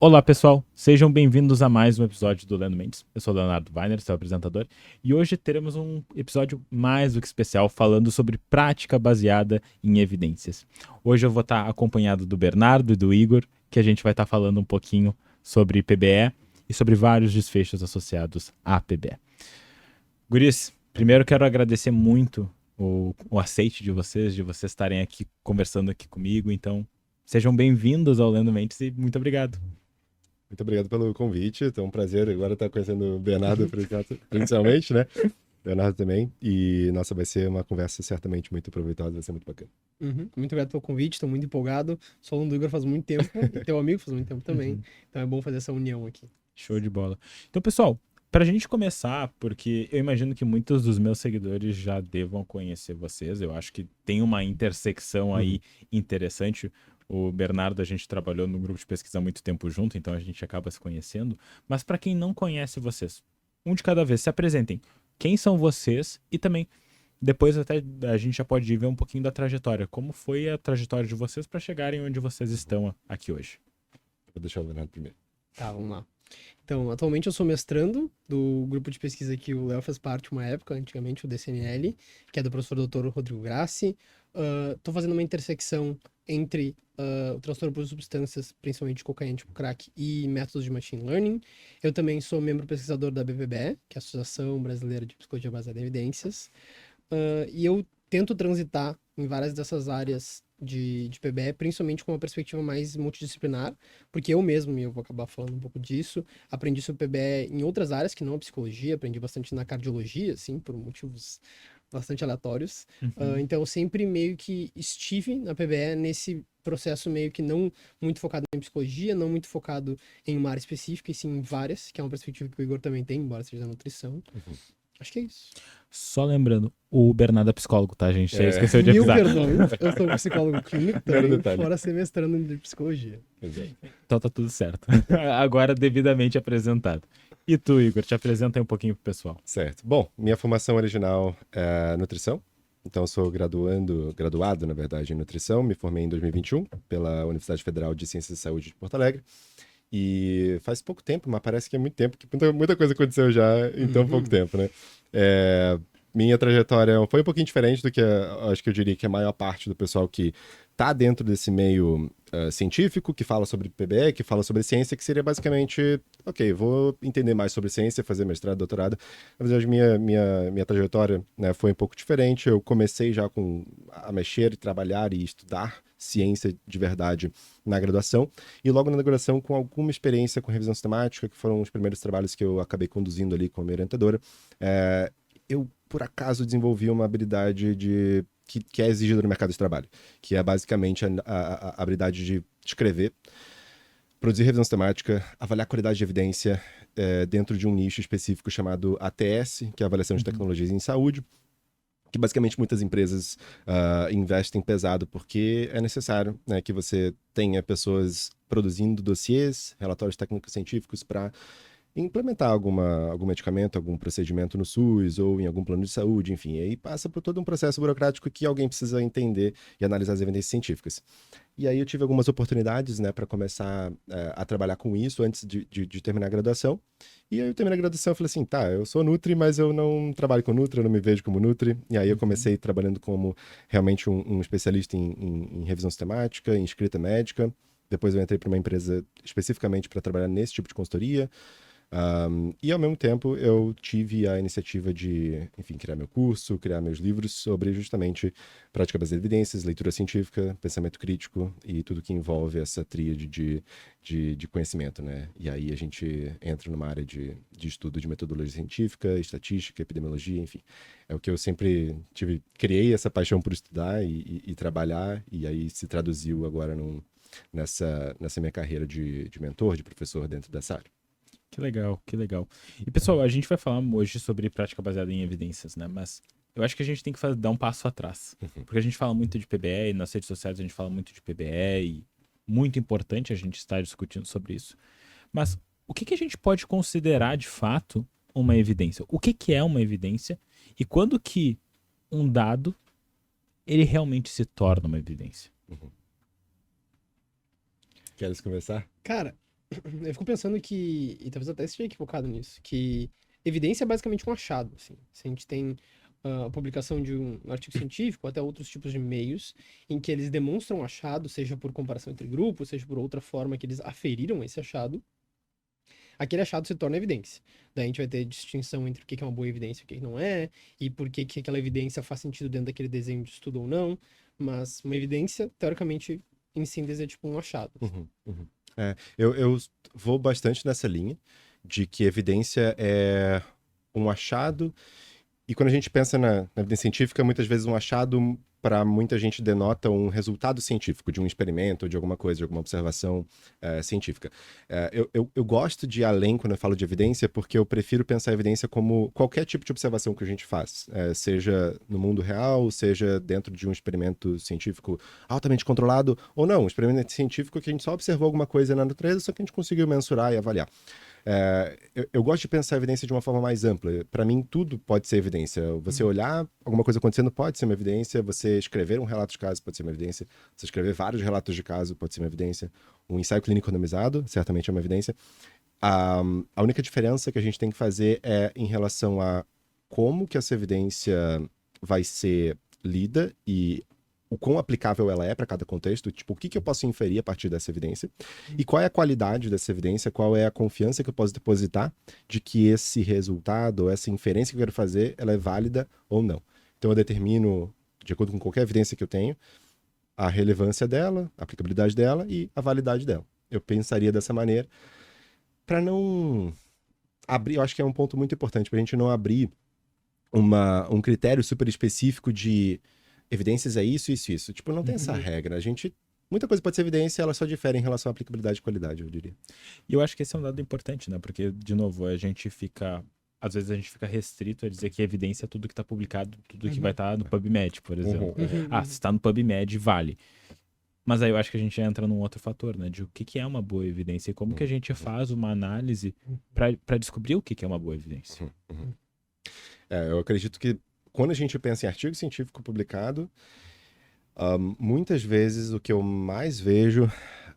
Olá pessoal, sejam bem-vindos a mais um episódio do Lendo Mentes. Eu sou o Leonardo Weiner, seu apresentador, e hoje teremos um episódio mais do que especial falando sobre prática baseada em evidências. Hoje eu vou estar acompanhado do Bernardo e do Igor, que a gente vai estar falando um pouquinho sobre PBE e sobre vários desfechos associados à PBE. Guris, primeiro quero agradecer muito o aceite de vocês estarem aqui conversando aqui comigo, então sejam bem-vindos ao Lendo Mentes e muito obrigado. Muito obrigado pelo convite. É um prazer agora estar conhecendo o Bernardo, principalmente, né? Bernardo também. E, nossa, vai ser uma conversa certamente muito proveitosa, vai ser muito bacana. Muito obrigado pelo convite, estou muito empolgado. Sou aluno do Igor faz muito tempo, e teu amigo faz muito tempo também. Então é bom fazer essa união aqui. Show de bola. Então, pessoal, para a gente começar, porque eu imagino que muitos dos meus seguidores já devam conhecer vocês, eu acho que tem uma intersecção aí interessante. O Bernardo, a gente trabalhou no grupo de pesquisa há muito tempo junto, então a gente acaba se conhecendo. Mas para quem não conhece vocês, um de cada vez, se apresentem. Quem são vocês? E também, depois até a gente já pode ver um pouquinho da trajetória. Como foi a trajetória de vocês para chegarem onde vocês estão aqui hoje? Vou deixar o Bernardo primeiro. Tá, vamos lá. Então, atualmente eu sou mestrando do grupo de pesquisa que o Léo fez parte uma época, antigamente o DCNL, que é do professor Dr. Rodrigo Grassi. Tô fazendo uma intersecção entre o transtorno por substâncias, principalmente cocaína tipo crack, e métodos de machine learning. Eu também sou membro pesquisador da BBBE, que é a Associação Brasileira de Psicologia Baseada em Evidências. E eu tento transitar em várias dessas áreas de PBE, principalmente com uma perspectiva mais multidisciplinar, porque eu mesmo, e eu vou acabar falando um pouco disso, aprendi sobre PBE em outras áreas que não a psicologia, aprendi bastante na cardiologia, assim, por motivos bastante aleatórios. Então eu sempre meio que estive na PBE nesse processo meio que não muito focado em psicologia, não muito focado em uma área específica, e sim em várias, que é uma perspectiva que o Igor também tem, embora seja da nutrição. Acho que é isso. Só lembrando, o Bernardo é psicólogo, tá, gente? Você esqueceu de Mil avisar. perdões, eu sou psicólogo clínico Mero também, detalhe. fora ser mestrando de psicologia. Exato. Então tá tudo certo. Agora devidamente apresentado. E tu, Igor, te apresenta aí um pouquinho pro pessoal. Certo. Bom, minha formação original é nutrição. Então, eu sou graduado, na verdade, em nutrição. Me formei em 2021 pela Universidade Federal de Ciências de Saúde de Porto Alegre. E faz pouco tempo, mas parece que é muito tempo, que muita coisa aconteceu já em tão pouco tempo, né? Minha trajetória foi um pouquinho diferente do que acho que eu diria que a maior parte do pessoal que tá dentro desse meio científico, que fala sobre PBE, que fala sobre ciência, que seria basicamente, ok, vou entender mais sobre ciência, fazer mestrado, doutorado. Na verdade, minha trajetória, né, foi um pouco diferente. Eu comecei já a mexer, trabalhar e estudar ciência de verdade na graduação, e logo na graduação com alguma experiência com revisão sistemática, que foram os primeiros trabalhos que eu acabei conduzindo ali com a minha orientadora. Eu, por acaso, desenvolvi uma habilidade que é exigida no mercado de trabalho, que é basicamente a habilidade de escrever, produzir revisão sistemática, avaliar a qualidade de evidência dentro de um nicho específico chamado ATS, que é a Avaliação de Tecnologias em Saúde, que basicamente muitas empresas investem pesado porque é necessário, né, que você tenha pessoas produzindo dossiês, relatórios técnicos científicos para implementar algum medicamento, algum procedimento no SUS ou em algum plano de saúde, enfim. E aí passa por todo um processo burocrático que alguém precisa entender e analisar as evidências científicas. E aí eu tive algumas oportunidades, né, para começar a trabalhar com isso antes de terminar a graduação. E aí eu terminei a graduação e falei assim, tá, eu sou Nutri, mas eu não trabalho com Nutri, eu não me vejo como Nutri. E aí eu comecei trabalhando como realmente um especialista em revisão sistemática, em escrita médica. Depois eu entrei para uma empresa especificamente para trabalhar nesse tipo de consultoria. E ao mesmo tempo eu tive a iniciativa de, enfim, criar meu curso, criar meus livros sobre justamente prática baseada em evidências, leitura científica, pensamento crítico e tudo que envolve essa tríade de conhecimento, né? E aí a gente entra numa área de estudo de metodologia científica, estatística, epidemiologia, enfim. É o que eu sempre criei essa paixão por estudar e trabalhar, e aí se traduziu agora nessa minha carreira de mentor, de professor dentro dessa área. Que legal, que legal. E pessoal, a gente vai falar hoje sobre prática baseada em evidências, né? Mas eu acho que a gente tem que dar um passo atrás. Porque a gente fala muito de PBE e nas redes sociais a gente fala muito de PBE e muito importante a gente estar discutindo sobre isso. Mas o que a gente pode considerar de fato uma evidência? O que é uma evidência e quando que um dado ele realmente se torna uma evidência? Queres começar? Cara, eu fico pensando que, e talvez até esteja equivocado nisso, que evidência é basicamente um achado, assim. Se a gente tem a publicação de um artigo científico, até outros tipos de meios, em que eles demonstram um achado, seja por comparação entre grupos, seja por outra forma que eles aferiram esse achado, aquele achado se torna evidência. Daí a gente vai ter distinção entre o que é uma boa evidência e o que não é, e por que aquela evidência faz sentido dentro daquele desenho de estudo ou não, mas uma evidência, teoricamente, em síntese, é tipo um achado. Eu vou bastante nessa linha de que evidência é um achado. E quando a gente pensa na evidência científica, muitas vezes um achado, para muita gente, denota um resultado científico, de um experimento, de alguma coisa, de alguma observação científica. Eu gosto de ir além quando eu falo de evidência, porque eu prefiro pensar a evidência como qualquer tipo de observação que a gente faz, seja no mundo real, seja dentro de um experimento científico altamente controlado, ou não, um experimento científico que a gente só observou alguma coisa na natureza, só que a gente conseguiu mensurar e avaliar. Eu gosto de pensar a evidência de uma forma mais ampla. Para mim, tudo pode ser evidência. Você olhar alguma coisa acontecendo pode ser uma evidência. Você escrever um relato de caso pode ser uma evidência. Você escrever vários relatos de caso pode ser uma evidência. Um ensaio clínico randomizado certamente é uma evidência. A única diferença que a gente tem que fazer é em relação a como que essa evidência vai ser lida e o quão aplicável ela é para cada contexto, tipo, o que eu posso inferir a partir dessa evidência, e qual é a qualidade dessa evidência, qual é a confiança que eu posso depositar de que esse resultado, ou essa inferência que eu quero fazer, ela é válida ou não. Então eu determino, de acordo com qualquer evidência que eu tenho, a relevância dela, a aplicabilidade dela e a validade dela. Eu pensaria dessa maneira para não abrir, eu acho que é um ponto muito importante, para a gente não abrir um critério super específico de evidências é isso, isso, isso. Tipo, não tem essa regra. Muita coisa pode ser evidência, ela só difere em relação à aplicabilidade e qualidade, eu diria. E eu acho que esse é um dado importante, né? Porque, de novo, às vezes a gente fica restrito a dizer que evidência é tudo que está publicado, tudo que vai estar no PubMed, por exemplo. Se está no PubMed, vale. Mas aí eu acho que a gente entra num outro fator, né? De o que é uma boa evidência e como que a gente faz uma análise para descobrir o que é uma boa evidência. Eu acredito que quando a gente pensa em artigo científico publicado, muitas vezes o que eu mais vejo,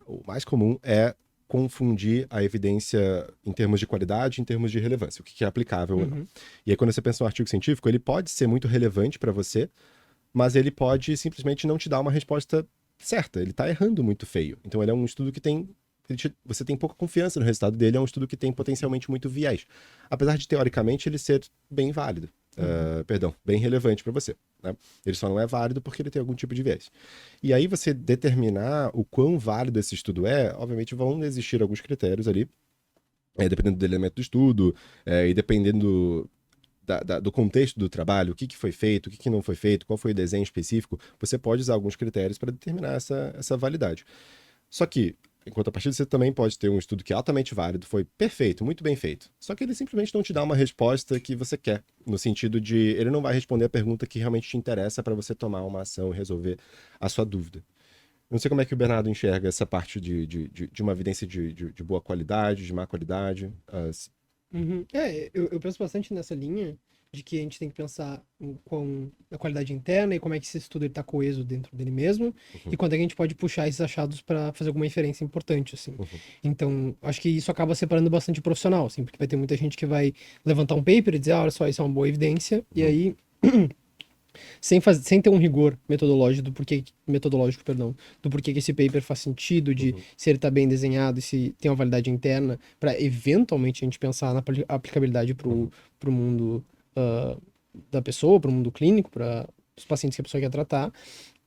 o mais comum é confundir a evidência em termos de qualidade, em termos de relevância, o que é aplicável ou não. E aí quando você pensa no artigo científico, ele pode ser muito relevante para você, mas ele pode simplesmente não te dar uma resposta certa. Ele está errando muito feio. Então ele é um estudo que você tem pouca confiança no resultado dele, é um estudo que tem potencialmente muito viés. Apesar de, teoricamente, ele ser bem válido. Bem relevante para você. Né? Ele só não é válido porque ele tem algum tipo de viés. E aí você determinar o quão válido esse estudo é, obviamente vão existir alguns critérios ali, dependendo do elemento do estudo, e dependendo do contexto do trabalho, o que foi feito, o que não foi feito, qual foi o desenho específico, você pode usar alguns critérios para determinar essa validade. Só que, em contrapartida, você também pode ter um estudo que é altamente válido, foi perfeito, muito bem feito. Só que ele simplesmente não te dá uma resposta que você quer, no sentido de ele não vai responder a pergunta que realmente te interessa para você tomar uma ação e resolver a sua dúvida. Não sei como é que o Bernardo enxerga essa parte de uma evidência de boa qualidade, de má qualidade. Eu penso bastante nessa linha de que a gente tem que pensar com a qualidade interna e como é que esse estudo está coeso dentro dele mesmo e quando é que a gente pode puxar esses achados para fazer alguma inferência importante, assim. Então, acho que isso acaba separando bastante o profissional, assim, porque vai ter muita gente que vai levantar um paper e dizer, olha só, isso é uma boa evidência, e aí sem ter um rigor metodológico do porquê que esse paper faz sentido, de se ele está bem desenhado e se tem uma validade interna, para eventualmente a gente pensar na aplicabilidade para o mundo da pessoa, para o mundo clínico, para os pacientes que a pessoa quer tratar.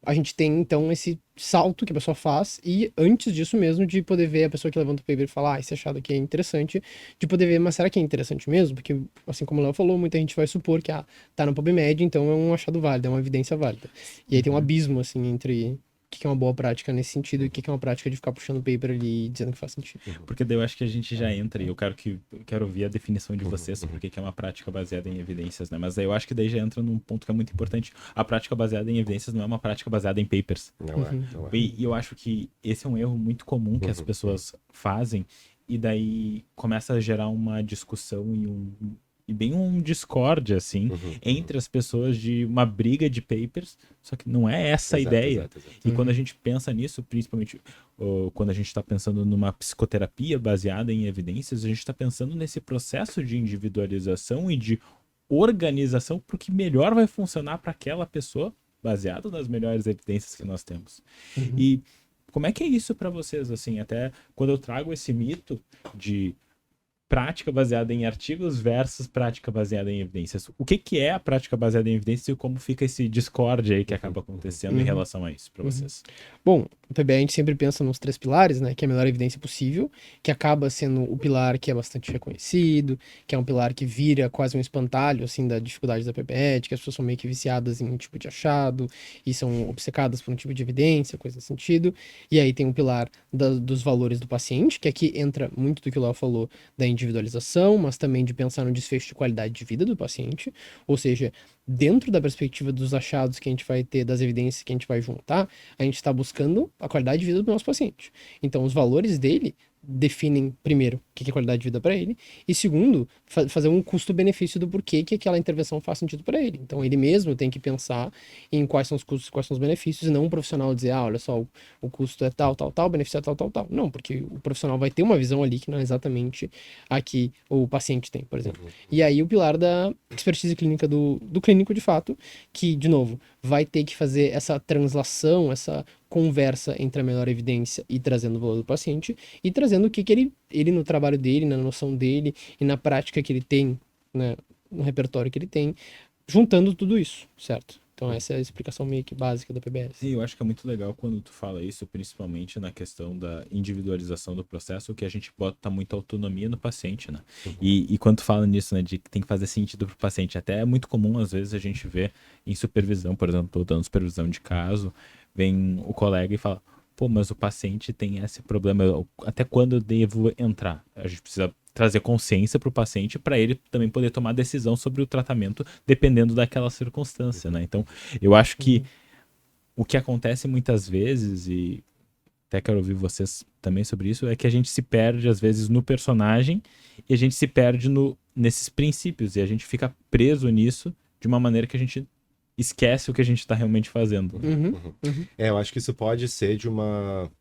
A gente tem, então, esse salto que a pessoa faz e, antes disso mesmo, de poder ver a pessoa que levanta o paper e fala, esse achado aqui é interessante, de poder ver, mas será que é interessante mesmo? Porque, assim como o Léo falou, muita gente vai supor que, tá no PubMed, então é um achado válido, é uma evidência válida. E aí tem um abismo, assim, entre o que é uma boa prática nesse sentido e o que é uma prática de ficar puxando o paper ali e dizendo que faz sentido. Porque daí eu acho que a gente já entra e eu quero ouvir a definição de vocês sobre o que é uma prática baseada em evidências, né? Mas daí eu acho que daí já entra num ponto que é muito importante. A prática baseada em evidências não é uma prática baseada em papers. Não é. E eu acho que esse é um erro muito comum que as pessoas fazem e daí começa a gerar uma discussão e bem um discórdia, assim, entre as pessoas de uma briga de papers, só que não é essa a ideia. Exato. E quando a gente pensa nisso, principalmente quando a gente está pensando numa psicoterapia baseada em evidências, a gente está pensando nesse processo de individualização e de organização para o que melhor vai funcionar para aquela pessoa, baseado nas melhores evidências que nós temos. E como é que é isso para vocês, assim, até quando eu trago esse mito de prática baseada em artigos versus prática baseada em evidências? O que é a prática baseada em evidências e como fica esse discórdia aí que acaba acontecendo em relação a isso para vocês? Bom, no PBA a gente sempre pensa nos 3 pilares, né? Que é a melhor evidência possível, que acaba sendo o pilar que é bastante reconhecido, que é um pilar que vira quase um espantalho, assim, da dificuldade da PBA, de que as pessoas são meio que viciadas em um tipo de achado e são obcecadas por um tipo de evidência, coisa nesse sentido. E aí tem o pilar dos valores do paciente, que aqui entra muito do que o Léo falou da individualização, mas também de pensar no desfecho de qualidade de vida do paciente, ou seja, dentro da perspectiva dos achados que a gente vai ter, das evidências que a gente vai juntar, a gente está buscando a qualidade de vida do nosso paciente. Então, os valores dele definem, primeiro, o que é qualidade de vida para ele, e segundo, fazer um custo-benefício do porquê que aquela intervenção faz sentido para ele. Então, ele mesmo tem que pensar em quais são os custos, quais são os benefícios, e não um profissional dizer, olha só, o custo é tal, o benefício é tal. Não, porque o profissional vai ter uma visão ali que não é exatamente a que o paciente tem, por exemplo. E aí, o pilar da expertise clínica do clínico, de fato, que, de novo, vai ter que fazer essa translação, essa conversa entre a melhor evidência e trazendo o valor do paciente, e trazendo o que ele no trabalho dele, na noção dele e na prática que ele tem, né, no repertório que ele tem, juntando tudo isso, certo? Então essa é a explicação meio que básica da PBS. Sim, eu acho que é muito legal quando tu fala isso, principalmente na questão da individualização do processo, que a gente bota muita autonomia no paciente, né? E quando tu fala nisso, né, de que tem que fazer sentido pro paciente, até é muito comum, às vezes, a gente ver em supervisão, por exemplo, tô dando supervisão de caso, vem o colega e fala, pô, mas o paciente tem esse problema, até quando eu devo entrar? A gente precisa trazer consciência para o paciente para ele também poder tomar decisão sobre o tratamento dependendo daquela circunstância, né? Então, eu acho que o que acontece muitas vezes, e até quero ouvir vocês também sobre isso, é que a gente se perde às vezes no personagem e a gente se perde nesses princípios e a gente fica preso nisso de uma maneira que a gente esquece o que a gente está realmente fazendo. Eu acho que isso pode ser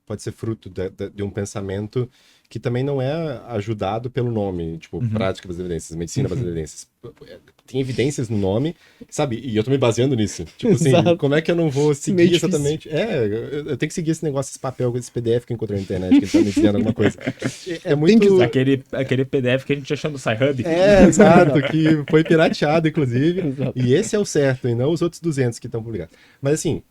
pode ser fruto de um pensamento que também não é ajudado pelo nome, tipo, prática das evidências, medicina das evidências. Tem evidências no nome, sabe? E eu tô me baseando nisso. Tipo assim, como é que eu não vou seguir exatamente? Eu tenho que seguir esse negócio, esse papel, esse PDF que eu encontrei na internet, que ele tá me dizendo alguma coisa. É muito... Aquele PDF que a gente achou no SciHub. Exato, que foi pirateado, inclusive. E esse é o certo, e não os outros 200 que estão publicados. Mas assim,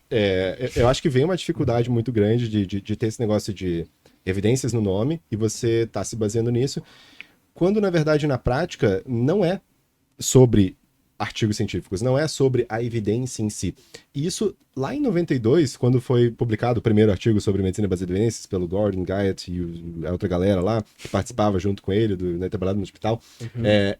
eu acho que vem uma dificuldade muito grande de ter esse negócio de evidências no nome, e você tá se baseando nisso, quando na verdade na prática não é sobre artigos científicos, não é sobre a evidência em si. E isso, lá em 92, quando foi publicado o primeiro artigo sobre medicina baseada em evidências pelo Gordon Guyatt e a outra galera lá, que participava junto com ele, trabalhando no hospital,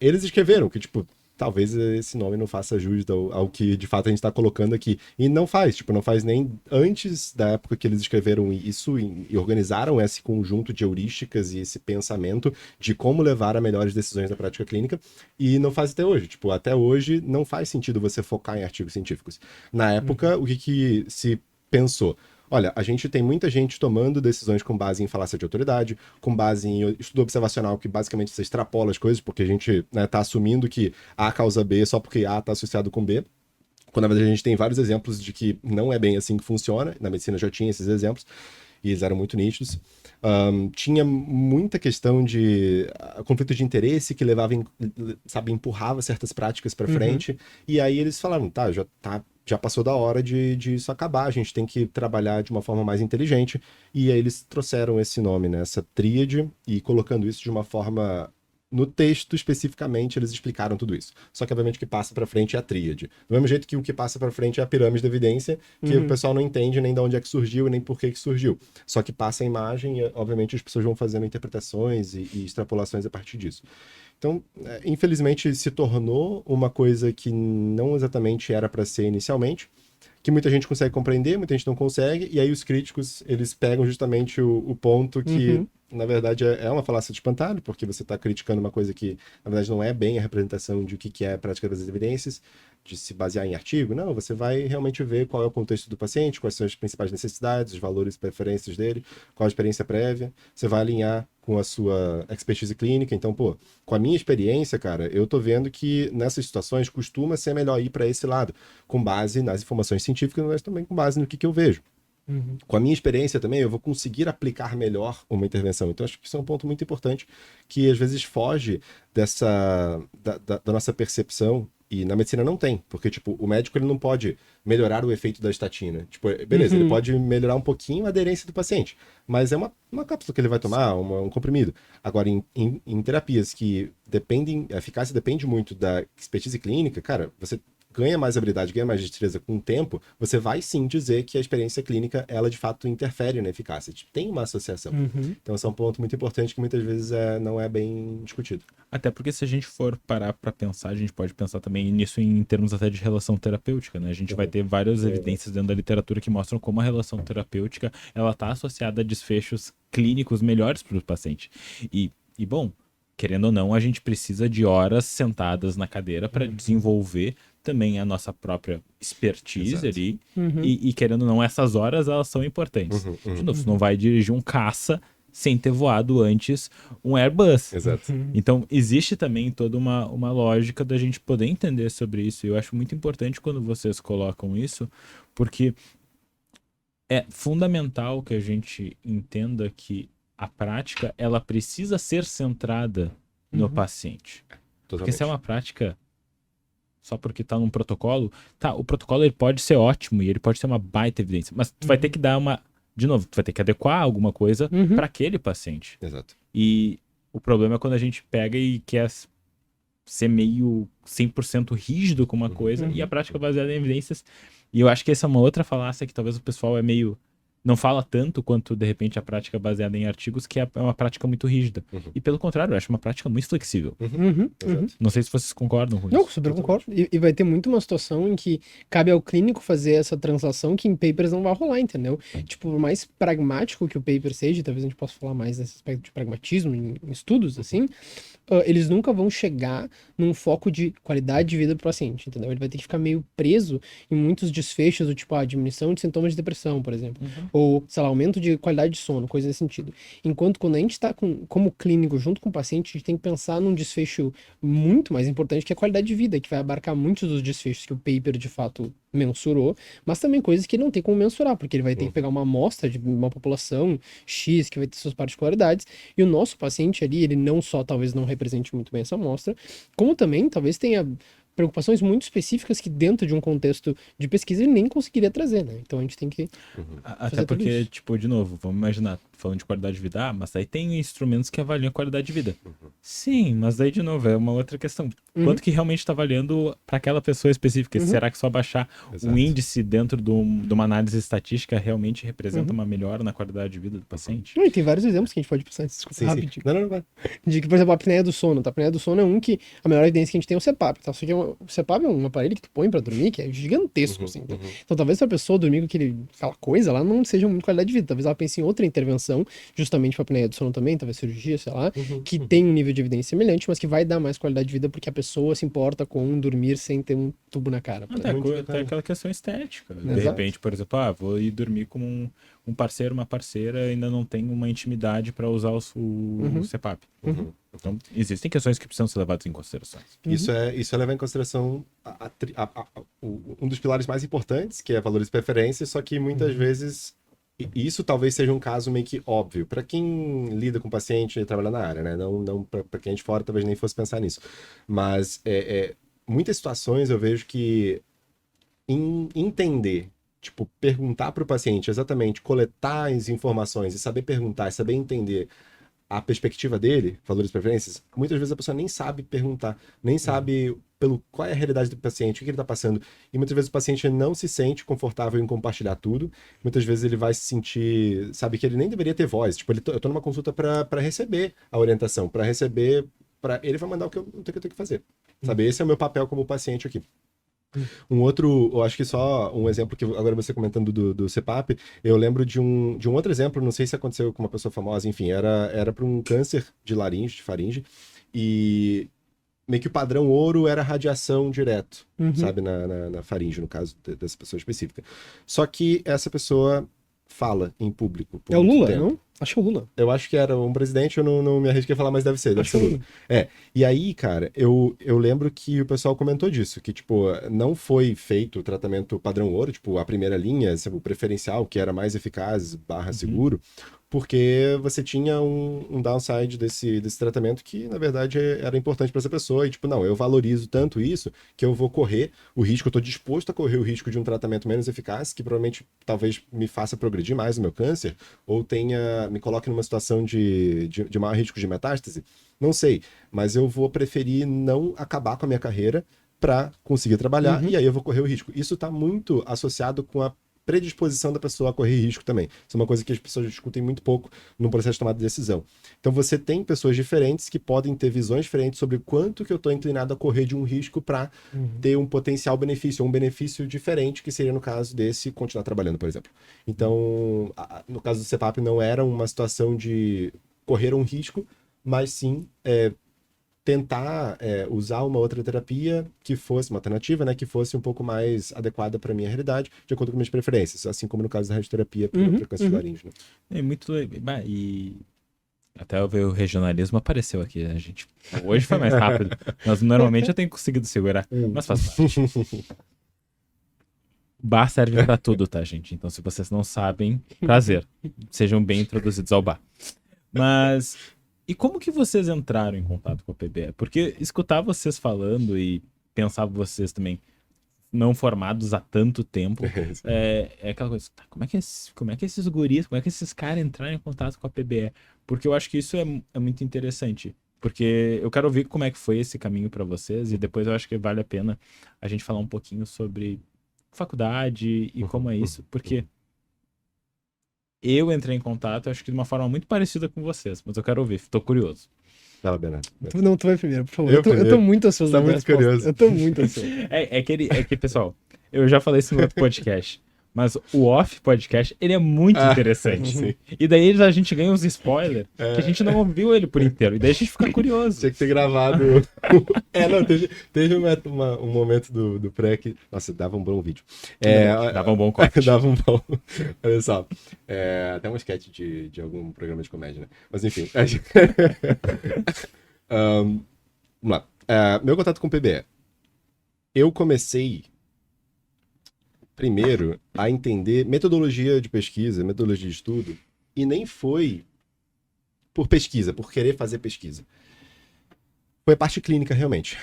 eles escreveram que, tipo, talvez esse nome não faça jus ao que de fato a gente está colocando aqui. E não faz, não faz nem antes da época que eles escreveram isso e organizaram esse conjunto de heurísticas e esse pensamento de como levar a melhores decisões na prática clínica, e não faz até hoje. Tipo, até hoje não faz sentido você focar em artigos científicos. Na época, o que se pensou? Olha, a gente tem muita gente tomando decisões com base em falácia de autoridade, com base em estudo observacional, que basicamente você extrapola as coisas, porque a gente tá assumindo que A causa B só porque A está associado com B, quando na verdade a gente tem vários exemplos de que não é bem assim que funciona. Na medicina já tinha esses exemplos, e eles eram muito nítidos. Tinha muita questão de conflito de interesse que levava, empurrava certas práticas para frente, e aí eles falaram, já passou da hora de isso acabar, a gente tem que trabalhar de uma forma mais inteligente, e aí eles trouxeram esse nome, né, essa tríade, e colocando isso de uma forma... No texto, especificamente, eles explicaram tudo isso. Só que, obviamente, o que passa pra frente é a tríade. Do mesmo jeito que o que passa pra frente é a pirâmide da evidência, que o pessoal não entende nem de onde é que surgiu e nem por que surgiu. Só que passa a imagem e, obviamente, as pessoas vão fazendo interpretações e extrapolações a partir disso. Então, infelizmente, se tornou uma coisa que não exatamente era para ser inicialmente. que muita gente consegue compreender, muita gente não consegue, e aí os críticos, eles pegam justamente o ponto que, na verdade, é uma falácia de espantalho, porque você está criticando uma coisa que, na verdade, não é bem a representação de o que é a prática das evidências, de se basear em artigo. Não, você vai realmente ver qual é o contexto do paciente, quais são as principais necessidades, os valores e preferências dele, qual a experiência prévia. Você vai alinhar com a sua expertise clínica. Então, pô, com a minha experiência, cara, eu tô vendo que nessas situações costuma ser melhor ir para esse lado, com base nas informações científicas, mas também com base no que eu vejo. Com a minha experiência também, eu vou conseguir aplicar melhor uma intervenção. Então, acho que isso é um ponto muito importante que às vezes foge da nossa percepção. E na medicina não tem, porque, tipo, o médico ele não pode melhorar o efeito da estatina. Tipo, beleza, ele pode melhorar um pouquinho a aderência do paciente, mas é uma cápsula que ele vai tomar, um comprimido. Agora, em terapias que dependem, a eficácia depende muito da expertise clínica, cara, você ganha mais habilidade, ganha mais destreza com o tempo, você vai sim dizer que a experiência clínica, ela de fato interfere na eficácia. Tipo, tem uma associação. Então, esse é um ponto muito importante que muitas vezes não é bem discutido. Até porque se a gente for parar para pensar, a gente pode pensar também nisso em termos até de relação terapêutica, né? A gente vai ter várias evidências dentro da literatura que mostram como a relação terapêutica, ela está associada a desfechos clínicos melhores para o paciente. E bom, querendo ou não, a gente precisa de horas sentadas na cadeira para desenvolver também a nossa própria expertise ali. E querendo ou não, essas horas, elas são importantes. De novo, você não vai dirigir um caça sem ter voado antes um Airbus. Exato. Então, existe também toda uma lógica da gente poder entender sobre isso. E eu acho muito importante quando vocês colocam isso, porque é fundamental que a gente entenda que a prática, ela precisa ser centrada no paciente. Porque se é uma prática só porque está num protocolo, o protocolo ele pode ser ótimo e ele pode ser uma baita evidência, mas tu vai ter que dar de novo, tu vai ter que adequar alguma coisa para aquele paciente. Exato. E o problema é quando a gente pega e quer ser meio 100% rígido com uma coisa e a prática baseada em evidências. E eu acho que essa é uma outra falácia que talvez o pessoal não fala tanto quanto, de repente, a prática baseada em artigos, que é uma prática muito rígida. E, pelo contrário, eu acho uma prática muito flexível. Não sei se vocês concordam com isso. Não, super concordo. E vai ter muito uma situação em que cabe ao clínico fazer essa translação que em papers não vai rolar, entendeu? Tipo, por mais pragmático que o paper seja, talvez a gente possa falar mais nesse aspecto de pragmatismo em estudos, assim, eles nunca vão chegar num foco de qualidade de vida do paciente, entendeu? Ele vai ter que ficar meio preso em muitos desfechos, do tipo, diminuição de sintomas de depressão, por exemplo. Ou, sei lá, aumento de qualidade de sono, coisa nesse sentido. Enquanto quando a gente está como clínico junto com o paciente, a gente tem que pensar num desfecho muito mais importante, que é a qualidade de vida, que vai abarcar muitos dos desfechos que o paper de fato mensurou, mas também coisas que ele não tem como mensurar, porque ele vai ter que pegar uma amostra de uma população X, que vai ter suas particularidades, e o nosso paciente ali, ele não só talvez não represente muito bem essa amostra, como também talvez tenha preocupações muito específicas que dentro de um contexto de pesquisa ele nem conseguiria trazer, né? Então a gente tem que Até porque, tipo, de novo, vamos imaginar, falando de qualidade de vida, mas aí tem instrumentos que avaliam a qualidade de vida. Sim, mas daí, de novo, é uma outra questão. Quanto que realmente está avaliando para aquela pessoa específica? Será que só baixar um índice dentro de uma análise estatística realmente representa uma melhora na qualidade de vida do paciente? E tem vários exemplos que a gente pode pensar, desculpa, rapidinho. Não, vai. De que, por exemplo, a apneia do sono, tá? A apneia do sono é um que a melhor evidência que a gente tem é o CPAP, tá? Só que o CPAP é um aparelho que tu põe pra dormir que é gigantesco, assim. Então talvez se a pessoa dormir com aquela coisa lá não seja muito qualidade de vida. Talvez ela pense em outra intervenção, justamente pra apneia do sono também, talvez cirurgia, sei lá, que tem um nível de evidência semelhante, mas que vai dar mais qualidade de vida porque a pessoa se importa com dormir sem ter um tubo na cara. Até aquela questão estética. De repente, por exemplo, vou ir dormir com um parceiro, uma parceira, ainda não tem uma intimidade para usar o CPAP. Então, existem questões que precisam ser levadas em consideração. Isso é levar em consideração um dos pilares mais importantes, que é valores e preferências, só que muitas vezes isso talvez seja um caso meio que óbvio para quem lida com paciente e trabalha na área, né? Não para quem é de fora talvez nem fosse pensar nisso. Mas muitas situações eu vejo que entender, tipo, perguntar para o paciente exatamente, coletar as informações e saber perguntar, e saber entender a perspectiva dele, valores e preferências, muitas vezes a pessoa nem sabe perguntar, nem sabe qual é a realidade do paciente, o que ele está passando. E muitas vezes o paciente não se sente confortável em compartilhar tudo. Muitas vezes ele vai se sentir, sabe, que ele nem deveria ter voz. Tipo, eu tô numa consulta para receber a orientação, para receber, ele vai mandar o que eu tenho que fazer. Sabe, esse é o meu papel como paciente aqui. Eu acho que só um exemplo que agora você comentando do CPAP, eu lembro de um outro exemplo, não sei se aconteceu com uma pessoa famosa, enfim, era para um câncer de laringe, de faringe, e meio que o padrão ouro era radiação direto, sabe, na faringe, no caso dessa pessoa específica. Só que essa pessoa fala em público por É o muito Lula, tempo. não? Acho que é o Lula. Eu acho que era um presidente, eu não me arrisquei a falar, mas deve ser Acho que é o Lula. Lula. E aí, cara, eu lembro que o pessoal comentou disso, que, tipo, não foi feito o tratamento padrão ouro, tipo, a primeira linha, o preferencial, que era mais eficaz, / seguro, porque você tinha um downside desse tratamento que, na verdade, era importante para essa pessoa. E, tipo, não, eu valorizo tanto isso que eu vou correr o risco, eu tô disposto a correr o risco de um tratamento menos eficaz, que provavelmente talvez me faça progredir mais o meu câncer, ou me coloque numa situação de maior risco de metástase. Não sei, mas eu vou preferir não acabar com a minha carreira para conseguir trabalhar, e aí eu vou correr o risco. Isso está muito associado com a predisposição da pessoa a correr risco também. Isso é uma coisa que as pessoas discutem muito pouco no processo de tomada de decisão. Então você tem pessoas diferentes que podem ter visões diferentes sobre quanto que eu estou inclinado a correr de um risco para ter um potencial benefício, ou um benefício diferente, que seria no caso desse continuar trabalhando, por exemplo. Então, no caso do CPAP, não era uma situação de correr um risco, mas sim tentar usar uma outra terapia que fosse uma alternativa, né, que fosse um pouco mais adequada para minha realidade, de acordo com minhas preferências, assim como no caso da radioterapia para câncer de laringe, né? É muito... E até eu ver o regionalismo apareceu aqui, né, gente? Hoje foi mais rápido, mas normalmente eu tenho conseguido segurar, mas faz parte. Bar serve pra tudo, tá, gente? Então, se vocês não sabem, prazer. Sejam bem introduzidos ao bar. Mas, e como que vocês entraram em contato com a PBE? Porque escutar vocês falando e pensar vocês também não formados há tanto tempo, é aquela coisa, tá, como é que esses guris, como é que esses caras entraram em contato com a PBE? Porque eu acho que isso é muito interessante. Porque eu quero ouvir como é que foi esse caminho pra vocês e depois eu acho que vale a pena a gente falar um pouquinho sobre faculdade e como é isso, porque eu entrei em contato, acho que de uma forma muito parecida com vocês, mas eu quero ouvir, tô curioso. Fala, Bernardo. Não, tu vai primeiro, por favor. Eu Eu tô muito ansioso. Tá da muito resposta. curioso. Eu tô muito ansioso. É que, pessoal, eu já falei isso no outro podcast, mas o Off Podcast, ele é muito interessante. Sim. E daí a gente ganha uns spoilers que a gente não ouviu ele por inteiro, e daí a gente fica curioso. Tinha que ter gravado. Não, teve um momento do pré que. Nossa, dava um bom vídeo. Dava um bom corte. Dava um bom. Olha só. Até um sketch de algum programa de comédia, né? Mas enfim. Vamos lá. Meu contato com o PBE. Eu comecei primeiro a entender metodologia de pesquisa, metodologia de estudo, e nem foi por pesquisa, por querer fazer pesquisa. Foi a parte clínica, realmente.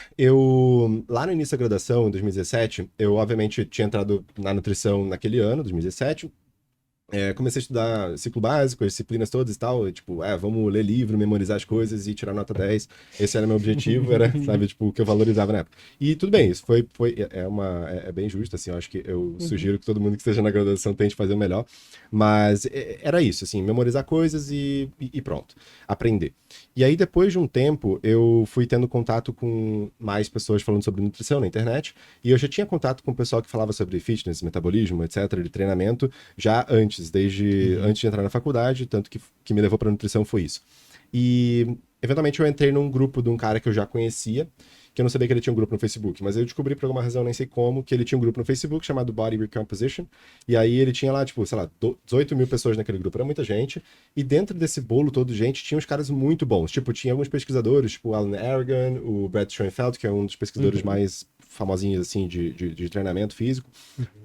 Lá no início da graduação, em 2017, eu obviamente tinha entrado na nutrição naquele ano, 2017. Comecei a estudar ciclo básico, as disciplinas todas e tal, e, tipo, vamos ler livro, memorizar as coisas e tirar nota 10. Esse era meu objetivo, era, sabe, tipo, o que eu valorizava na época. E tudo bem, isso é bem justo, assim, eu acho que eu sugiro que todo mundo que esteja na graduação tente fazer o melhor, mas era isso, assim, memorizar coisas e pronto, aprender. E aí, depois de um tempo, eu fui tendo contato com mais pessoas falando sobre nutrição na internet, e eu já tinha contato com o pessoal que falava sobre fitness, metabolismo, etc., de treinamento, já antes de entrar na faculdade, tanto que me levou para nutrição foi isso. E, eventualmente, eu entrei num grupo de um cara que eu já conhecia, que eu não sabia que ele tinha um grupo no Facebook, mas eu descobri por alguma razão, nem sei como, que ele tinha um grupo no Facebook chamado Body Recomposition, e aí ele tinha lá, tipo, sei lá, 18 mil pessoas naquele grupo, era muita gente, e dentro desse bolo todo de gente, tinha uns caras muito bons, tipo, tinha alguns pesquisadores, tipo o Alan Aragon, o Brett Schoenfeld, que é um dos pesquisadores mais famosinhos, assim, de treinamento físico,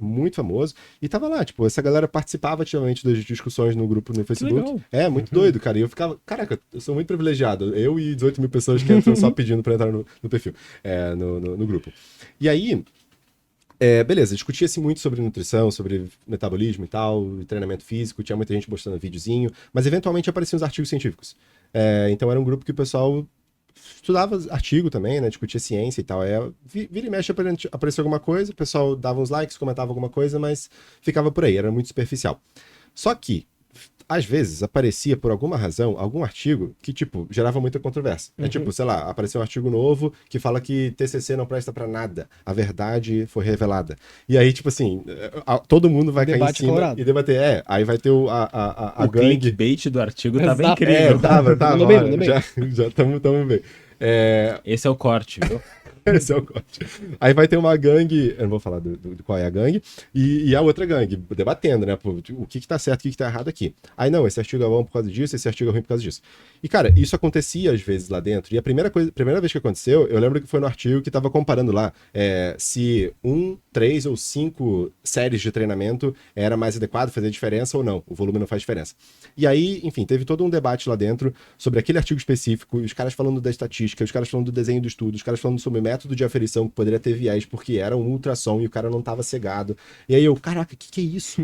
muito famoso, e tava lá, tipo, essa galera participava ativamente das discussões no grupo no Facebook. Muito doido, cara, e eu ficava, caraca, eu sou muito privilegiado, eu e 18 mil pessoas que entram só pedindo pra entrar no perfil, no grupo. E aí, beleza, discutia-se muito sobre nutrição, sobre metabolismo e tal, treinamento físico, tinha muita gente postando videozinho, mas eventualmente apareciam os artigos científicos. Então era um grupo que o pessoal estudava artigo também, né, discutia ciência e tal. Vira e mexe aparecia alguma coisa, o pessoal dava uns likes, comentava alguma coisa, mas ficava por aí, era muito superficial. Só que, às vezes aparecia, por alguma razão, algum artigo que, tipo, gerava muita controvérsia. É tipo, sei lá, apareceu um artigo novo que fala que TCC não presta pra nada. A verdade foi revelada. E aí, tipo assim, todo mundo vai cair em Debate cima colorado. e debater. Aí vai ter a O gangue. clickbait do artigo tava Exato. incrível. Tava. Mandou bem, mandou bem. Já tamo bem. Esse é o corte, viu? Esse é o corte. Aí vai ter uma gangue, eu não vou falar do qual é a gangue, e a outra gangue, debatendo, né? Pô, o que tá certo, o que tá errado aqui. Aí não, esse artigo é bom por causa disso, esse artigo é ruim por causa disso. E, cara, isso acontecia às vezes lá dentro. E a primeira vez que aconteceu, eu lembro que foi no artigo que tava comparando lá se 3 ou 5 séries de treinamento era mais adequado, fazia diferença ou não. O volume não faz diferença. E aí, enfim, teve todo um debate lá dentro sobre aquele artigo específico, os caras falando da estatística, os caras falando do desenho do estudo, os caras falando sobre o método de aferição que poderia ter viés porque era um ultrassom e o cara não tava cegado. E aí eu, caraca, o que é isso?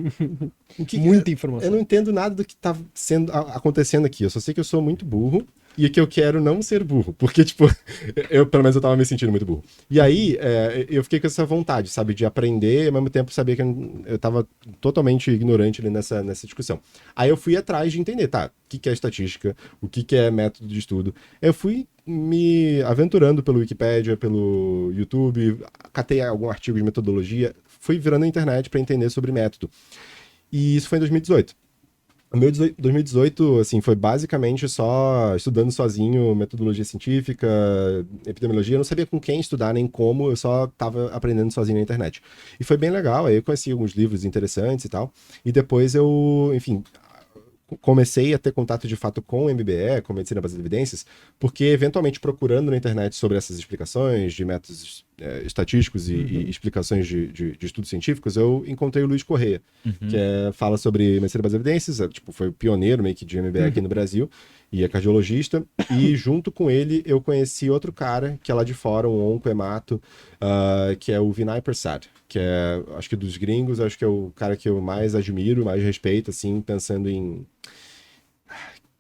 Muita informação. Eu não entendo nada do que tá acontecendo aqui. Eu só sei que eu sou muito burro e que eu quero não ser burro. Porque, tipo, pelo menos eu tava me sentindo muito burro. E aí, eu fiquei com essa vontade, sabe, de aprender e ao mesmo tempo saber que eu tava totalmente ignorante ali nessa discussão. Aí eu fui atrás de entender, tá, o que é estatística, o que é método de estudo. Eu fui me aventurando pelo Wikipedia, pelo YouTube, catei algum artigo de metodologia, fui virando a internet para entender sobre método. E isso foi em 2018. O meu 2018, assim, foi basicamente só estudando sozinho metodologia científica, epidemiologia. Eu não sabia com quem estudar nem como, eu só estava aprendendo sozinho na internet. E foi bem legal, aí eu conheci alguns livros interessantes e tal. E depois eu, enfim, comecei a ter contato de fato com o MBE, com Medicina Baseada em Evidências, porque eventualmente procurando na internet sobre essas explicações de métodos estatísticos e explicações de estudos científicos, eu encontrei o Luiz Correia, que fala sobre Medicina Baseada em Evidências, foi o pioneiro meio que de MBE aqui no Brasil, e é cardiologista, e junto com ele eu conheci outro cara, que é lá de fora, um oncohemato, que é o Vinay Prasad, que é, acho que dos gringos, acho que é o cara que eu mais admiro, mais respeito, assim, pensando em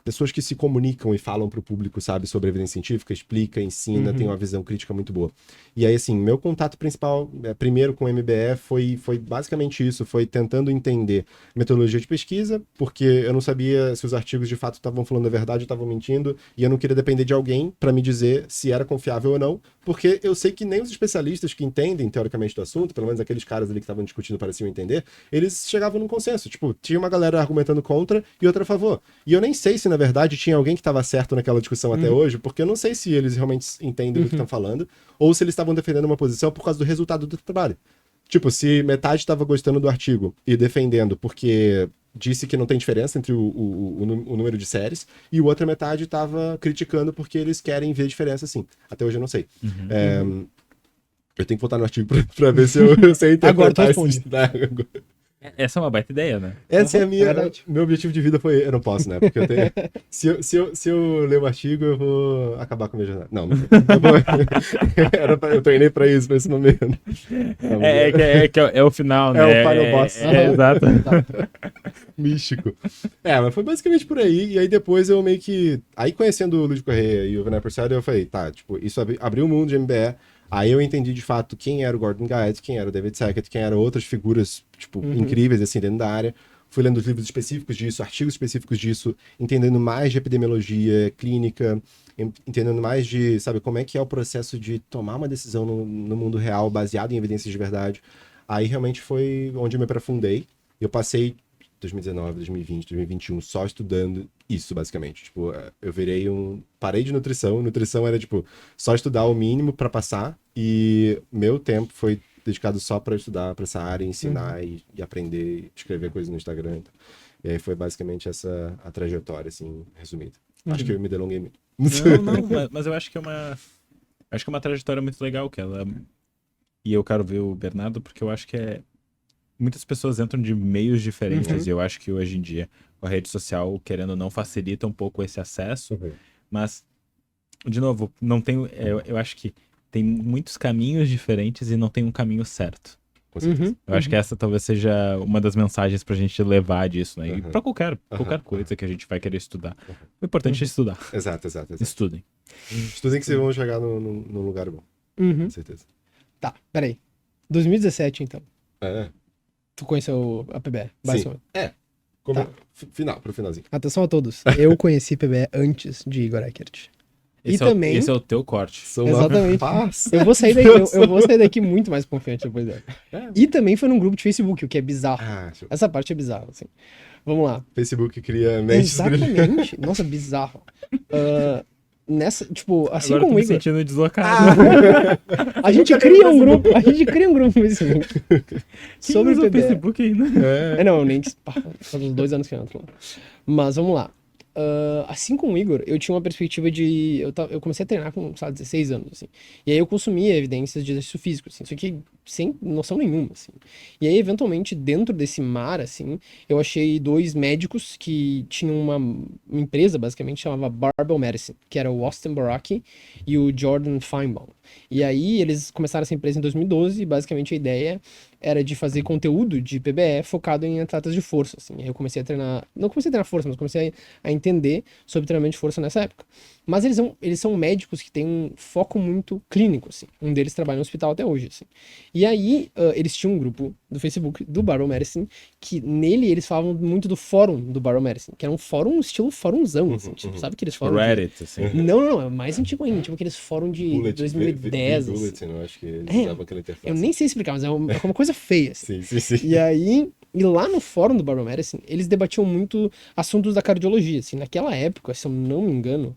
pessoas que se comunicam e falam para o público, sabe, sobre evidência científica, explica, ensina, tem uma visão crítica muito boa. E aí, assim, meu contato principal, primeiro com o MBE, foi basicamente isso, foi tentando entender metodologia de pesquisa, porque eu não sabia se os artigos de fato estavam falando a verdade ou estavam mentindo, e eu não queria depender de alguém para me dizer se era confiável ou não, porque eu sei que nem os especialistas que entendem, teoricamente, do assunto, pelo menos aqueles caras ali que estavam discutindo pareciam entender, eles chegavam num consenso. Tipo, tinha uma galera argumentando contra e outra a favor. E eu nem sei se, na verdade, tinha alguém que estava certo naquela discussão até hoje, porque eu não sei se eles realmente entendem do que estão falando, ou se eles estavam defendendo uma posição por causa do resultado do trabalho. Tipo, se metade estava gostando do artigo e defendendo porque disse que não tem diferença entre o número de séries, e a outra metade estava criticando porque eles querem ver diferença, assim. Até hoje eu não sei. Eu tenho que voltar no artigo pra ver se eu sei interpretar. Agora tu responde. Essa é uma baita ideia, né? Essa é a minha. Meu objetivo de vida foi. Eu não posso, né? Porque eu tenho. Se eu ler o artigo, eu vou acabar com a minha jornada. Não, eu treinei pra isso, pra esse momento. É o final, né? É o final boss. Exato. Místico. Mas foi basicamente por aí. E aí depois eu meio que. Aí conhecendo o Luiz Correia e o Vinay Prasad, eu falei, tá, tipo, isso abriu o mundo de MBE. Aí eu entendi de fato quem era o Gordon Guides, quem era o David Sackett, quem eram outras figuras, tipo, incríveis, assim, dentro da área. Fui lendo livros específicos disso, artigos específicos disso, entendendo mais de epidemiologia clínica, entendendo mais de, sabe, como é que é o processo de tomar uma decisão no mundo real, baseado em evidências de verdade. Aí realmente foi onde eu me aprofundei. Eu passei 2019, 2020, 2021 só estudando isso, basicamente. Tipo, eu virei parei de nutrição. Nutrição era, tipo, só estudar o mínimo pra passar. E meu tempo foi dedicado só pra estudar pra essa área, ensinar e aprender, escrever coisas no Instagram. Então. E aí foi basicamente essa a trajetória, assim, resumida. Acho que eu me delonguei muito. Não, mas eu acho que é uma trajetória muito legal que ela... E eu quero ver o Bernardo porque eu acho que muitas pessoas entram de meios diferentes e eu acho que hoje em dia a rede social, querendo ou não, facilita um pouco esse acesso, mas, de novo, não tem, eu acho que tem muitos caminhos diferentes e não tem um caminho certo. Com certeza. Eu acho que essa talvez seja uma das mensagens pra gente levar disso, né? E pra qualquer coisa que a gente vai querer estudar. O importante é estudar. Exato. Estudem. Estudem que vocês vão chegar num lugar bom. Com certeza. Tá, peraí. 2017, então. É. Tu conheceu a PBE, basicamente. Sim. Pro finalzinho. Atenção a todos. Eu conheci PBE antes de Igor Eckert. E Esse também... Esse é o teu corte. Sou uma Exatamente. farsa. Eu vou sair daí, eu vou sair daqui muito mais confiante depois dela. E também foi num grupo de Facebook, o que é bizarro. Show. Essa parte é bizarra, assim. Vamos lá. Facebook cria mentes brilhantes. Exatamente. Nossa, bizarro. Nessa, tipo, assim Agora eu tô como o me Igor, sentindo deslocado. a gente cria um grupo no Facebook Quem sobre usa o PBE. Facebook ainda? Não, eu nem... Faz uns 2 anos que eu entro lá. Mas vamos lá. Assim como o Igor, eu tinha uma perspectiva de... Eu comecei a treinar com, sabe, 16 anos, assim. E aí eu consumia evidências de exercício físico, assim. Só que sem noção nenhuma, assim. E aí, eventualmente, dentro desse mar, assim, eu achei 2 médicos que tinham uma empresa, basicamente, chamava Barbell Medicine, que era o Austin Baraki e o Jordan Feinbaum. E aí, eles começaram essa empresa em 2012 e, basicamente, a ideia era de fazer conteúdo de PBE focado em atletas de força, assim. Aí eu comecei a treinar... Não comecei a treinar força, mas comecei a entender sobre treinamento de força nessa época. Mas eles são médicos que têm um foco muito clínico, assim. Um deles trabalha no hospital até hoje, assim. E aí, eles tinham um grupo do Facebook, do Barbell Medicine, que nele eles falavam muito do fórum do Barbell Medicine, que era um fórum estilo fórumzão, assim. Tipo, sabe aqueles fóruns... Reddit, assim. Não, é mais antigo ainda. Tipo aqueles fóruns de 2010, assim. Bulletin, eu acho que eles usavam aquela interface. Eu nem sei explicar, mas é uma coisa feia, assim. Sim. E aí, e lá no fórum do Barbell Medicine, eles debatiam muito assuntos da cardiologia, assim. Naquela época, se eu não me engano,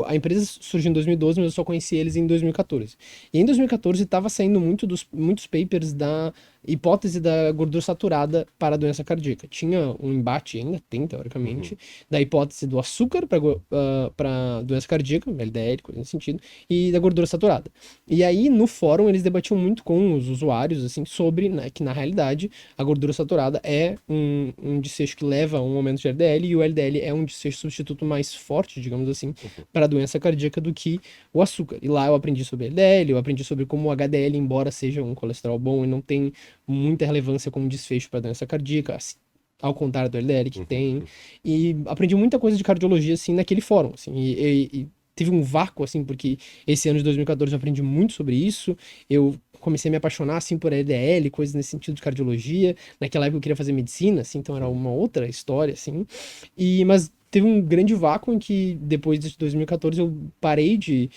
a empresa surgiu em 2012, mas eu só conheci eles em 2014. E em 2014 estava saindo muitos papers da hipótese da gordura saturada para a doença cardíaca. Tinha um embate, ainda tem, teoricamente, da hipótese do açúcar para doença cardíaca, LDL, coisa nesse sentido, e da gordura saturada. E aí, no fórum, eles debatiam muito com os usuários, assim, sobre, né, que na realidade a gordura saturada é um desfecho que leva a um aumento de LDL, e o LDL é um desfecho substituto mais forte, digamos assim, para a doença cardíaca do que o açúcar. E lá eu aprendi sobre LDL, eu aprendi sobre como o HDL, embora seja um colesterol bom e não tem muita relevância como desfecho para doença cardíaca, assim, ao contrário do LDL que tem. E aprendi muita coisa de cardiologia, assim, naquele fórum, assim, e teve um vácuo, assim, porque esse ano de 2014 eu aprendi muito sobre isso, eu comecei a me apaixonar, assim, por LDL, coisas nesse sentido de cardiologia. Naquela época eu queria fazer medicina, assim, então era uma outra história, assim. Mas teve um grande vácuo em que, depois de 2014, eu parei de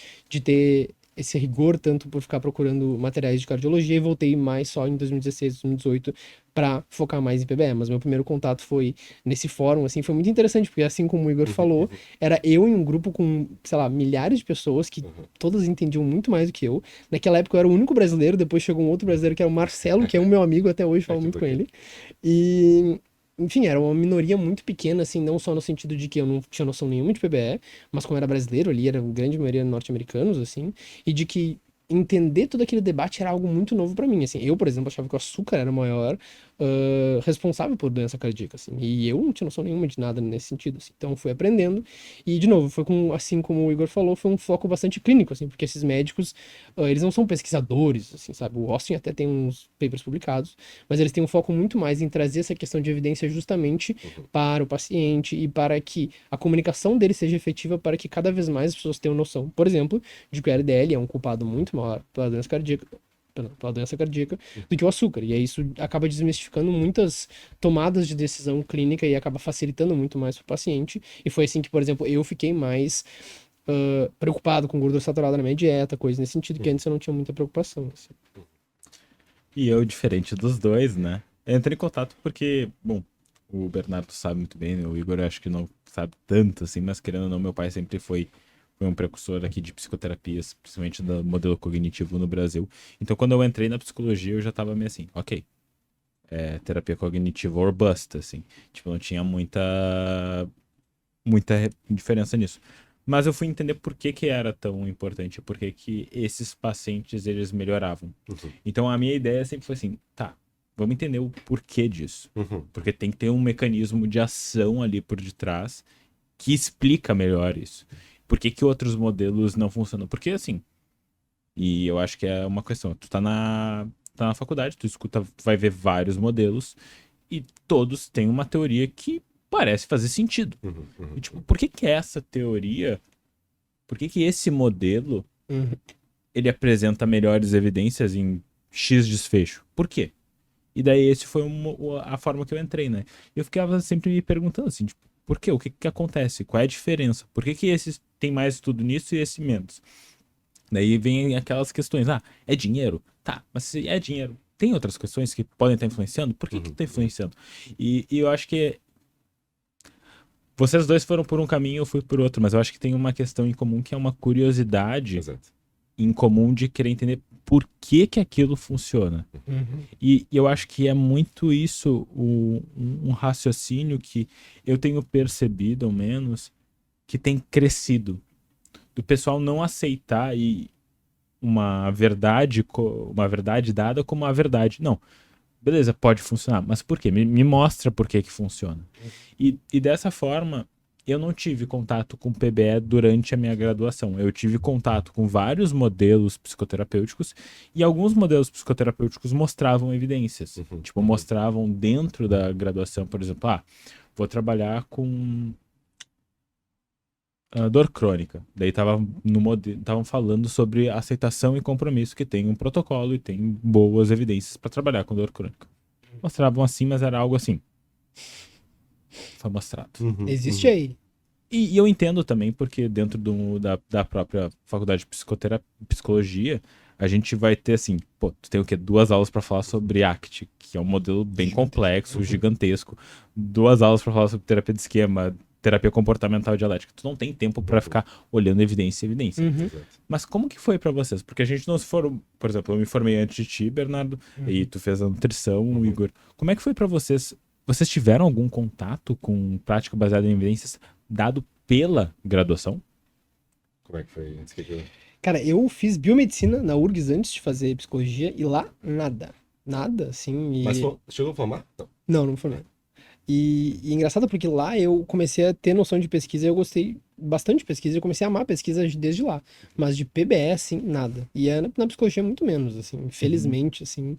ter esse rigor, tanto por ficar procurando materiais de cardiologia, e voltei mais só em 2016, 2018, para focar mais em PBE. Mas meu primeiro contato foi nesse fórum, assim, foi muito interessante, porque assim como o Igor falou, era eu em um grupo com, sei lá, milhares de pessoas que todas entendiam muito mais do que eu. Naquela época eu era o único brasileiro, depois chegou um outro brasileiro que era o Marcelo, que é o meu amigo até hoje, falo muito com ele. E... Enfim, era uma minoria muito pequena, assim, não só no sentido de que eu não tinha noção nenhuma de PBE, mas como era brasileiro ali, era uma grande maioria norte-americanos, assim, e de que entender todo aquele debate era algo muito novo pra mim, assim. Eu, por exemplo, achava que o açúcar era o maior responsável por doença cardíaca, assim, e eu não tinha noção nenhuma de nada nesse sentido, assim. Então, fui aprendendo, e, de novo, foi assim como o Igor falou, foi um foco bastante clínico, assim, porque esses médicos, eles não são pesquisadores, assim, sabe? O Austin até tem uns papers publicados, mas eles têm um foco muito mais em trazer essa questão de evidência justamente para o paciente e para que a comunicação dele seja efetiva, para que cada vez mais as pessoas tenham noção, por exemplo, de que o LDL é um culpado muito maior pela doença cardíaca, do que o açúcar. E aí isso acaba desmistificando muitas tomadas de decisão clínica e acaba facilitando muito mais para o paciente. E foi assim que, por exemplo, eu fiquei mais preocupado com gordura saturada na minha dieta, coisa nesse sentido, que antes eu não tinha muita preocupação. Assim. E eu, diferente dos dois, né? Entrei em contato porque, bom, o Bernardo sabe muito bem, né? O Igor eu acho que não sabe tanto, assim, mas querendo ou não, meu pai sempre foi um precursor aqui de psicoterapias, principalmente do modelo cognitivo no Brasil. Então, quando eu entrei na psicologia, eu já tava meio assim, ok, terapia cognitiva or bust, assim. Tipo, não tinha muita diferença nisso. Mas eu fui entender por que era tão importante, por que esses pacientes, eles melhoravam. Então, a minha ideia sempre foi assim, tá, vamos entender o porquê disso. Porque tem que ter um mecanismo de ação ali por detrás que explica melhor isso. Por que outros modelos não funcionam? Porque, assim, e eu acho que é uma questão, tu tá na faculdade, tu vai ver vários modelos e todos têm uma teoria que parece fazer sentido. E, tipo, por que essa teoria, por que esse modelo, ele apresenta melhores evidências em X desfecho? Por quê? E daí esse foi a forma que eu entrei, né? Eu ficava sempre me perguntando assim, tipo, por quê? O que que acontece? Qual é a diferença? Por que que esses tem mais estudo nisso e esse menos? Daí vem aquelas questões, é dinheiro? Tá, mas se é dinheiro, tem outras questões que podem estar influenciando? Por que que tá influenciando? E eu acho que vocês dois foram por um caminho, eu fui por outro, mas eu acho que tem uma questão em comum que é uma curiosidade Exato. em comum de querer entender por que que aquilo funciona. E eu acho que é muito isso, um raciocínio que eu tenho percebido, ao menos, que tem crescido. Do pessoal não aceitar uma verdade dada como a verdade. Não, beleza, pode funcionar, mas por quê? Me mostra por que que funciona. E dessa forma, eu não tive contato com PBE durante a minha graduação. Eu tive contato com vários modelos psicoterapêuticos e alguns modelos psicoterapêuticos mostravam evidências. Tipo, mostravam dentro da graduação, por exemplo, vou trabalhar com dor crônica. Daí estavam falando sobre aceitação e compromisso, que tem um protocolo e tem boas evidências para trabalhar com dor crônica. Mostravam assim, mas era algo assim. Foi mostrado. Existe aí. E eu entendo também, porque dentro da própria faculdade de psicologia, a gente vai ter assim, tu tem o quê? 2 aulas para falar sobre ACT, que é um modelo bem complexo, gigantesco. 2 aulas para falar sobre terapia de esquema, terapia comportamental e dialética. Tu não tem tempo para ficar olhando evidência e evidência. Mas como que foi para vocês? Porque a gente não se formou, por exemplo, eu me formei antes de ti, Bernardo, e tu fez a nutrição, Igor. Como é que foi para vocês? Vocês tiveram algum contato com prática baseada em evidências dado pela graduação? Como é que foi? Cara, eu fiz biomedicina na URGS antes de fazer psicologia e lá nada. Nada, assim. Mas chegou a formar? Não. Não formei. E engraçado porque lá eu comecei a ter noção de pesquisa e eu gostei bastante de pesquisa. Eu comecei a amar pesquisa desde lá. Mas de PBE, assim, nada. E na psicologia muito menos, assim. Infelizmente, assim.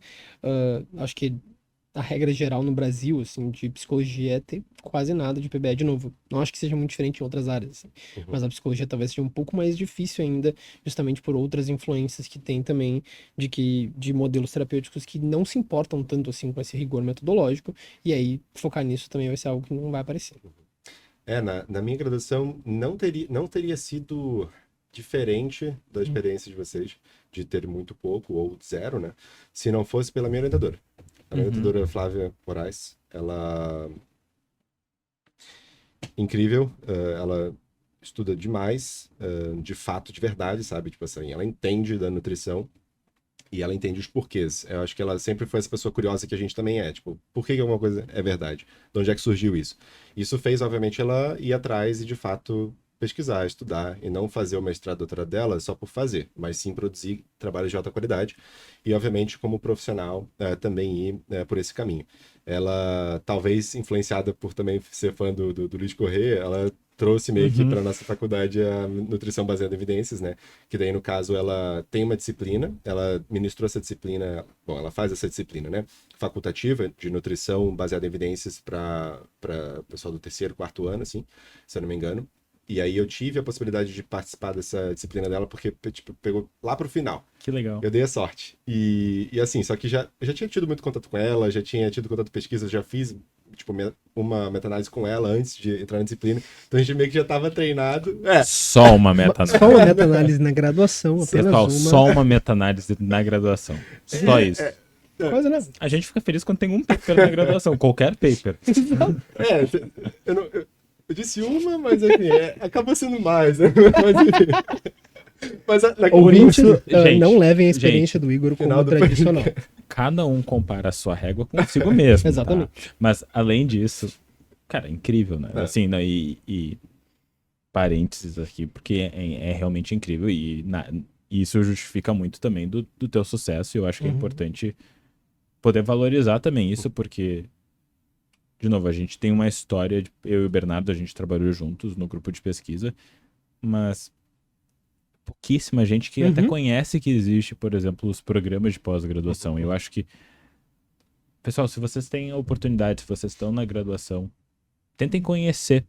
Acho que a regra geral no Brasil, assim, de psicologia é ter quase nada de PBE de novo. Não acho que seja muito diferente em outras áreas, assim. Mas a psicologia talvez seja um pouco mais difícil ainda, justamente por outras influências que tem também de modelos terapêuticos que não se importam tanto assim com esse rigor metodológico, e aí focar nisso também vai ser algo que não vai aparecer. Na minha graduação não teria sido diferente da experiência de vocês, de ter muito pouco ou zero, né? Se não fosse pela minha orientadora. A minha orientadora Flávia Moraes, ela incrível, ela estuda demais, de fato, de verdade, sabe? Tipo assim, ela entende da nutrição e ela entende os porquês. Eu acho que ela sempre foi essa pessoa curiosa que a gente também é. Tipo, por que alguma coisa é verdade? De onde é que surgiu isso? Isso fez, obviamente, ela ir atrás e, de fato, pesquisar, estudar e não fazer o mestrado, doutorado dela só por fazer, mas sim produzir trabalhos de alta qualidade e, obviamente, como profissional, também ir por esse caminho. Ela, talvez influenciada por também ser fã do Luiz Corrêa, ela trouxe meio que para nossa faculdade a nutrição baseada em evidências, né? Que daí, no caso, ela tem uma disciplina, ela ministrou essa disciplina, bom, ela faz essa disciplina, né? Facultativa de nutrição baseada em evidências para o pessoal do 3º, 4º ano, assim, se eu não me engano. E aí eu tive a possibilidade de participar dessa disciplina dela, porque, tipo, pegou lá pro final. Que legal. Eu dei a sorte. E assim, só que eu já tinha tido muito contato com ela, já tinha tido contato com pesquisa, já fiz, tipo, uma meta-análise com ela antes de entrar na disciplina. Então a gente meio que já tava treinado. Só uma meta-análise. Só uma meta-análise na graduação, apenas Pessoal, uma. só uma meta-análise na graduação. Só isso. Quase nada. A gente fica feliz quando tem um paper na graduação, qualquer paper. Eu disse uma, mas enfim, acabou sendo mais, né? Mas Ouvintes, gente, não levem a experiência do Igor como final do tradicional. Cada um compara a sua régua consigo mesmo. Exatamente. Tá? Mas, além disso, cara, é incrível, né? Assim, né? E parênteses aqui, porque é realmente incrível. E isso justifica muito também do teu sucesso. E eu acho que é importante poder valorizar também isso, porque, de novo, a gente tem uma história, eu e o Bernardo, a gente trabalhou juntos no grupo de pesquisa, mas pouquíssima gente que até conhece que existe, por exemplo, os programas de pós-graduação. Eu acho que, pessoal, se vocês têm a oportunidade, se vocês estão na graduação, tentem conhecer.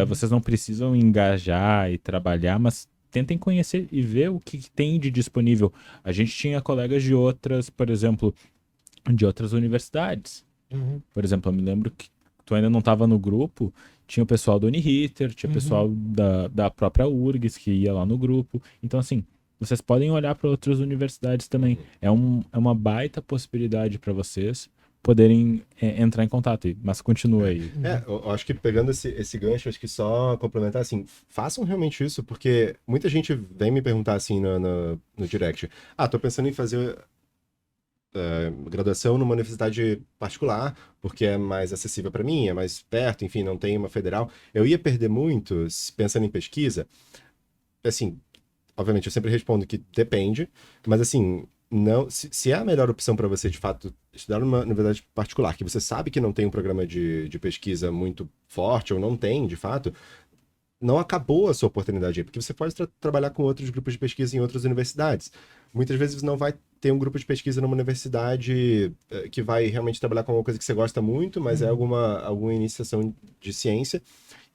Vocês não precisam engajar e trabalhar, mas tentem conhecer e ver o que tem de disponível. A gente tinha colegas de outras, por exemplo, de outras universidades. Uhum. Por exemplo, eu me lembro que tu ainda não estava no grupo, tinha o pessoal do Uniriter, tinha o pessoal da própria URGS que ia lá no grupo. Então, assim, vocês podem olhar para outras universidades também. É uma baita possibilidade para vocês poderem entrar em contato. Mas continua aí. Eu acho que pegando esse gancho, acho que só complementar, assim, façam realmente isso, porque muita gente vem me perguntar, assim, no direct, tô pensando em fazer graduação numa universidade particular, porque é mais acessível para mim, é mais perto, enfim, não tem uma federal. Eu ia perder muito pensando em pesquisa, assim, obviamente eu sempre respondo que depende, mas assim, não, se é a melhor opção para você, de fato, estudar numa universidade particular, que você sabe que não tem um programa de pesquisa muito forte, ou não tem, de fato, não acabou a sua oportunidade aí, porque você pode trabalhar com outros grupos de pesquisa em outras universidades. Muitas vezes não vai ter um grupo de pesquisa numa universidade que vai realmente trabalhar com alguma coisa que você gosta muito, mas é alguma iniciação de ciência,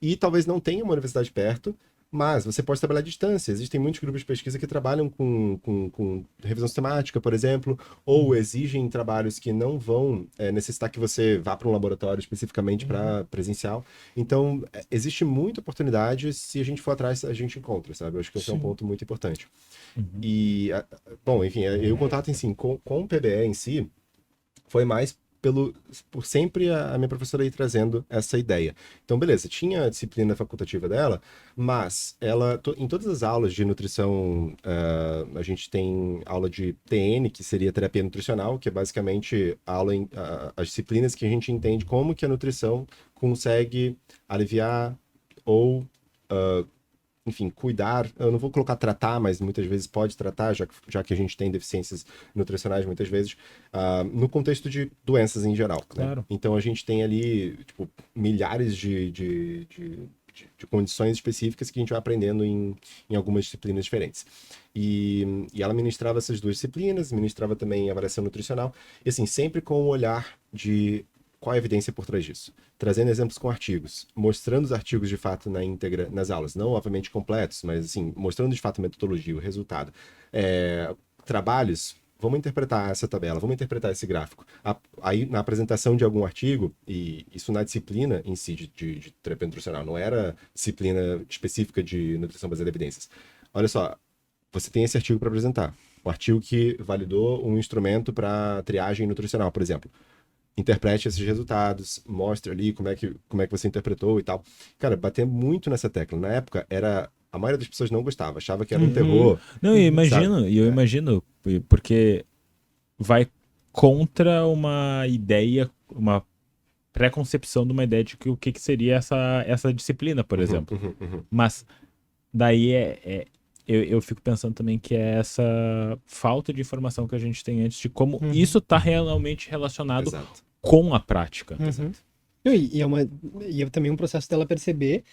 e talvez não tenha uma universidade perto, mas você pode trabalhar à distância. Existem muitos grupos de pesquisa que trabalham com revisão sistemática, por exemplo, ou exigem trabalhos que não vão necessitar que você vá para um laboratório especificamente para presencial. Então, existe muita oportunidade. Se a gente for atrás, a gente encontra, sabe? Eu acho que esse é um ponto muito importante. E, bom, enfim, o contato em si com o PBE em si foi mais por sempre a minha professora ir trazendo essa ideia. Então, beleza, tinha a disciplina facultativa dela, mas ela, em todas as aulas de nutrição, a gente tem aula de TN, que seria terapia nutricional, que é basicamente as disciplinas que a gente entende como que a nutrição consegue aliviar ou enfim, cuidar, eu não vou colocar tratar, mas muitas vezes pode tratar, já que a gente tem deficiências nutricionais muitas vezes, no contexto de doenças em geral. Claro. Né? Então a gente tem ali, tipo, milhares de condições específicas que a gente vai aprendendo em algumas disciplinas diferentes. E ela ministrava essas duas disciplinas, ministrava também avaliação nutricional, e assim, sempre com o olhar de qual a evidência por trás disso. Trazendo exemplos com artigos, mostrando os artigos de fato na íntegra nas aulas, não obviamente completos, mas assim, mostrando de fato a metodologia, o resultado. Trabalhos, vamos interpretar essa tabela, vamos interpretar esse gráfico. Aí, na apresentação de algum artigo, e isso na disciplina em si de terapia nutricional, não era disciplina específica de nutrição baseada em evidências. Olha só, você tem esse artigo para apresentar. O artigo que validou um instrumento para triagem nutricional, por exemplo. Interprete esses resultados, mostre ali como é que você interpretou e tal. Cara, bater muito nessa tecla. Na época, a maioria das pessoas não gostava, achava que era um terror. Não, eu imagino, porque vai contra uma ideia, uma preconcepção de uma ideia de o que seria essa disciplina, por exemplo. Mas daí eu fico pensando também que é essa falta de informação que a gente tem antes de como isso está realmente relacionado Exato. com a prática. E é também um processo dela perceber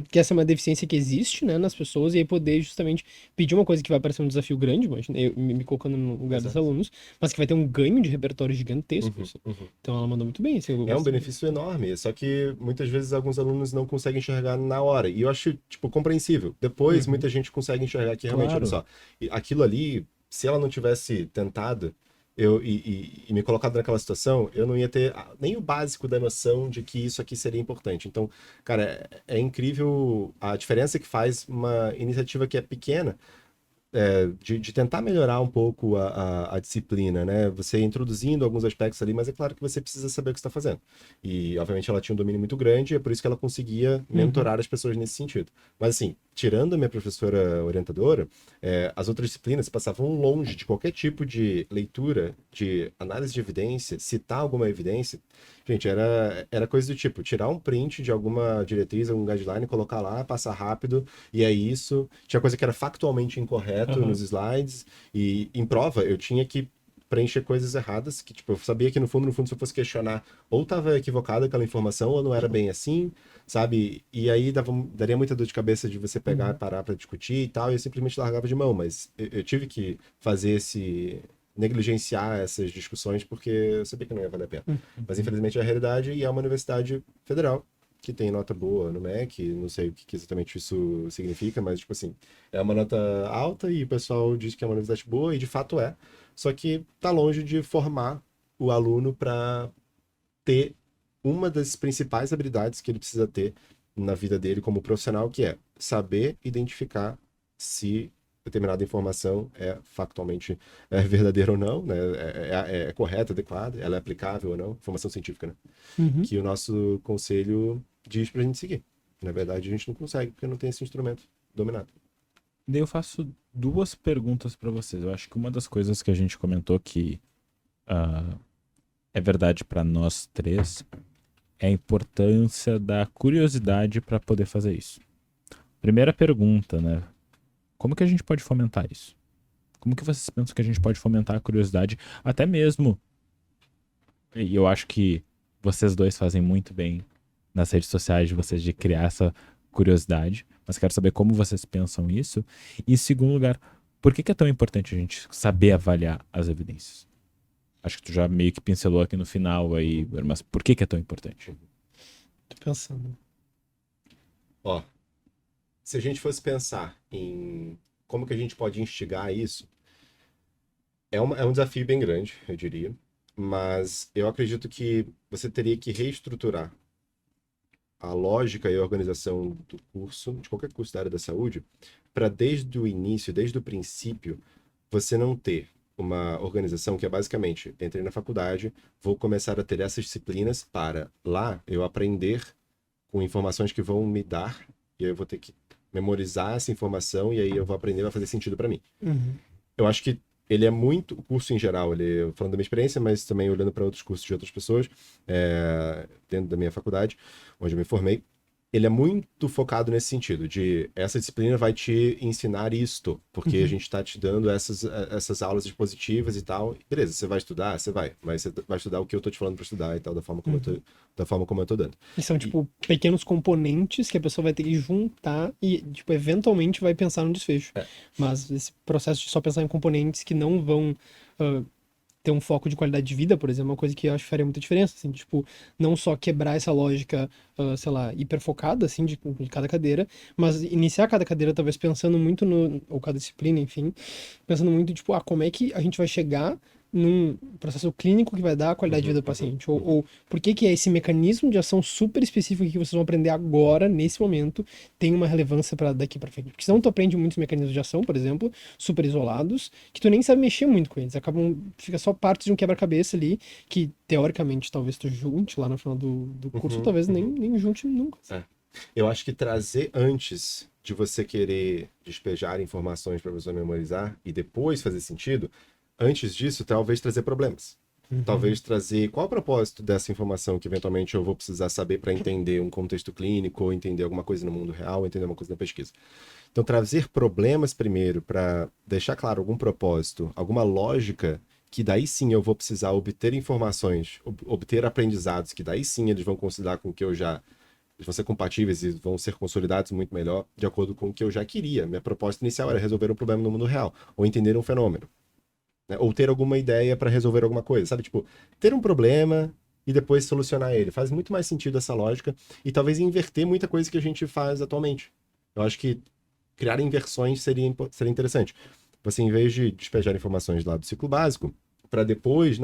que essa é uma deficiência que existe, né, nas pessoas, e aí poder justamente pedir uma coisa que vai parecer um desafio grande, imagina, eu me colocando no lugar dos alunos, mas que vai ter um ganho de repertório gigantesco. Então ela mandou muito bem. É um benefício enorme, só que muitas vezes alguns alunos não conseguem enxergar na hora, e eu acho, tipo, compreensível. Depois, muita gente consegue enxergar que realmente, olha só, aquilo ali, se ela não tivesse tentado, e me colocado naquela situação, eu não ia ter nem o básico da noção de que isso aqui seria importante. Então, cara, é incrível a diferença que faz uma iniciativa que é pequena, de tentar melhorar um pouco a disciplina, né? Você introduzindo alguns aspectos ali, mas é claro que você precisa saber o que está fazendo. E, obviamente, ela tinha um domínio muito grande, e é por isso que ela conseguia mentorar as pessoas nesse sentido. Mas, assim, tirando a minha professora orientadora, as outras disciplinas passavam longe de qualquer tipo de leitura, de análise de evidência, citar alguma evidência. Gente, era coisa do tipo, tirar um print de alguma diretriz, algum guideline, colocar lá, passar rápido, e é isso. Tinha coisa que era factualmente incorreto nos slides, e em prova eu tinha que preencher coisas erradas, que tipo, eu sabia que no fundo, se eu fosse questionar, ou estava equivocada aquela informação, ou não era bem assim, sabe? E aí daria muita dor de cabeça de você pegar e parar para discutir e tal, e eu simplesmente largava de mão, mas eu tive que fazer negligenciar essas discussões porque eu sabia que não ia valer a pena. Mas infelizmente é a realidade, e é uma universidade federal que tem nota boa no MEC, não sei o que exatamente isso significa, mas tipo assim, é uma nota alta e o pessoal diz que é uma universidade boa, e de fato é, só que tá longe de formar o aluno para ter uma das principais habilidades que ele precisa ter na vida dele como profissional, que é saber identificar se determinada informação é factualmente verdadeira ou não, né? É correta, adequada, ela é aplicável ou não, informação científica, né? Uhum. Que o nosso conselho diz pra gente seguir. Na verdade, a gente não consegue, porque não tem esse instrumento dominado. Daí eu faço duas perguntas pra vocês. Eu acho que uma das coisas que a gente comentou que é verdade pra nós três é a importância da curiosidade pra poder fazer isso. Primeira pergunta, né? Como que a gente pode fomentar isso? Como que vocês pensam que a gente pode fomentar a curiosidade? Até mesmo, e eu acho que vocês dois fazem muito bem nas redes sociais de vocês de criar essa curiosidade, mas quero saber como vocês pensam isso. E em segundo lugar, por que é tão importante a gente saber avaliar as evidências? Acho que tu já meio que pincelou aqui no final aí, mas por que é tão importante? Tô pensando. Ó, se a gente fosse pensar em como que a gente pode instigar isso, é um desafio bem grande, eu diria, mas eu acredito que você teria que reestruturar a lógica e a organização do curso, de qualquer curso da área da saúde, para desde o início, desde o princípio, você não ter uma organização que é basicamente, entrei na faculdade, vou começar a ter essas disciplinas para lá eu aprender com informações que vão me dar, e aí eu vou ter que memorizar essa informação, e aí eu vou aprender, vai fazer sentido para mim. Uhum. Eu acho que ele é muito, o curso em geral, ele, falando da minha experiência, mas também olhando para outros cursos de outras pessoas, dentro da minha faculdade, onde eu me formei, ele é muito focado nesse sentido, de essa disciplina vai te ensinar isto, porque a gente está te dando essas aulas expositivas e tal. Beleza, você vai estudar? Você vai, mas você vai estudar o que eu tô te falando para estudar e tal, da forma como eu tô dando. E são, tipo, pequenos componentes que a pessoa vai ter que juntar e, tipo, eventualmente vai pensar no desfecho. Mas esse processo de só pensar em componentes que não vão ter um foco de qualidade de vida, por exemplo, é uma coisa que eu acho que faria muita diferença, assim, tipo, não só quebrar essa lógica, sei lá, hiperfocada, assim, de cada cadeira, mas iniciar cada cadeira talvez pensando muito ou cada disciplina, enfim, pensando muito, tipo, como é que a gente vai chegar num processo clínico que vai dar a qualidade de vida do paciente, ou por que é esse mecanismo de ação super específico que vocês vão aprender agora, nesse momento, tem uma relevância para daqui para frente. Porque senão tu aprende muitos mecanismos de ação, por exemplo, super isolados, que tu nem sabe mexer muito com eles, fica só parte de um quebra-cabeça ali, que teoricamente talvez tu junte lá no final do curso, ou talvez nem junte nunca. Eu acho que trazer antes de você querer despejar informações para você memorizar e depois fazer sentido, antes disso, talvez trazer problemas. Talvez trazer qual é o propósito dessa informação que eventualmente eu vou precisar saber para entender um contexto clínico, ou entender alguma coisa no mundo real, ou entender uma coisa na pesquisa. Então, trazer problemas primeiro para deixar claro algum propósito, alguma lógica, que daí sim eu vou precisar obter informações, obter aprendizados, que daí sim eles vão considerar com o que eu já... Eles vão ser compatíveis e vão ser consolidados muito melhor de acordo com o que eu já queria. Minha proposta inicial era resolver um problema no mundo real, ou entender um fenômeno. Né? Ou ter alguma ideia para resolver alguma coisa, sabe? Tipo, ter um problema e depois solucionar ele. Faz muito mais sentido essa lógica e talvez inverter muita coisa que a gente faz atualmente. Eu acho que criar inversões seria interessante. Você, em vez de despejar informações lá do ciclo básico, para depois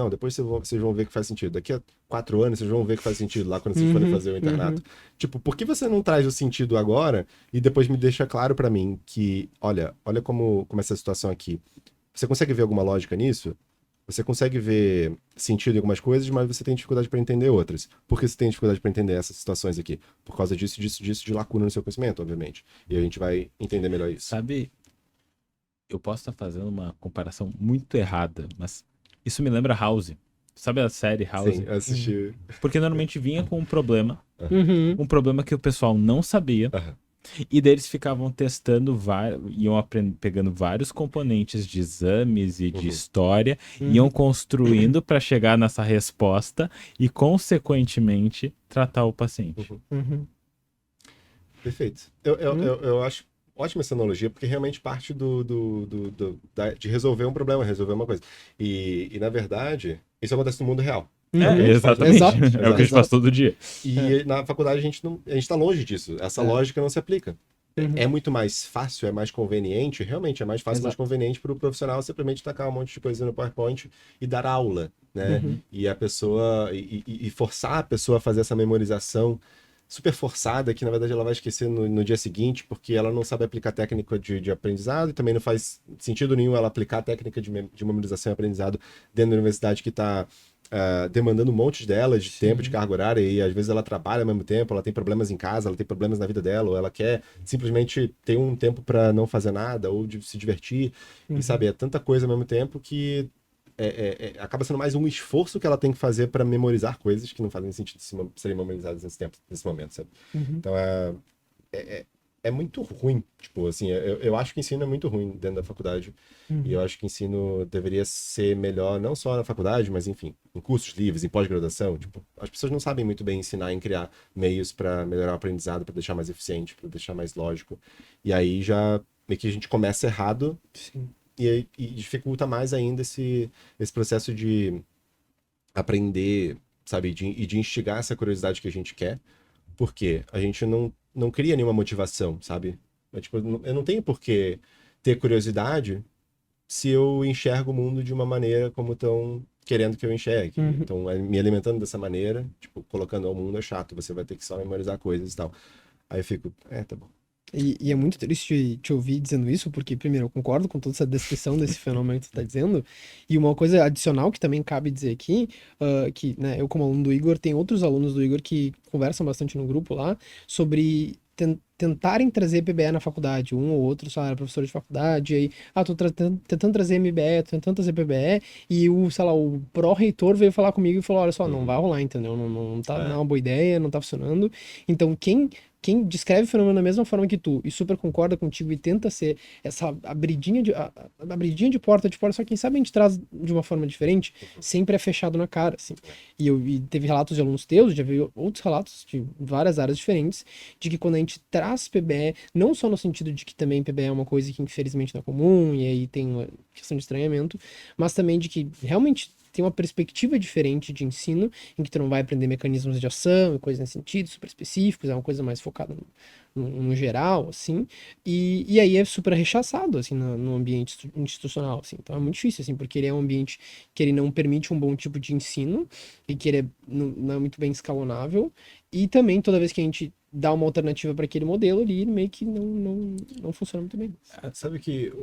vocês vão ver que faz sentido. Daqui a 4 anos vocês vão ver que faz sentido lá quando vocês forem fazer o internato. Tipo, por que você não traz o sentido agora e depois me deixa claro para mim que, olha como essa situação aqui. Você consegue ver alguma lógica nisso? Você consegue ver sentido em algumas coisas, mas você tem dificuldade para entender outras. Por que você tem dificuldade para entender essas situações aqui? Por causa disso, de lacuna no seu conhecimento, obviamente. E a gente vai entender melhor isso. Sabe, eu posso estar fazendo uma comparação muito errada, mas isso me lembra House. Sabe a série House? Sim, assisti. Porque normalmente vinha com um problema que o pessoal não sabia. E daí eles ficavam testando, iam pegando vários componentes de exames e de história, iam construindo para chegar nessa resposta e, consequentemente, tratar o paciente. Perfeito. Eu acho ótima essa analogia, porque realmente parte de resolver um problema, resolver uma coisa. E na verdade, isso acontece no mundo real. Exatamente. É o que a gente faz todo dia. E na faculdade a gente tá longe disso. Essa lógica não se aplica. é muito mais fácil, é mais conveniente, realmente é mais fácil, mais conveniente para o profissional simplesmente tacar um monte de coisa no PowerPoint e dar aula, né? E a pessoa, e forçar a pessoa a fazer essa memorização super forçada, que na verdade ela vai esquecer no dia seguinte, porque ela não sabe aplicar técnica de aprendizado, e também não faz sentido nenhum ela aplicar a técnica de memorização e aprendizado dentro da universidade que está demandando um monte dela de tempo, de carga horária, e às vezes ela trabalha ao mesmo tempo, ela tem problemas em casa, ela tem problemas na vida dela, ou ela quer simplesmente ter um tempo para não fazer nada, ou de se divertir, e sabe, é tanta coisa ao mesmo tempo que acaba sendo mais um esforço que ela tem que fazer para memorizar coisas que não fazem sentido serem memorizadas nesse momento, sabe? Então é muito ruim, tipo, assim, eu acho que o ensino é muito ruim dentro da faculdade, e eu acho que o ensino deveria ser melhor, não só na faculdade, mas, enfim, em cursos livres, em pós-graduação, tipo, as pessoas não sabem muito bem ensinar em criar meios para melhorar o aprendizado, para deixar mais eficiente, para deixar mais lógico, e aí já meio que a gente começa errado, e dificulta mais ainda esse processo de aprender, sabe, e de instigar essa curiosidade que a gente quer, porque a gente não cria nenhuma motivação, sabe? Tipo, eu não tenho por que ter curiosidade se eu enxergo o mundo de uma maneira como estão querendo que eu enxergue. Então, me alimentando dessa maneira, tipo, colocando ao mundo é chato, você vai ter que só memorizar coisas e tal. Aí eu fico, tá bom. E é muito triste te ouvir dizendo isso, porque, primeiro, eu concordo com toda essa descrição desse fenômeno que tu tá dizendo, e uma coisa adicional que também cabe dizer aqui, que, né, eu como aluno do Igor, tem outros alunos do Igor que conversam bastante no grupo lá, sobre tentarem trazer PBE na faculdade, um ou outro, sei lá, era professor de faculdade, aí, tô tentando trazer MBE, tô tentando trazer PBE, e sei lá, o pró-reitor veio falar comigo e falou, olha só, não vai rolar, entendeu? Não é uma boa ideia, não tá funcionando. Então, quem descreve o fenômeno da mesma forma que tu e super concorda contigo e tenta ser essa abridinha de porta, só quem sabe a gente traz de uma forma diferente, sempre é fechado na cara, assim. E teve relatos de alunos teus, já vi outros relatos de várias áreas diferentes, de que quando a gente traz PBE, não só no sentido de que também PBE é uma coisa que infelizmente não é comum, e aí tem uma questão de estranhamento, mas também de que realmente tem uma perspectiva diferente de ensino, em que tu não vai aprender mecanismos de ação e coisas nesse sentido, super específicos, é uma coisa mais focada no geral, assim, e aí é super rechaçado, assim, no ambiente institucional, assim, então é muito difícil, assim, porque ele é um ambiente que ele não permite um bom tipo de ensino, e que ele não é muito bem escalonável, e também toda vez que a gente dá uma alternativa para aquele modelo, ele meio que não funciona muito bem. Sabe que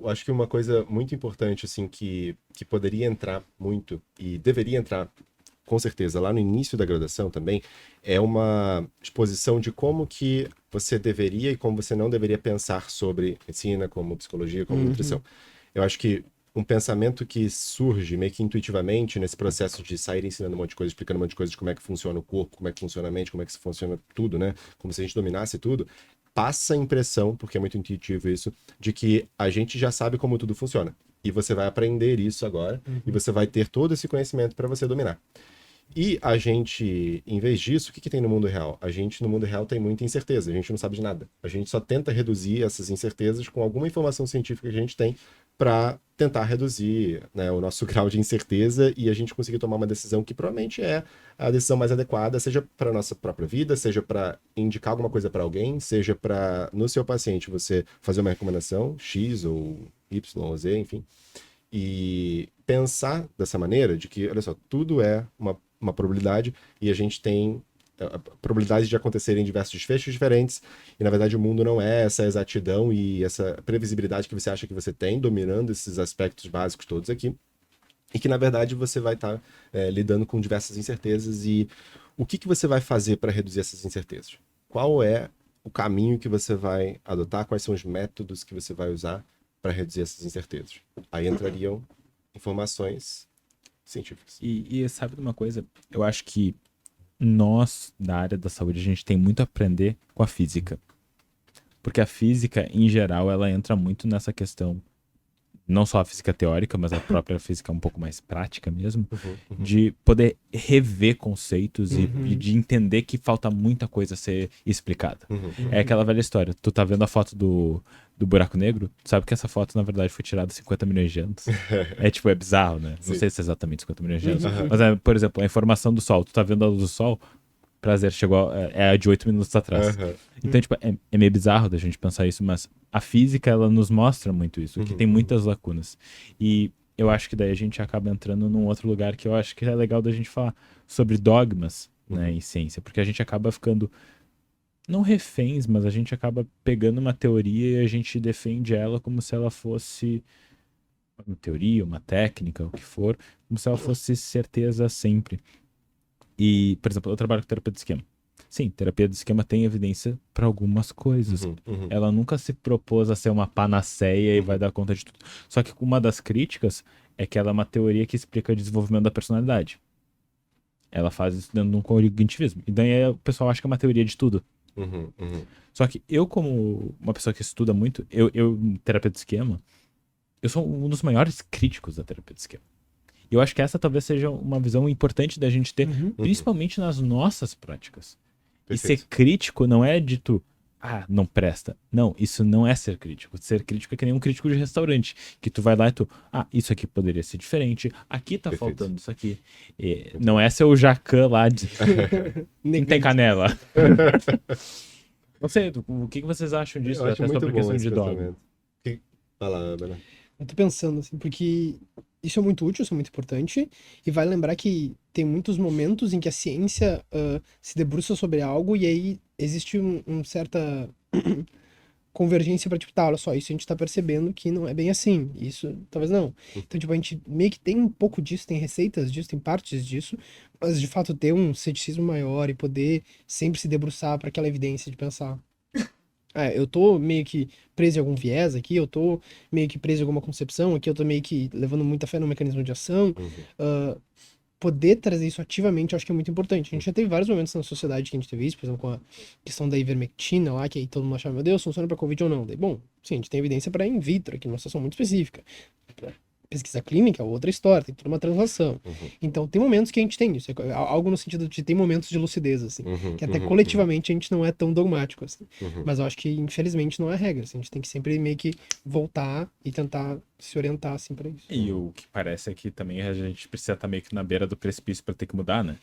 acho que uma coisa muito importante, assim, que poderia entrar muito, e deveria entrar com certeza lá no início da graduação também, é uma exposição de como que você deveria e como você não deveria pensar sobre medicina, como psicologia, como nutrição. Eu acho que um pensamento que surge meio que intuitivamente nesse processo de sair ensinando um monte de coisa, explicando um monte de coisa de como é que funciona o corpo, como é que funciona a mente, como é que funciona tudo, né? Como se a gente dominasse tudo, passa a impressão, porque é muito intuitivo isso, de que a gente já sabe como tudo funciona. E você vai aprender isso agora, e você vai ter todo esse conhecimento para você dominar. E a gente, em vez disso, o que tem no mundo real? A gente, no mundo real, tem muita incerteza, a gente não sabe de nada. A gente só tenta reduzir essas incertezas com alguma informação científica que a gente tem para tentar reduzir, né, o nosso grau de incerteza e a gente conseguir tomar uma decisão que provavelmente é a decisão mais adequada, seja para nossa própria vida, seja para indicar alguma coisa para alguém, seja para, no seu paciente, você fazer uma recomendação, X ou Y ou Z, enfim. E pensar dessa maneira, de que, olha só, tudo é uma probabilidade e a gente tem a probabilidade de acontecerem diversos desfechos diferentes e, na verdade, o mundo não é essa exatidão e essa previsibilidade que você acha que você tem, dominando esses aspectos básicos todos aqui, e que, na verdade, você vai estar lidando com diversas incertezas. E o que você vai fazer para reduzir essas incertezas? Qual é o caminho que você vai adotar? Quais são os métodos que você vai usar para reduzir essas incertezas? Aí entrariam informações científicas. E sabe de uma coisa? Eu acho que nós, da área da saúde, a gente tem muito a aprender com a física. Porque a física, em geral, ela entra muito nessa questão, não só a física teórica, mas a própria física um pouco mais prática mesmo, de poder rever conceitos e de entender que falta muita coisa a ser explicada. É aquela velha história. Tu tá vendo a foto do buraco negro, tu sabe que essa foto, na verdade, foi tirada 50 milhões de anos. É bizarro, né? Não sei se é exatamente 50 milhões de anos. Mas, por exemplo, a informação do Sol. Tu tá vendo a luz do Sol, prazer, chegou, é a de 8 minutos atrás. Aham. Então, tipo, é meio bizarro da gente pensar isso, mas a física, ela nos mostra muito isso, que tem muitas lacunas. E eu acho que daí a gente acaba entrando num outro lugar que eu acho que é legal da gente falar sobre dogmas, né, em ciência, porque a gente acaba ficando, não reféns, mas a gente acaba pegando uma teoria e a gente defende ela como se ela fosse uma teoria, uma técnica, o que for, como se ela fosse certeza sempre. E, por exemplo, eu trabalho com terapia de esquema. Sim, terapia de esquema tem evidência para algumas coisas. Ela nunca se propôs a ser uma panaceia e vai dar conta de tudo. Só que uma das críticas é que ela é uma teoria que explica o desenvolvimento da personalidade. Ela faz isso dentro de um cognitivismo. E daí o pessoal acha que é uma teoria de tudo. Só que eu, como uma pessoa que estuda muito, eu em terapia de esquema, eu sou um dos maiores críticos da terapia de esquema. E eu acho que essa talvez seja uma visão importante da gente ter, principalmente nas nossas práticas. Perfeito. E ser crítico não é dito, não presta. Não, isso não é ser crítico. Ser crítico é que nem um crítico de restaurante, que tu vai lá e tu, isso aqui poderia ser diferente, aqui tá Perfeito. faltando isso aqui. E não é ser o Jacan lá de... não tem canela. Não sei, o que vocês acham disso? Eu acho Até muito sobre bom questão esse de dogma. pensamento. Vai lá, Bela. Eu tô pensando, assim, porque isso é muito útil, isso é muito importante, e vale lembrar que tem muitos momentos em que a ciência se debruça sobre algo e aí existe uma certa convergência pra, tipo, tá, olha só, isso a gente tá percebendo que não é bem assim, isso talvez não. Então, tipo, a gente meio que tem um pouco disso, tem receitas disso, tem partes disso, mas de fato ter um ceticismo maior e poder sempre se debruçar pra aquela evidência de pensar, eu tô meio que preso em algum viés aqui, eu tô meio que preso em alguma concepção aqui, eu tô meio que levando muita fé no mecanismo de ação. Poder trazer isso ativamente eu acho que é muito importante. A gente já teve vários momentos na sociedade que a gente teve isso, por exemplo, com a questão da ivermectina lá, que aí todo mundo achava, meu Deus, funciona pra Covid ou não? Daí, bom, sim, a gente tem evidência para in vitro aqui, numa situação muito específica. Pesquisa clínica é outra história, tem toda uma translação. Então, tem momentos que a gente tem isso, algo no sentido de ter momentos de lucidez, assim, que até coletivamente a gente não é tão dogmático, assim. Mas eu acho que, infelizmente, não é regra, assim, a gente tem que sempre meio que voltar e tentar se orientar, assim, pra isso. E o que parece é que também a gente precisa estar meio que na beira do precipício para ter que mudar, né?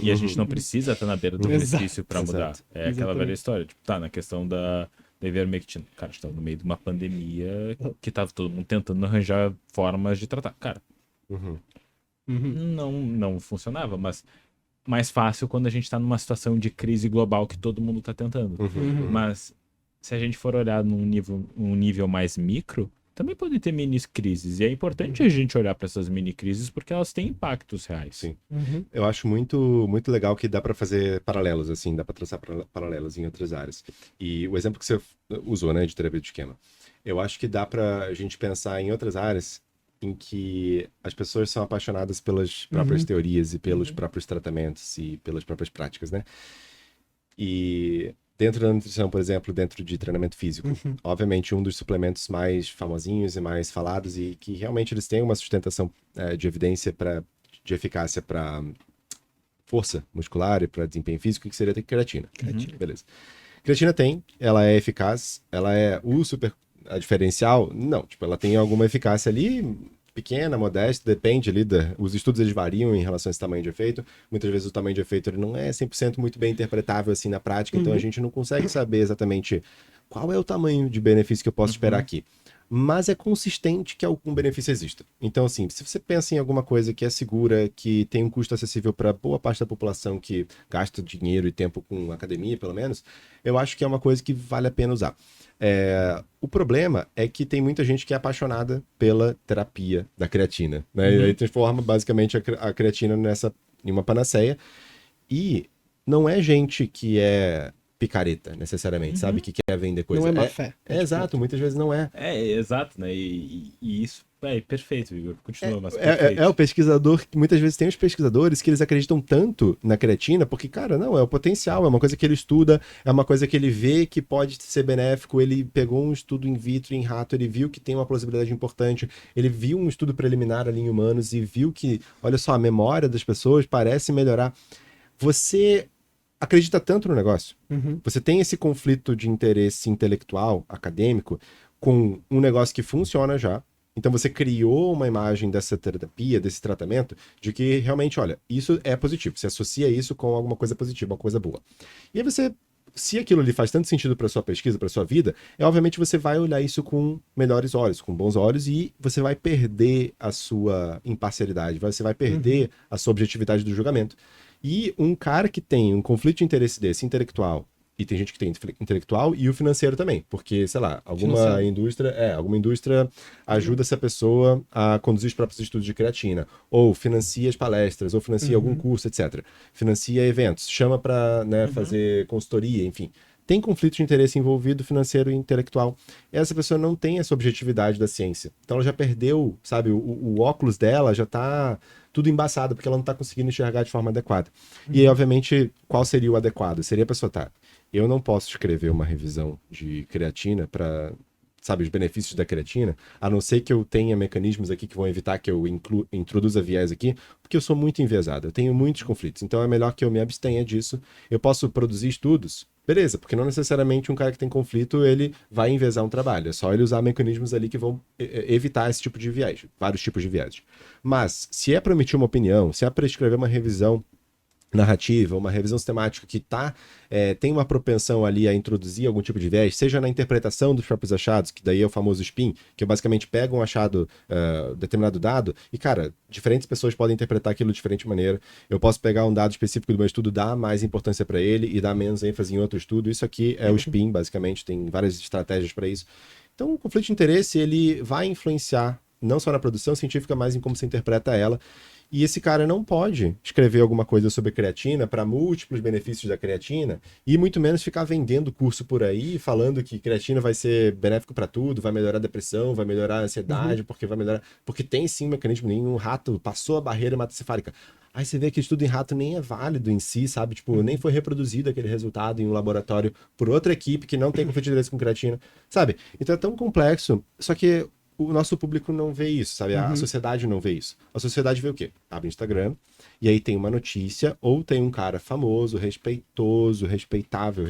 E a gente não precisa estar na beira do precipício para mudar. Exato. É aquela Exatamente. velha história. Tipo, na questão da ivermectina. Cara, a gente tava no meio de uma pandemia que tava todo mundo tentando arranjar formas de tratar. Cara, não funcionava, mas mais fácil quando a gente tá numa situação de crise global que todo mundo tá tentando. Mas se a gente for olhar num nível mais micro, também pode ter mini crises. E é importante a gente olhar para essas mini crises porque elas têm impactos reais. Sim. Eu acho muito, muito legal que dá para fazer paralelos, assim, dá para traçar paralelos em outras áreas. E o exemplo que você usou, né, de terapia de esquema, eu acho que dá para a gente pensar em outras áreas em que as pessoas são apaixonadas pelas próprias teorias e pelos próprios tratamentos e pelas próprias práticas, né? E dentro da nutrição, por exemplo, dentro de treinamento físico, obviamente um dos suplementos mais famosinhos e mais falados e que realmente eles têm uma sustentação de evidência de eficácia para força muscular e para desempenho físico, que seria a creatina. Beleza. Creatina ela é eficaz, ela é a diferencial? Não, tipo, ela tem alguma eficácia ali, pequena, modesta, depende ali, os estudos eles variam em relação a esse tamanho de efeito, muitas vezes o tamanho de efeito ele não é 100% muito bem interpretável assim na prática, então a gente não consegue saber exatamente qual é o tamanho de benefício que eu posso esperar aqui. Mas é consistente que algum benefício exista. Então, assim, se você pensa em alguma coisa que é segura, que tem um custo acessível para boa parte da população que gasta dinheiro e tempo com academia, pelo menos, eu acho que é uma coisa que vale a pena usar. O problema é que tem muita gente que é apaixonada pela terapia da creatina, né? E aí transforma basicamente a creatina em uma panaceia. E não é gente que é picareta, necessariamente, sabe? Que quer vender coisa. Não é má fé. Exato, muitas vezes não é. Exato, né? E isso é perfeito, Igor. Continua, mas perfeito. O pesquisador, muitas vezes tem os pesquisadores que eles acreditam tanto na creatina, porque, cara, não, é o potencial, é uma coisa que ele estuda, é uma coisa que ele vê que pode ser benéfico, ele pegou um estudo in vitro em rato, ele viu que tem uma plausibilidade importante, ele viu um estudo preliminar ali em humanos e viu que, olha só, a memória das pessoas parece melhorar. Você acredita tanto no negócio, você tem esse conflito de interesse intelectual, acadêmico, com um negócio que funciona já, Então você criou uma imagem dessa terapia, desse tratamento, de que realmente, olha, isso é positivo. Você associa isso com alguma coisa positiva, uma coisa boa. E aí você, se aquilo ali faz tanto sentido para sua pesquisa, para sua vida, obviamente você vai olhar isso com melhores olhos, com bons olhos, e você vai perder a sua imparcialidade, você vai perder a sua objetividade do julgamento. E um cara que tem um conflito de interesse desse, intelectual, e tem gente que tem intelectual e o financeiro também, porque, sei lá, alguma indústria ajuda essa pessoa a conduzir os próprios estudos de creatina, ou financia as palestras, ou financia algum curso, etc. Financia eventos, chama para, né, fazer consultoria, enfim. Tem conflito de interesse envolvido, financeiro e intelectual. Essa pessoa não tem essa objetividade da ciência. Então ela já perdeu, sabe, o óculos dela já tá tudo embaçado, porque ela não tá conseguindo enxergar de forma adequada. E aí, obviamente, qual seria o adequado? Seria a pessoa, tá, eu não posso escrever uma revisão de creatina para, sabe, os benefícios da creatina, a não ser que eu tenha mecanismos aqui que vão evitar que eu introduza viés aqui, porque eu sou muito enviesado, eu tenho muitos conflitos, então é melhor que eu me abstenha disso. Eu posso produzir estudos, beleza, porque não necessariamente um cara que tem conflito, ele vai enviesar um trabalho, é só ele usar mecanismos ali que vão evitar esse tipo de viés, vários tipos de viés. Mas, se é para emitir uma opinião, se é para escrever uma revisão narrativa, uma revisão sistemática que tem uma propensão ali a introduzir algum tipo de viés, seja na interpretação dos próprios achados, que daí é o famoso spin, que eu basicamente pego um achado, determinado dado, e, cara, diferentes pessoas podem interpretar aquilo de diferente maneira. Eu posso pegar um dado específico do meu estudo, dar mais importância para ele e dar menos ênfase em outro estudo. Isso aqui é o spin, basicamente, tem várias estratégias para isso. Então, o conflito de interesse, ele vai influenciar não só na produção científica, mas em como se interpreta ela. E esse cara não pode escrever alguma coisa sobre creatina para múltiplos benefícios da creatina e muito menos ficar vendendo curso por aí, falando que creatina vai ser benéfico para tudo, vai melhorar a depressão, vai melhorar a ansiedade, porque tem sim um mecanismo, nenhum rato passou a barreira hematocefálica. Aí você vê que o estudo em rato nem é válido em si, sabe? Tipo, nem foi reproduzido aquele resultado em um laboratório por outra equipe que não tem conflito de interesse com creatina, sabe? Então é tão complexo, só que o nosso público não vê isso, sabe? A sociedade não vê isso. A sociedade vê o quê? Abre o Instagram, e aí tem uma notícia, ou tem um cara famoso, respeitável,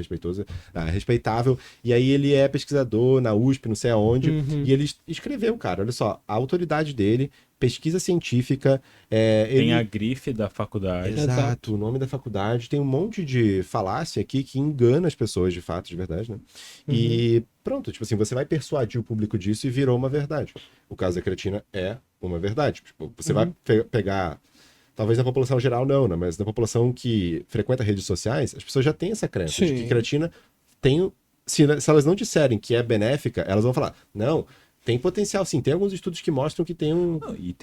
e aí ele é pesquisador na USP, não sei aonde, e ele escreveu, cara, olha só, a autoridade dele, pesquisa científica... Tem a grife da faculdade. Exato, o nome da faculdade, tem um monte de falácia aqui que engana as pessoas, de fato, de verdade, né? E pronto, tipo assim, você vai persuadir o público disso e virou uma verdade. O caso da creatina é uma verdade. Tipo, você vai pegar, talvez na população geral não, né? Mas na população que frequenta redes sociais, as pessoas já têm essa crença de que creatina tem... Se elas não disserem que é benéfica, elas vão falar, não, tem potencial sim. Tem alguns estudos que mostram que tem um... Não, e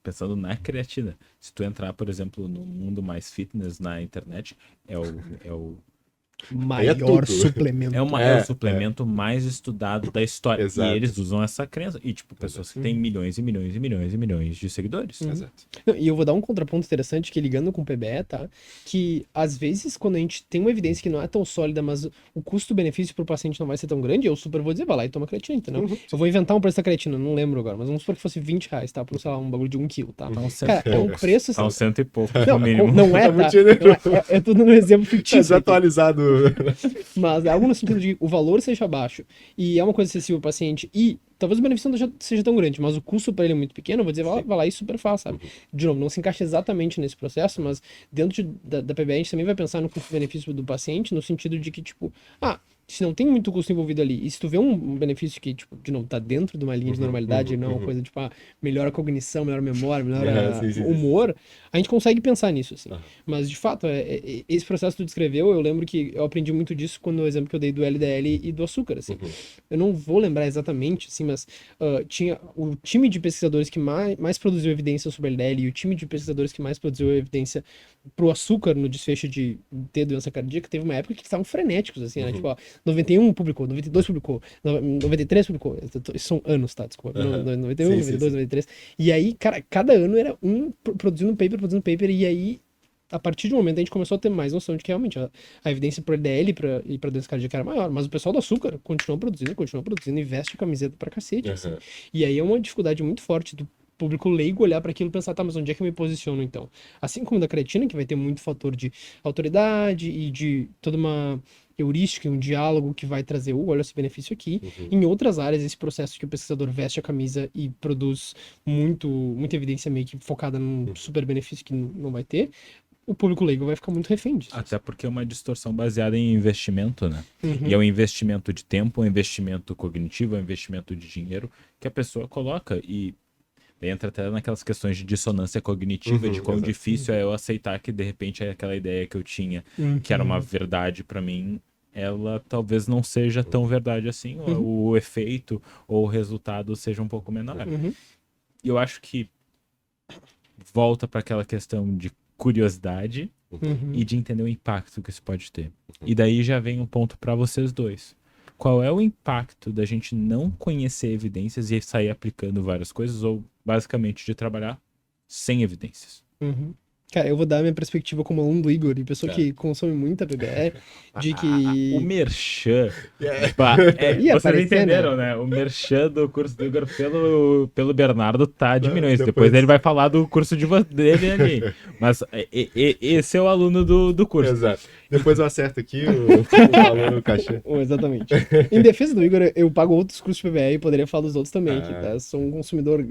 pensando na creatina, se tu entrar, por exemplo, no mundo mais fitness na internet, é o maior suplemento. É o maior suplemento mais estudado da história. Exato. E eles usam essa crença. E, tipo, pessoas que têm milhões e milhões e milhões e milhões de seguidores. Exato. E eu vou dar um contraponto interessante que, ligando com o PBE, tá? Que, às vezes, quando a gente tem uma evidência que não é tão sólida, mas o custo-benefício pro paciente não vai ser tão grande, eu super vou dizer, vai lá e toma creatina, entendeu? Eu vou inventar um preço da creatina, não lembro agora, mas vamos supor que fosse R$20, tá? Por, sei lá, um bagulho de 1 quilo, tá? Cara, é um preço... Tá um cento e pouco, Não, no mínimo. não é, tá? É tudo no exemplo fictício. Desatualizado. Mas é algo no sentido de o valor seja baixo e é uma coisa acessível ao paciente e talvez o benefício não seja tão grande, mas o custo para ele é muito pequeno, eu vou dizer, vai lá e super fácil, sabe? De novo, não se encaixa exatamente nesse processo, mas dentro da PBE a gente também vai pensar no custo-benefício do paciente, no sentido de que, tipo, se não tem muito custo envolvido ali, e se tu vê um benefício que, tipo, de novo, tá dentro de uma linha de normalidade, não é uma coisa, tipo, melhora a cognição, melhora a memória, melhora o humor, a gente consegue pensar nisso, assim. Mas, de fato, esse processo que tu descreveu, eu lembro que eu aprendi muito disso quando o exemplo que eu dei do LDL e do açúcar, assim. Eu não vou lembrar exatamente, assim, mas tinha o time de pesquisadores que mais produziu evidência sobre LDL e o time de pesquisadores que mais produziu evidência pro açúcar no desfecho de ter doença cardíaca, teve uma época que estavam frenéticos, assim, né? Tipo, 91 publicou, 92 publicou, 93 publicou. Isso são anos, tá? Desculpa. 91, 92, 93. E aí, cara, cada ano era produzindo paper, e aí, a partir de um momento, a gente começou a ter mais noção de que realmente a evidência pro LDL e pra doença cardíaca era maior, mas o pessoal do açúcar continuou produzindo e veste a camiseta pra cacete, assim. E aí é uma dificuldade muito forte do público leigo olhar para aquilo e pensar, tá, mas onde é que eu me posiciono então? Assim como da creatina, que vai ter muito fator de autoridade e de toda uma heurística, um diálogo que vai trazer, olha esse benefício aqui. Em outras áreas, esse processo que o pesquisador veste a camisa e produz muita evidência meio que focada num super benefício que não vai ter, o público leigo vai ficar muito refém disso. Até porque é uma distorção baseada em investimento, né? Uhum. E é um investimento de tempo, um investimento cognitivo, é um investimento de dinheiro que a pessoa coloca e entra até naquelas questões de dissonância cognitiva, de quão difícil é eu aceitar que de repente aquela ideia que eu tinha, que era uma verdade pra mim, ela talvez não seja tão verdade assim, ou o efeito ou o resultado seja um pouco menor. E eu acho que volta para aquela questão de curiosidade e de entender o impacto que isso pode ter. E daí já vem um ponto para vocês dois. Qual é o impacto da gente não conhecer evidências e sair aplicando várias coisas, ou basicamente de trabalhar sem evidências? Cara, eu vou dar a minha perspectiva como aluno do Igor e pessoa que consome muita PBR, de que... O merchan... Ia vocês aparecer, entenderam, né? O merchan do curso do Igor pelo Bernardo tá de milhões. Depois- Depois ele vai falar do curso dele ali. Mas esse é o aluno do curso. Exato. Depois eu acerto aqui o valor no cachê. Exatamente. Em defesa do Igor, eu pago outros cursos de PBR e poderia falar dos outros também, que, tá? Sou um consumidor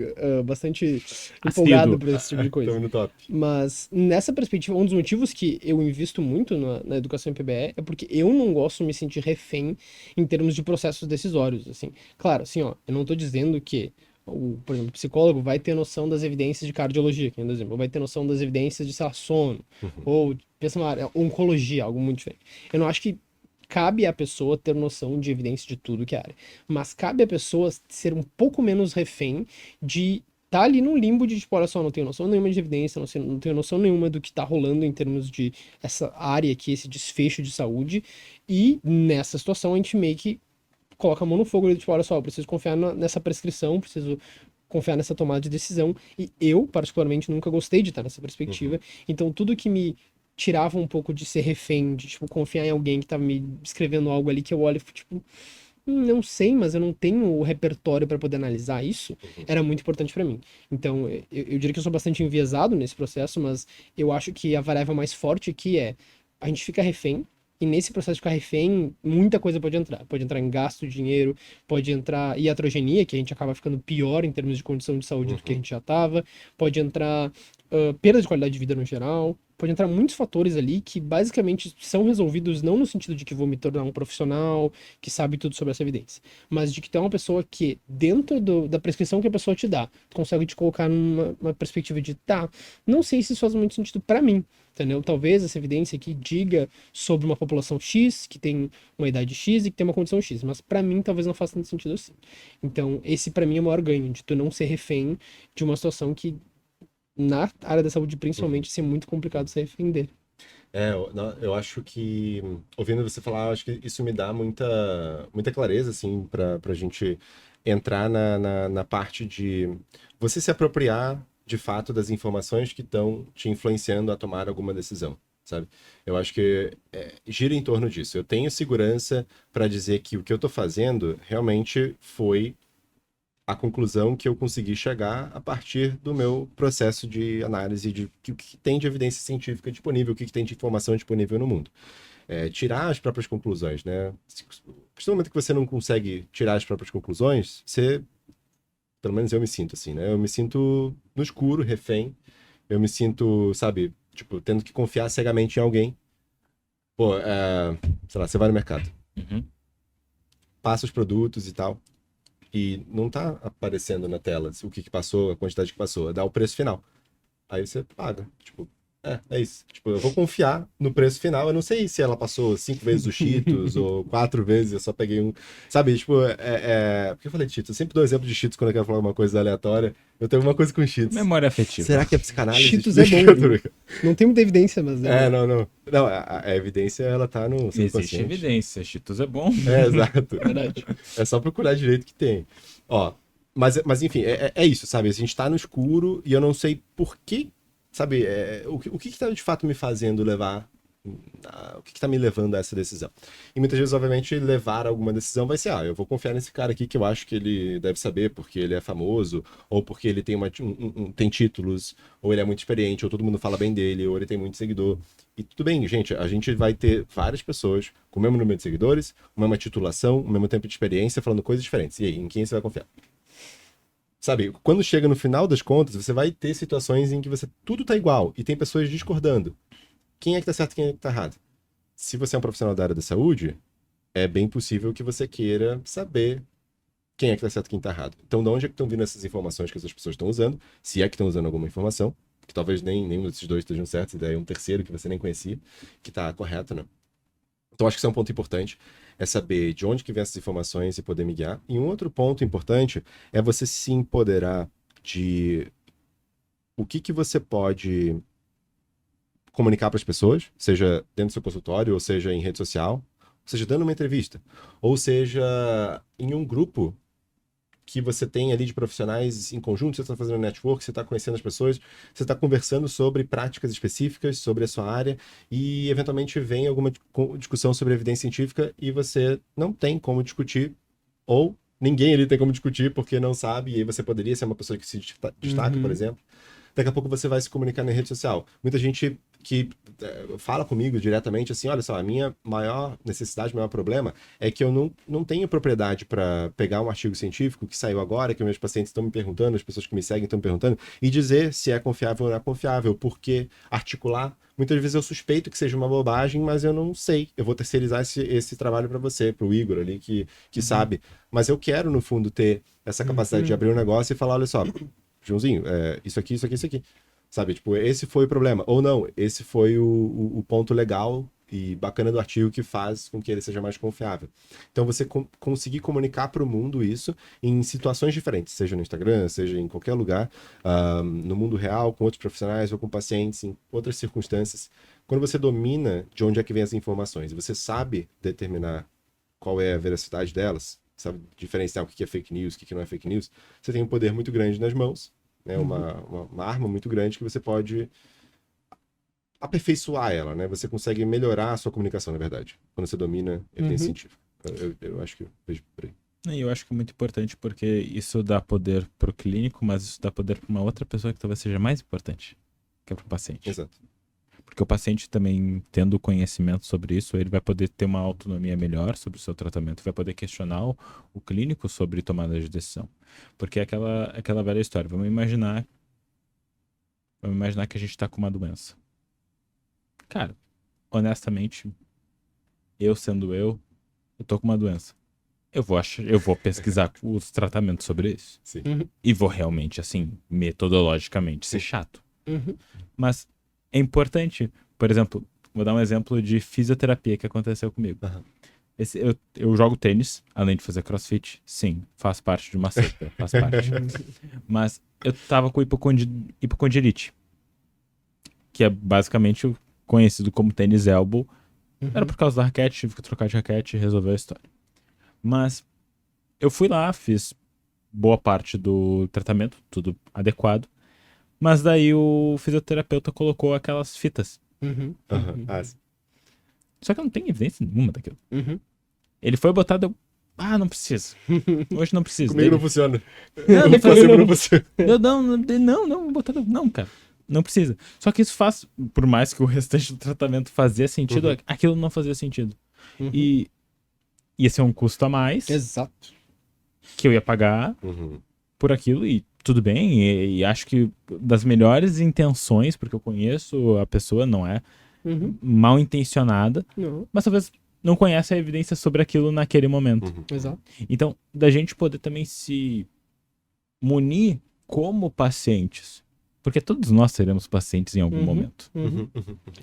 bastante empolgado por esse tipo de coisa. Tamo no top. Mas nessa perspectiva, um dos motivos que eu invisto muito na educação em PBE é porque eu não gosto de me sentir refém em termos de processos decisórios, assim. Claro, assim, ó, eu não tô dizendo que por exemplo, o psicólogo vai ter noção das evidências de cardiologia, que é um exemplo, ou vai ter noção das evidências de, sei lá, sono, ou, pensa numa área, oncologia, algo muito diferente. Eu não acho que cabe à pessoa ter noção de evidência de tudo que é área, mas cabe à pessoa ser um pouco menos refém de tá ali num limbo de, tipo, olha só, não tenho noção nenhuma de evidência, não tenho noção nenhuma do que tá rolando em termos de essa área aqui, esse desfecho de saúde, e nessa situação a gente meio que coloca a mão no fogo e tipo, olha só, eu preciso confiar nessa prescrição, preciso confiar nessa tomada de decisão, e eu, particularmente, nunca gostei de estar nessa perspectiva, então tudo que me tirava um pouco de ser refém, de, tipo, confiar em alguém que tava me escrevendo algo ali que eu olho e, tipo, não sei, mas eu não tenho o repertório para poder analisar isso, era muito importante para mim. Então, eu diria que eu sou bastante enviesado nesse processo, mas eu acho que a variável mais forte aqui é a gente fica refém, e nesse processo de ficar refém, muita coisa pode entrar. Pode entrar em gasto de dinheiro, pode entrar iatrogenia, que a gente acaba ficando pior em termos de condição de saúde do que a gente já estava, pode entrar perda de qualidade de vida no geral, pode entrar muitos fatores ali que basicamente são resolvidos não no sentido de que vou me tornar um profissional que sabe tudo sobre essa evidência, mas de que tu é uma pessoa que, dentro da prescrição que a pessoa te dá, tu consegue te colocar numa perspectiva de, tá, não sei se isso faz muito sentido para mim, entendeu? Talvez essa evidência aqui diga sobre uma população X, que tem uma idade X e que tem uma condição X, mas para mim talvez não faça tanto sentido assim. Então, esse para mim é o maior ganho, de tu não ser refém de uma situação que na área da saúde, principalmente, ser muito complicado se defender. Eu acho que, ouvindo você falar, eu acho que isso me dá muita clareza, assim, pra gente entrar na parte de você se apropriar, de fato, das informações que estão te influenciando a tomar alguma decisão, sabe? Eu acho que gira em torno disso. Eu tenho segurança para dizer que o que eu tô fazendo realmente foi a conclusão que eu consegui chegar a partir do meu processo de análise de o que tem de evidência científica disponível, o que tem de informação disponível no mundo. Tirar as próprias conclusões, né? A partir do momento que você não consegue tirar as próprias conclusões, pelo menos eu me sinto assim, né? Eu me sinto no escuro, refém. Eu me sinto, sabe, tipo, tendo que confiar cegamente em alguém. Pô, sei lá, você vai no mercado. Passa os produtos e tal. E não tá aparecendo na tela o que passou, a quantidade que passou. Dá o preço final. Aí você paga. Tipo, é isso. Tipo, eu vou confiar no preço final. Eu não sei se ela passou 5 vezes o Cheetos ou 4 vezes, eu só peguei um. Sabe, tipo, Por que eu falei de Cheetos? Eu sempre dou exemplo de Cheetos quando eu quero falar uma coisa aleatória. Eu tenho uma coisa com Cheetos. Memória afetiva. Será que é psicanálise? Cheetos é bom. Não tem muita evidência, mas... Não. Não, a evidência, ela tá no subconsciente. Existe evidência. Cheetos é bom. Exato. Verdade. É só procurar direito que tem. Ó, mas enfim, é isso, sabe? A gente tá no escuro e eu não sei por que, sabe? O que tá de fato me fazendo levar o que está me levando a essa decisão? E muitas vezes, obviamente, levar a alguma decisão vai ser, eu vou confiar nesse cara aqui que eu acho que ele deve saber porque ele é famoso, ou porque ele tem, tem títulos, ou ele é muito experiente, ou todo mundo fala bem dele, ou ele tem muito seguidor. E tudo bem, gente, a gente vai ter várias pessoas com o mesmo número de seguidores, a mesma titulação, o mesmo tempo de experiência, falando coisas diferentes. E aí, em quem você vai confiar? Sabe, quando chega no final das contas, você vai ter situações em que tudo tá igual e tem pessoas discordando. Quem é que tá certo e quem é que tá errado? Se você é um profissional da área da saúde, é bem possível que você queira saber quem é que tá certo e quem tá errado. Então, de onde é que estão vindo essas informações que essas pessoas estão usando? Se é que estão usando alguma informação, que talvez nenhum desses dois estejam certos, e daí é um terceiro que você nem conhecia, que tá correto, né? Então, acho que isso é um ponto importante, é saber de onde que vem essas informações e poder me guiar. E um outro ponto importante é você se empoderar de o que você pode comunicar para as pessoas, seja dentro do seu consultório, ou seja em rede social, ou seja dando uma entrevista, ou seja em um grupo que você tem ali de profissionais em conjunto, você está fazendo network, você está conhecendo as pessoas, você está conversando sobre práticas específicas, sobre a sua área, e eventualmente vem alguma discussão sobre evidência científica e você não tem como discutir, ou ninguém ali tem como discutir porque não sabe, e aí você poderia ser uma pessoa que se destaca, por exemplo. Daqui a pouco você vai se comunicar na rede social. Muita gente que fala comigo diretamente assim, olha só, a minha maior necessidade, o maior problema é que eu não tenho propriedade para pegar um artigo científico que saiu agora, que meus pacientes estão me perguntando, as pessoas que me seguem estão me perguntando, e dizer se é confiável ou não é confiável, porque articular, muitas vezes eu suspeito que seja uma bobagem, mas eu não sei. Eu vou terceirizar esse trabalho para você, para o Igor ali, que sabe. Mas eu quero, no fundo, ter essa capacidade de abrir um negócio e falar, olha só, Joãozinho, isso aqui, isso aqui, isso aqui. Sabe, tipo, esse foi o problema. Ou não, esse foi o ponto legal e bacana do artigo que faz com que ele seja mais confiável. Então, você conseguir comunicar para o mundo isso em situações diferentes, seja no Instagram, seja em qualquer lugar, no mundo real, com outros profissionais ou com pacientes, em outras circunstâncias. Quando você domina de onde é que vem as informações, você sabe determinar qual é a veracidade delas, sabe diferenciar o que é fake news, o que não é fake news, você tem um poder muito grande nas mãos, né? Uma arma muito grande que você pode aperfeiçoar ela, né? Você consegue melhorar a sua comunicação, na verdade, quando você domina evidência científica. Eu acho que eu vejo por aí. E eu acho que é muito importante porque isso dá poder pro clínico, mas isso dá poder para uma outra pessoa que talvez seja mais importante, que é pro paciente. Exato. Porque o paciente também, tendo conhecimento sobre isso, ele vai poder ter uma autonomia melhor sobre o seu tratamento, vai poder questionar o clínico sobre tomada de decisão. Porque é aquela velha história. Vamos imaginar que a gente tá com uma doença. Cara, honestamente, eu tô com uma doença. Eu vou pesquisar os tratamentos sobre isso. Sim. E vou realmente, assim, metodologicamente ser chato. Mas é importante, por exemplo, vou dar um exemplo de fisioterapia que aconteceu comigo. Eu jogo tênis, além de fazer crossfit, sim, faz parte de uma seita, faz parte. Mas eu tava com hipocondilite, que é basicamente o conhecido como tênis elbow. Era por causa da raquete, tive que trocar de raquete e resolver a história. Mas eu fui lá, fiz boa parte do tratamento, tudo adequado. Mas daí o fisioterapeuta colocou aquelas fitas. Só que eu não tenho evidência nenhuma daquilo. Ele foi botado, não precisa. Hoje não precisa. Comigo não funciona. Não funciona. Não, botado, não, cara. Não precisa. Só que isso faz, por mais que o restante do tratamento fazia sentido, aquilo não fazia sentido. E ia ser um custo a mais. Exato. Que eu ia pagar por aquilo e tudo bem, e acho que das melhores intenções, porque eu conheço a pessoa, não é mal intencionada, mas talvez não conhece a evidência sobre aquilo naquele momento. Exato. Então, da gente poder também se munir como pacientes, porque todos nós seremos pacientes em algum momento.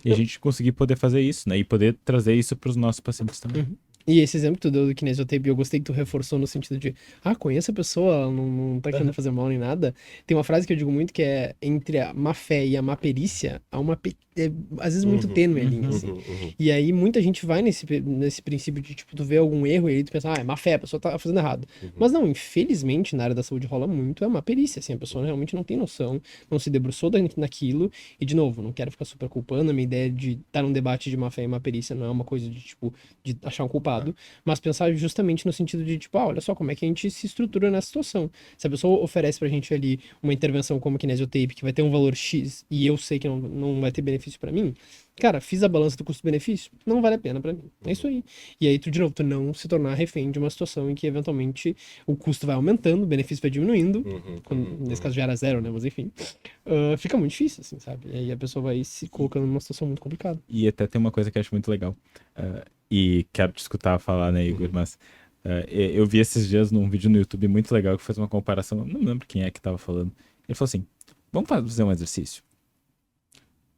E a gente conseguir poder fazer isso, né? E poder trazer isso para os nossos pacientes também. E esse exemplo que tu deu do kinesiotape, eu gostei que tu reforçou no sentido de conhece a pessoa, ela não tá querendo fazer mal nem nada. Tem uma frase que eu digo muito que é entre a má fé e a má perícia, há uma às vezes muito tênue a linha, assim. E aí muita gente vai nesse princípio de, tipo, tu vê algum erro e aí tu pensa, é má fé, a pessoa tá fazendo errado. Mas não, infelizmente, na área da saúde rola muito, é uma perícia, assim, a pessoa realmente não tem noção, não se debruçou naquilo, e de novo, não quero ficar super culpando, a minha ideia de estar num debate de má fé e má perícia não é uma coisa de, tipo, de achar um culpado, mas pensar justamente no sentido de, tipo, olha só, como é que a gente se estrutura nessa situação. Se a pessoa oferece pra gente ali uma intervenção como kinesiotape, que vai ter um valor X, e eu sei que não vai ter benefício pra mim, cara, fiz a balança do custo-benefício, não vale a pena pra mim. É isso aí. E aí, de novo, tu não se tornar refém de uma situação em que, eventualmente, o custo vai aumentando, o benefício vai diminuindo, nesse caso já era zero, né, mas enfim, fica muito difícil, assim, sabe? E aí a pessoa vai se colocando numa situação muito complicada. E até tem uma coisa que eu acho muito legal, e quero te escutar falar, né, Igor, mas eu vi esses dias num vídeo no YouTube muito legal que fez uma comparação, não me lembro quem é que tava falando. Ele falou assim, vamos fazer um exercício.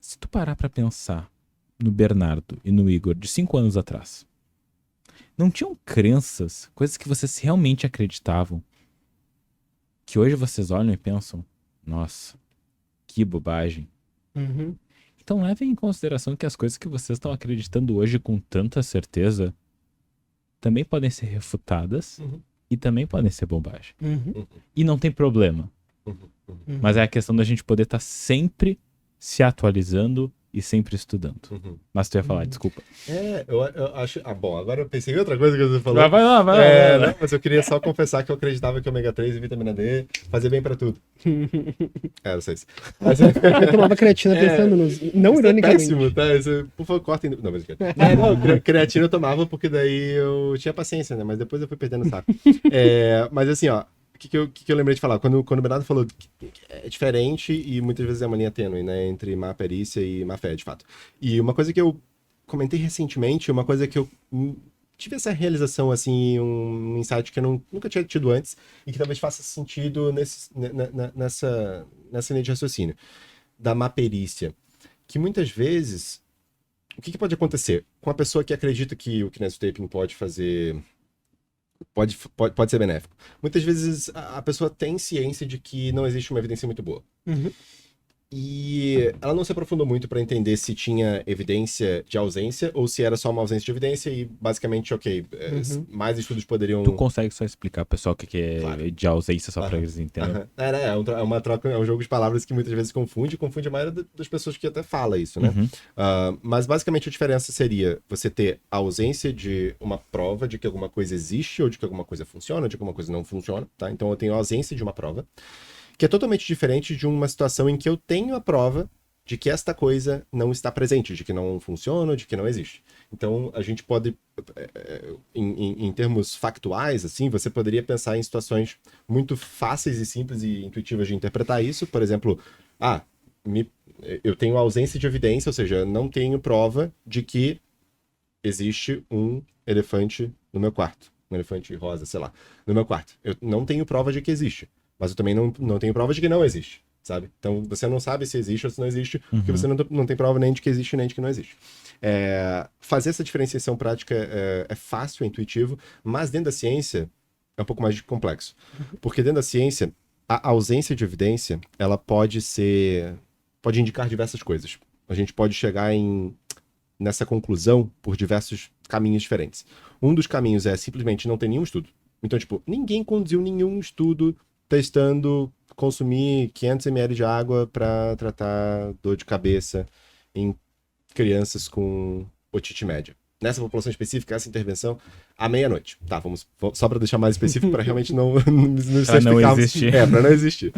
Se tu parar pra pensar no Bernardo e no Igor de 5 anos atrás, não tinham crenças, coisas que vocês realmente acreditavam, que hoje vocês olham e pensam, nossa, que bobagem. Então levem em consideração que as coisas que vocês estão acreditando hoje com tanta certeza também podem ser refutadas e também podem ser bobagem. E não tem problema. Mas é a questão da gente poder estar sempre se atualizando e sempre estudando. Mas tu ia falar, desculpa. Eu acho... bom, agora eu pensei em outra coisa que você falou. Vai lá. Não, mas eu queria só confessar que eu acreditava que ômega 3 e vitamina D fazia bem pra tudo. Não sei se... Mas... Eu tomava creatina pensando nos... Não ironicamente. É péssimo, tá? Isso, por favor, cortem... Não, mas... não, creatina eu tomava porque daí eu tinha paciência, né? Mas depois eu fui perdendo o saco. Mas assim, ó, o que eu lembrei de falar? Quando o Bernardo falou que é diferente e muitas vezes é uma linha tênue, né? Entre má perícia e má fé, de fato. E uma coisa que eu comentei recentemente, uma coisa que eu tive essa realização, assim, um insight que eu nunca tinha tido antes e que talvez faça sentido nessa linha de raciocínio da má perícia. Que muitas vezes, o que pode acontecer? Com a pessoa que acredita que o kinesiotaping pode fazer... Pode ser benéfico. Muitas vezes a pessoa tem ciência de que não existe uma evidência muito boa. E ela não se aprofundou muito para entender se tinha evidência de ausência ou se era só uma ausência de evidência e basicamente, mais estudos poderiam... Tu consegue só explicar, pessoal, o que é Claro. de ausência, só pra eles entenderem? É uma troca, é um jogo de palavras que muitas vezes confunde a maioria das pessoas que até fala isso, né? Mas basicamente a diferença seria você ter a ausência de uma prova de que alguma coisa existe ou de que alguma coisa funciona ou de que alguma coisa não funciona, tá? Então eu tenho a ausência de uma prova, que é totalmente diferente de uma situação em que eu tenho a prova de que esta coisa não está presente, de que não funciona, de que não existe. Então, a gente pode, em termos factuais, assim, você poderia pensar em situações muito fáceis e simples e intuitivas de interpretar isso. Por exemplo, eu tenho ausência de evidência, ou seja, eu não tenho prova de que existe um elefante no meu quarto. Um elefante rosa, sei lá, no meu quarto. Eu não tenho prova de que existe. Mas eu também não tenho prova de que não existe, sabe? Então, você não sabe se existe ou se não existe, porque você não tem prova nem de que existe nem de que não existe. Fazer essa diferenciação prática é fácil, é intuitivo, mas dentro da ciência é um pouco mais complexo. Porque dentro da ciência, a ausência de evidência, ela pode indicar diversas coisas. A gente pode chegar nessa conclusão por diversos caminhos diferentes. Um dos caminhos é simplesmente não ter nenhum estudo. Então, tipo, ninguém conduziu nenhum estudo testando consumir 500 ml de água para tratar dor de cabeça em crianças com otite média. Nessa população específica, essa intervenção, à meia-noite. Tá, vamos só para deixar mais específico, para realmente não existir. Para não existir.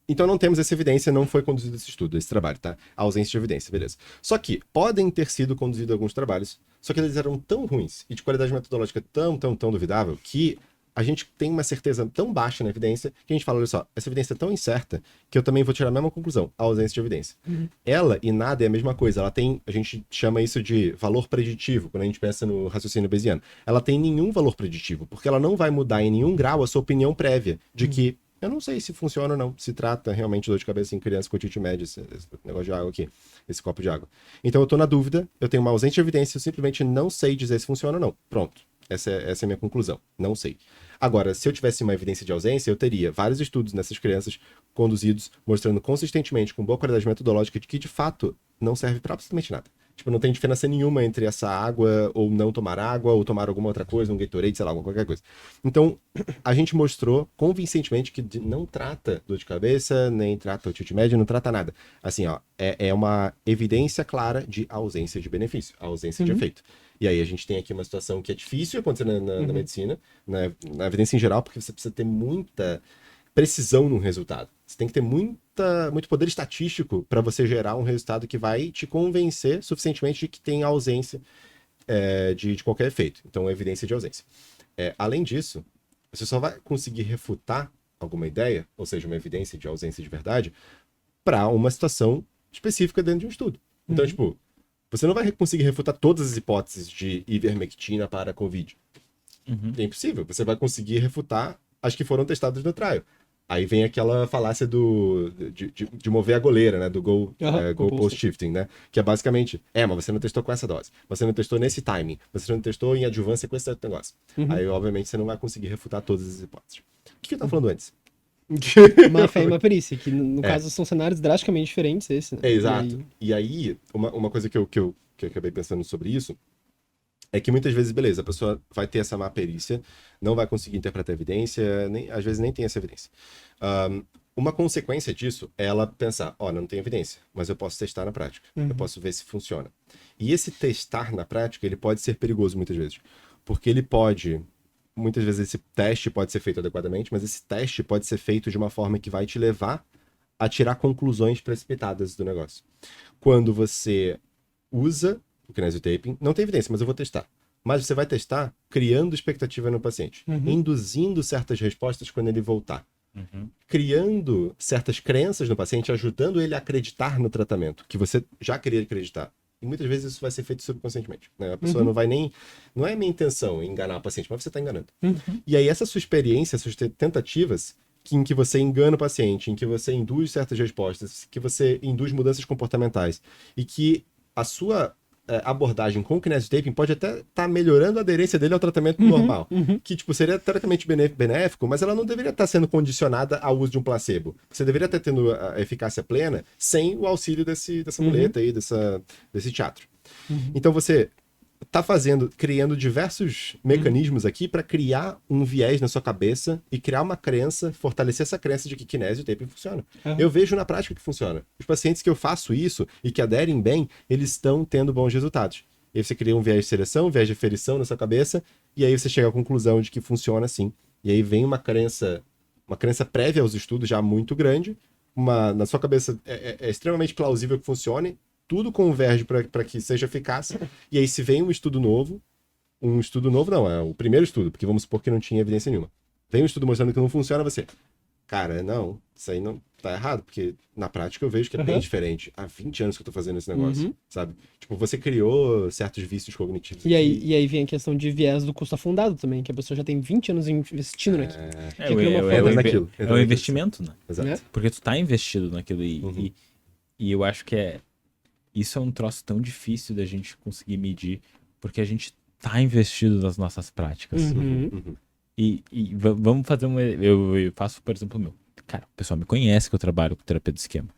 Então não temos essa evidência, não foi conduzido esse estudo, esse trabalho, tá? A ausência de evidência, beleza. Só que podem ter sido conduzidos alguns trabalhos, só que eles eram tão ruins e de qualidade metodológica tão duvidável que a gente tem uma certeza tão baixa na evidência que a gente fala, olha só, essa evidência é tão incerta que eu também vou tirar a mesma conclusão, a ausência de evidência. Ela e nada é a mesma coisa, ela tem, a gente chama isso de valor preditivo, quando a gente pensa no raciocínio bayesiano. Ela tem nenhum valor preditivo, porque ela não vai mudar em nenhum grau a sua opinião prévia de que eu não sei se funciona ou não, se trata realmente de dor de cabeça em criança com otite média, esse negócio de água aqui, esse copo de água. Então eu tô na dúvida, eu tenho uma ausência de evidência, eu simplesmente não sei dizer se funciona ou não. Pronto. Essa é a minha conclusão. Não sei. Agora, se eu tivesse uma evidência de ausência, eu teria vários estudos nessas crianças conduzidos, mostrando consistentemente, com boa qualidade metodológica, de que, de fato, não serve para absolutamente nada. Tipo, não tem diferença nenhuma entre essa água ou não tomar água, ou tomar alguma outra coisa, um Gatorade, sei lá, qualquer coisa. Então, a gente mostrou convincentemente que não trata dor de cabeça, nem trata otite média, não trata nada. Assim, ó, é uma evidência clara de ausência de benefício, ausência de efeito. E aí a gente tem aqui uma situação que é difícil acontecer na medicina, na evidência em geral, porque você precisa ter muita precisão no resultado. Você tem que ter muito poder estatístico para você gerar um resultado que vai te convencer suficientemente de que tem ausência de qualquer efeito. Então, evidência de ausência. Além disso, você só vai conseguir refutar alguma ideia, ou seja, uma evidência de ausência de verdade, para uma situação específica dentro de um estudo. Então, tipo, você não vai conseguir refutar todas as hipóteses de ivermectina para a Covid. É impossível. Você vai conseguir refutar as que foram testadas no trial. Aí vem aquela falácia de mover a goleira, né? Do goalpost shifting, né? Que é basicamente, mas você não testou com essa dose. Você não testou nesse timing. Você não testou em adjuvância com esse negócio. Aí, obviamente, você não vai conseguir refutar todas as hipóteses. O que eu tava falando antes? Uma fé e uma perícia, que no caso são cenários drasticamente diferentes esse, né? Exato. E aí, uma coisa que eu acabei pensando sobre isso é que muitas vezes, beleza, a pessoa vai ter essa má perícia, não vai conseguir interpretar a evidência, às vezes nem tem essa evidência. Uma consequência disso é ela pensar, não tem evidência, mas eu posso testar na prática, eu posso ver se funciona. E esse testar na prática, ele pode ser perigoso muitas vezes, porque muitas vezes esse teste pode ser feito adequadamente, mas esse teste pode ser feito de uma forma que vai te levar a tirar conclusões precipitadas do negócio. Quando você usa o kinesiotaping, não tem evidência, mas eu vou testar. Mas você vai testar criando expectativa no paciente, induzindo certas respostas quando ele voltar, criando certas crenças no paciente, ajudando ele a acreditar no tratamento, que você já queria acreditar. E muitas vezes isso vai ser feito subconscientemente, né? A pessoa não vai nem... Não é minha intenção enganar o paciente, mas você está enganando. E aí essa sua experiência, essas tentativas, em que você engana o paciente, em que você induz certas respostas, que você induz mudanças comportamentais, e que a sua abordagem com o kinesiotaping pode até estar melhorando a aderência dele ao tratamento normal, que tipo, seria teoricamente benéfico, mas ela não deveria estar sendo condicionada ao uso de um placebo. Você deveria estar tendo a eficácia plena sem o auxílio dessa muleta aí, desse teatro. Então você está criando diversos mecanismos aqui para criar um viés na sua cabeça e criar uma crença, fortalecer essa crença de que kinesiotaping funciona. Eu vejo na prática que funciona. Os pacientes que eu faço isso e que aderem bem, eles estão tendo bons resultados. E aí você cria um viés de seleção, um viés de aferição na sua cabeça, e aí você chega à conclusão de que funciona assim. E aí vem uma crença prévia aos estudos já muito grande, na sua cabeça é extremamente plausível que funcione, tudo converge para que seja eficaz, e aí se vem um estudo novo não, é o primeiro estudo, porque vamos supor que não tinha evidência nenhuma. Vem um estudo mostrando que não funciona, você, cara, não, isso aí não tá errado, porque na prática eu vejo que é bem diferente. Há 20 anos que eu tô fazendo esse negócio, sabe? Tipo, você criou certos vícios cognitivos. E aí vem a questão de viés do custo afundado também, que a pessoa já tem 20 anos investindo naquilo. É um investimento, né? Exato. Porque tu tá investido naquilo e eu acho que isso é um troço tão difícil da gente conseguir medir, porque a gente tá investido nas nossas práticas. E vamos fazer eu faço, por exemplo, o meu. Cara, o pessoal me conhece que eu trabalho com terapia do esquema.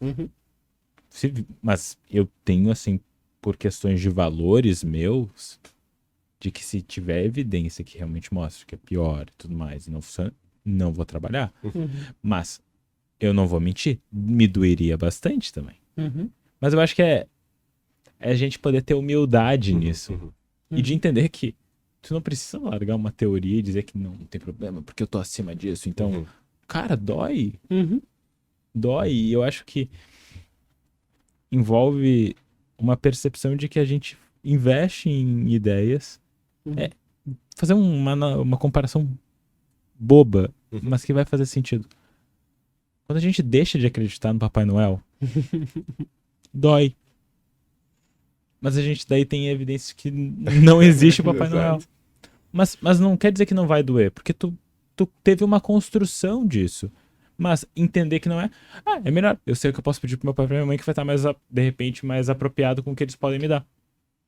Mas eu tenho, assim, por questões de valores meus, de que se tiver evidência que realmente mostra que é pior e tudo mais, e não funciona, não vou trabalhar. Mas eu não vou mentir, me doeria bastante também. Mas eu acho que é a gente poder ter humildade nisso. E de entender que tu não precisa largar uma teoria e dizer que não tem problema, porque eu tô acima disso. Então, cara, dói. Dói. E eu acho que envolve uma percepção de que a gente investe em ideias. Fazer uma comparação boba, mas que vai fazer sentido. Quando a gente deixa de acreditar no Papai Noel, dói. Mas a gente daí tem evidências que não existe o Papai Noel. Mas não quer dizer que não vai doer, porque tu teve uma construção disso. Mas entender que não é... é melhor. Eu sei o que eu posso pedir pro meu pai e pra minha mãe que vai estar, de repente, mais apropriado com o que eles podem me dar.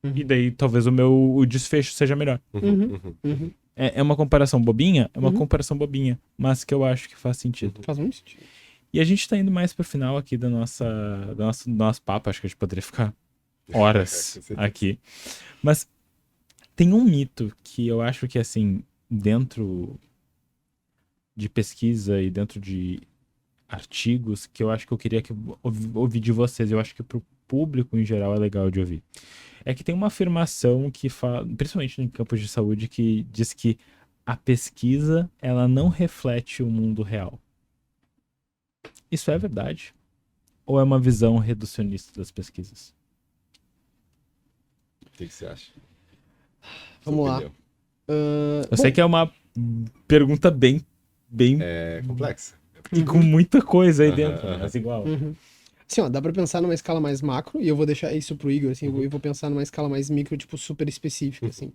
e daí talvez o desfecho seja melhor. É uma comparação bobinha? É uma comparação bobinha, mas que eu acho que faz sentido. Faz muito sentido. E a gente tá indo mais pro final aqui do nosso papo, acho que a gente poderia ficar horas Com certeza. aqui. Mas tem um mito que eu acho que, assim, dentro de pesquisa e dentro de artigos, que eu acho que eu queria ouvir de vocês, eu acho que pro público em geral é legal de ouvir. É que tem uma afirmação que fala, principalmente em campos de saúde, que diz que a pesquisa, ela não reflete o mundo real. Isso é verdade? Ou é uma visão reducionista das pesquisas? O que você acha? Vamos Sua lá. opinião. Eu sei que é uma pergunta bem É complexa. e com muita coisa aí Aham, dentro, aham. mas igual. Assim, ó, dá pra pensar numa escala mais macro, e eu vou deixar isso pro Igor, assim, eu vou pensar numa escala mais micro, tipo, super específica, assim.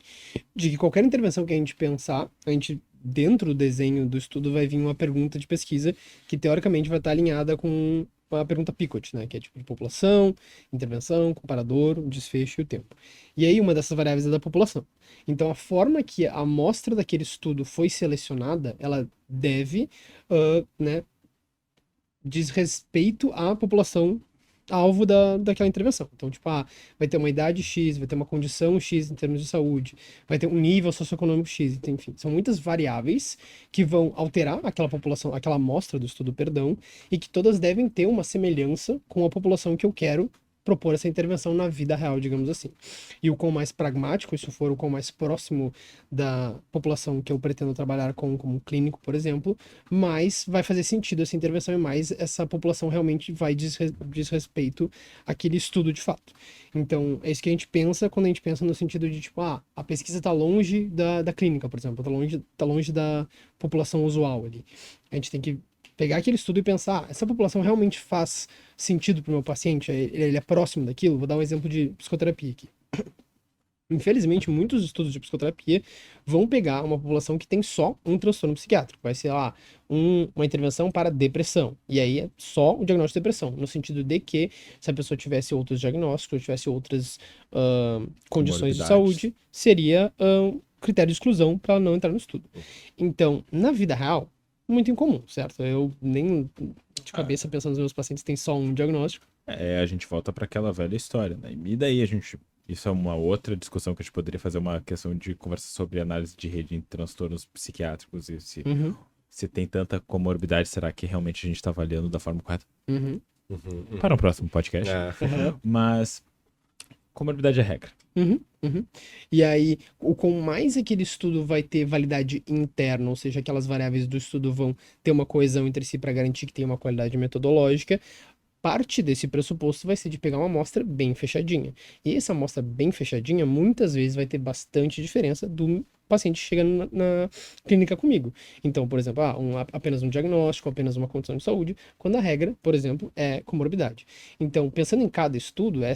De que qualquer intervenção que a gente pensar, a gente, dentro do desenho do estudo, vai vir uma pergunta de pesquisa que, teoricamente, vai estar alinhada com a pergunta Picot, né? Que é tipo de população, intervenção, comparador, desfecho e o tempo. E aí, uma dessas variáveis é da população. Então, a forma que a amostra daquele estudo foi selecionada, ela deve, né, diz respeito à população alvo daquela intervenção. Então, tipo, vai ter uma idade X, vai ter uma condição X em termos de saúde, vai ter um nível socioeconômico X, então, enfim, são muitas variáveis que vão alterar aquela população, aquela amostra do estudo, perdão, e que todas devem ter uma semelhança com a população que eu quero propor essa intervenção na vida real, digamos assim. E o quão mais pragmático isso for, o quão mais próximo da população que eu pretendo trabalhar com, como clínico, por exemplo, mais vai fazer sentido essa intervenção e mais essa população realmente vai diz respeito àquele estudo de fato. Então, é isso que a gente pensa quando a gente pensa no sentido de, tipo, a pesquisa está longe da clínica, por exemplo, tá longe da população usual ali. A gente tem que pegar aquele estudo e pensar, essa população realmente faz sentido para o meu paciente? Ele é próximo daquilo? Vou dar um exemplo de psicoterapia aqui. Infelizmente, muitos estudos de psicoterapia vão pegar uma população que tem só um transtorno psiquiátrico. Vai ser lá uma intervenção para depressão. E aí é só o diagnóstico de depressão. No sentido de que, se a pessoa tivesse outros diagnósticos, ou tivesse outras condições de Comorbidades. saúde, seria critério de exclusão para ela não entrar no estudo. Então, na vida real, muito incomum, certo? Eu nem de cabeça pensando nos meus pacientes tem só um diagnóstico. A gente volta para aquela velha história, né? E daí a gente. Isso é uma outra discussão que a gente poderia fazer, uma questão de conversa sobre análise de rede em transtornos psiquiátricos e se tem tanta comorbidade, será que realmente a gente está avaliando da forma correta? Para um próximo podcast. Mas comorbidade é regra. E aí, com mais aquele estudo vai ter validade interna, ou seja, aquelas variáveis do estudo vão ter uma coesão entre si para garantir que tem uma qualidade metodológica. Parte desse pressuposto vai ser de pegar uma amostra bem fechadinha. E essa amostra bem fechadinha, muitas vezes vai ter bastante diferença do paciente que chega na clínica comigo. Então, por exemplo, apenas um diagnóstico, apenas uma condição de saúde, quando a regra, por exemplo, é comorbidade. Então, pensando em cada estudo, é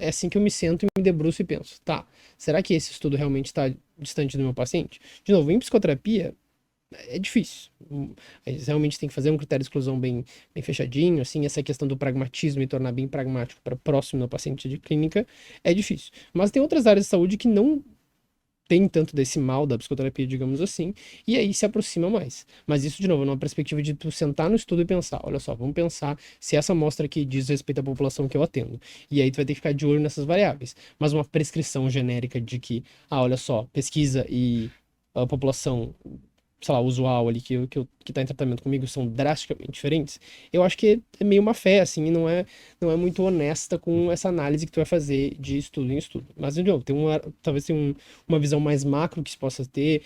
assim que eu me sento e me debruço e penso, tá, será que esse estudo realmente está distante do meu paciente? De novo, em psicoterapia, é difícil. Eles realmente tem que fazer um critério de exclusão bem fechadinho, assim, essa questão do pragmatismo e tornar bem pragmático para próximo do paciente de clínica é difícil. Mas tem outras áreas de saúde que não tem tanto desse mal da psicoterapia, digamos assim, e aí se aproxima mais. Mas isso, de novo, numa perspectiva de tu sentar no estudo e pensar, olha só, vamos pensar se essa amostra aqui diz respeito à população que eu atendo. E aí tu vai ter que ficar de olho nessas variáveis. Mas uma prescrição genérica de que, olha só, pesquisa e a população, sei lá, usual ali que tá em tratamento comigo são drasticamente diferentes, eu acho que é meio uma fé, assim, e não é muito honesta com essa análise que tu vai fazer de estudo em estudo. Mas, de novo, talvez tenha uma visão mais macro que se possa ter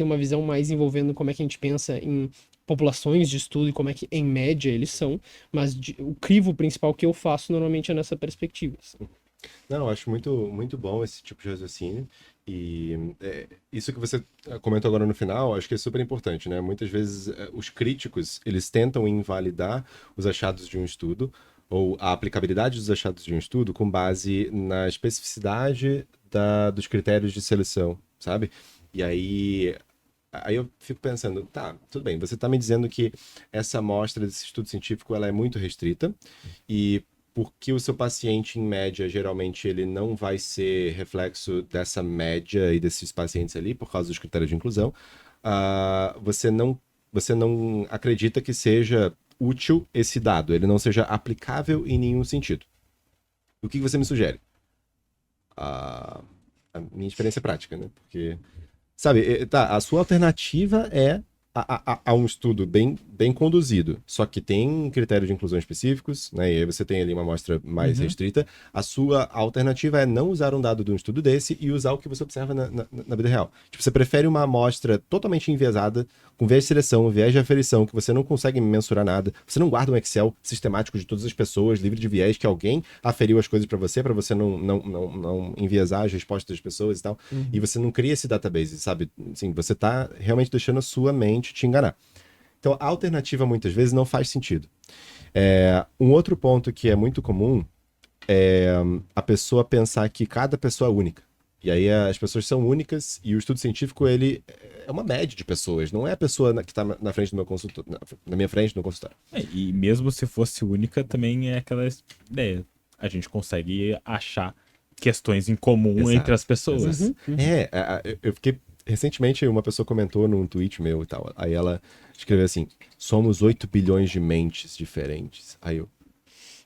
uma visão mais envolvendo como é que a gente pensa em populações de estudo e como é que, em média, eles são, mas o crivo principal que eu faço normalmente é nessa perspectiva. Assim. Não, eu acho muito, muito bom esse tipo de raciocínio. E isso que você comentou agora no final, acho que é super importante, né? Muitas vezes os críticos, eles tentam invalidar os achados de um estudo ou a aplicabilidade dos achados de um estudo com base na especificidade dos critérios de seleção, sabe? E aí eu fico pensando, tá, tudo bem, você está me dizendo que essa amostra desse estudo científico ela é muito restrita e porque o seu paciente, em média, geralmente ele não vai ser reflexo dessa média e desses pacientes ali, por causa dos critérios de inclusão, você não acredita que seja útil esse dado, ele não seja aplicável em nenhum sentido. O que você me sugere? A minha experiência prática, né? Porque, sabe, a sua alternativa é a um estudo bem conduzido, só que tem critérios de inclusão específicos, né? E aí você tem ali uma amostra mais restrita. A sua alternativa é não usar um dado de um estudo desse e usar o que você observa na vida real. Tipo, você prefere uma amostra totalmente enviesada, com viés de seleção, viés de aferição, que você não consegue mensurar nada, você não guarda um Excel sistemático de todas as pessoas, livre de viés, que alguém aferiu as coisas para você não enviesar as respostas das pessoas e tal, e você não cria esse database, sabe? Assim, você tá realmente deixando a sua mente te enganar. Então, a alternativa, muitas vezes, não faz sentido. Um outro ponto que é muito comum é a pessoa pensar que cada pessoa é única. E aí as pessoas são únicas e o estudo científico, ele é uma média de pessoas, não é a pessoa que está na frente do meu consultório, na minha frente, no consultório. E mesmo se fosse única, também é aquela ideia. A gente consegue achar questões em comum entre as pessoas. Eu fiquei... Recentemente, uma pessoa comentou num tweet meu e tal, aí ela escreveu assim, somos 8 bilhões de mentes diferentes. Aí eu,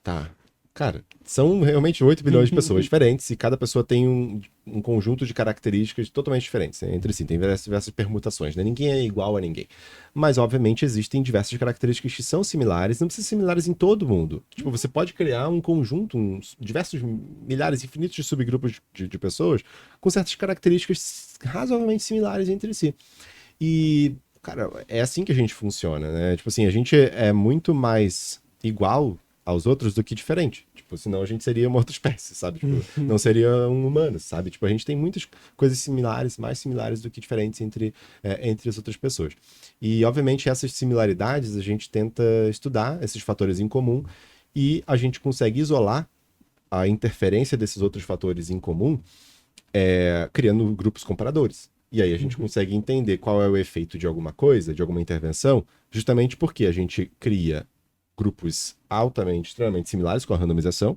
tá... Cara, são realmente 8 bilhões de pessoas diferentes e cada pessoa tem um conjunto de características totalmente diferentes, né, entre si. Tem diversas permutações, né? Ninguém é igual a ninguém. Mas, obviamente, existem diversas características que são similares, não precisam ser similares em todo mundo. Tipo, você pode criar um conjunto, diversos milhares, infinitos de subgrupos de pessoas com certas características razoavelmente similares entre si. E, cara, é assim que a gente funciona, né? Tipo assim, a gente é muito mais igual aos outros do que diferente. Tipo, senão a gente seria uma outra espécie, sabe? Tipo, não seria um humano, sabe? Tipo, a gente tem muitas coisas similares, mais similares do que diferentes entre as outras pessoas. E, obviamente, essas similaridades a gente tenta estudar, esses fatores em comum, e a gente consegue isolar a interferência desses outros fatores em comum, criando grupos comparadores. E aí a gente consegue entender qual é o efeito de alguma coisa, de alguma intervenção, justamente porque a gente cria grupos extremamente similares com a randomização.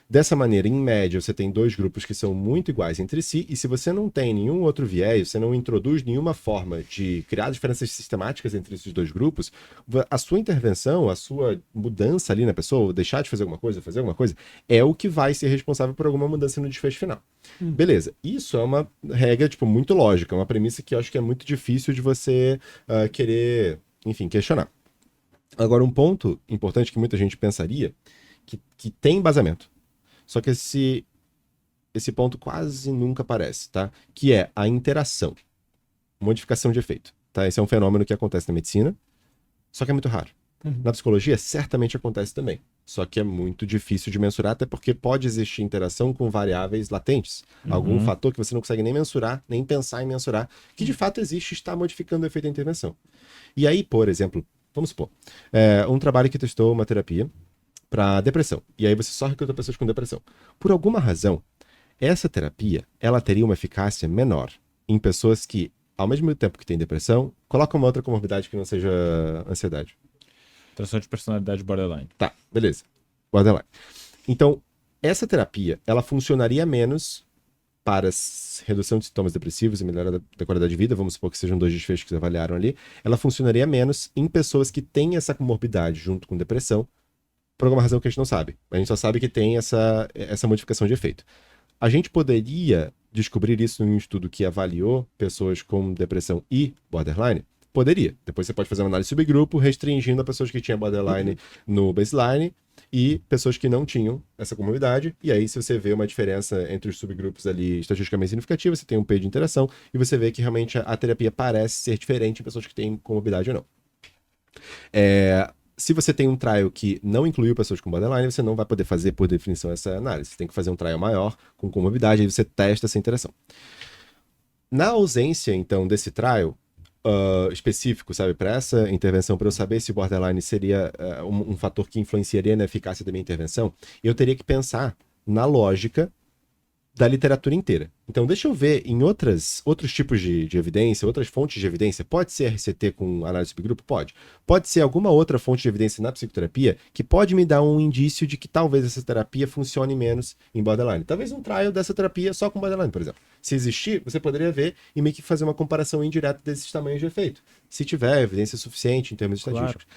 Dessa maneira, em média, você tem dois grupos que são muito iguais entre si, e se você não tem nenhum outro viés, você não introduz nenhuma forma de criar diferenças sistemáticas entre esses dois grupos, a sua intervenção, a sua mudança ali na pessoa, deixar de fazer alguma coisa, fazer alguma coisa, é o que vai ser responsável por alguma mudança no desfecho final. Beleza, isso é uma regra, tipo, muito lógica, uma premissa que eu acho que é muito difícil de você querer, enfim, questionar. Agora, um ponto importante que muita gente pensaria, que tem embasamento, só que esse ponto quase nunca aparece, tá? Que é a interação, modificação de efeito, tá? Esse é um fenômeno que acontece na medicina, só que é muito raro. Na psicologia, certamente acontece também, só que é muito difícil de mensurar, até porque pode existir interação com variáveis latentes, algum fator que você não consegue nem mensurar, nem pensar em mensurar, que de fato existe e está modificando o efeito da intervenção. E aí, por exemplo, vamos supor, um trabalho que testou uma terapia para depressão. E aí você só recruta pessoas com depressão. Por alguma razão, essa terapia, ela teria uma eficácia menor em pessoas que, ao mesmo tempo que têm depressão, colocam uma outra comorbidade que não seja ansiedade. Transtorno de personalidade borderline. Tá, beleza. Borderline. Então, essa terapia, ela funcionaria menos para redução de sintomas depressivos e melhora da qualidade de vida, vamos supor que sejam 2 desfechos que vocês avaliaram ali, ela funcionaria menos em pessoas que têm essa comorbidade junto com depressão, por alguma razão que a gente não sabe. A gente só sabe que tem essa modificação de efeito. A gente poderia descobrir isso em um estudo que avaliou pessoas com depressão e borderline? Poderia. Depois você pode fazer uma análise subgrupo, restringindo a pessoas que tinham borderline no baseline e pessoas que não tinham essa comorbidade. E aí, se você vê uma diferença entre os subgrupos ali estatisticamente significativa, você tem um P de interação e você vê que realmente a terapia parece ser diferente em pessoas que têm comorbidade ou não. Se você tem um trial que não incluiu pessoas com borderline, você não vai poder fazer, por definição, essa análise. Você tem que fazer um trial maior, com comorbidade, aí você testa essa interação. Na ausência, então, desse trial específico, sabe, para essa intervenção, para eu saber se o borderline seria um fator que influenciaria na eficácia da minha intervenção, eu teria que pensar na lógica da literatura inteira. Então, deixa eu ver em outros tipos de evidência, outras fontes de evidência. Pode ser RCT com análise de subgrupo? Pode. Pode ser alguma outra fonte de evidência na psicoterapia que pode me dar um indício de que talvez essa terapia funcione menos em borderline. Talvez um trial dessa terapia só com borderline, por exemplo. Se existir, você poderia ver e meio que fazer uma comparação indireta desses tamanhos de efeito. Se tiver evidência suficiente em termos estatísticos.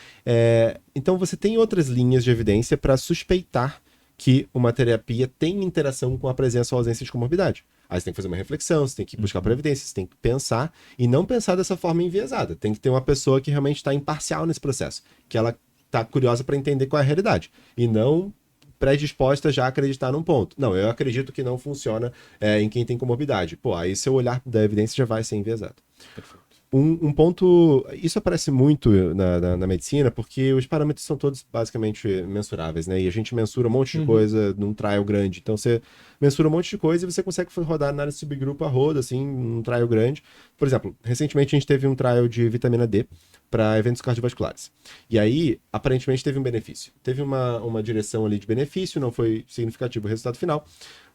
Então, você tem outras linhas de evidência para suspeitar que uma terapia tem interação com a presença ou ausência de comorbidade. Aí você tem que fazer uma reflexão, você tem que buscar por evidência, você tem que pensar, e não pensar dessa forma enviesada. Tem que ter uma pessoa que realmente está imparcial nesse processo, que ela está curiosa para entender qual é a realidade, e não predisposta já a acreditar num ponto. Não, eu acredito que não funciona em quem tem comorbidade. Pô, aí seu olhar da evidência já vai ser enviesado. Perfeito. Um ponto, isso aparece muito na medicina, porque os parâmetros são todos basicamente mensuráveis, né? E a gente mensura um monte de coisa num trial grande. Então você mensura um monte de coisa e você consegue rodar análise de subgrupo a roda, assim, num trial grande. Por exemplo, recentemente a gente teve um trial de vitamina D para eventos cardiovasculares. E aí, aparentemente, teve um benefício. Teve uma direção ali de benefício, não foi significativo o resultado final,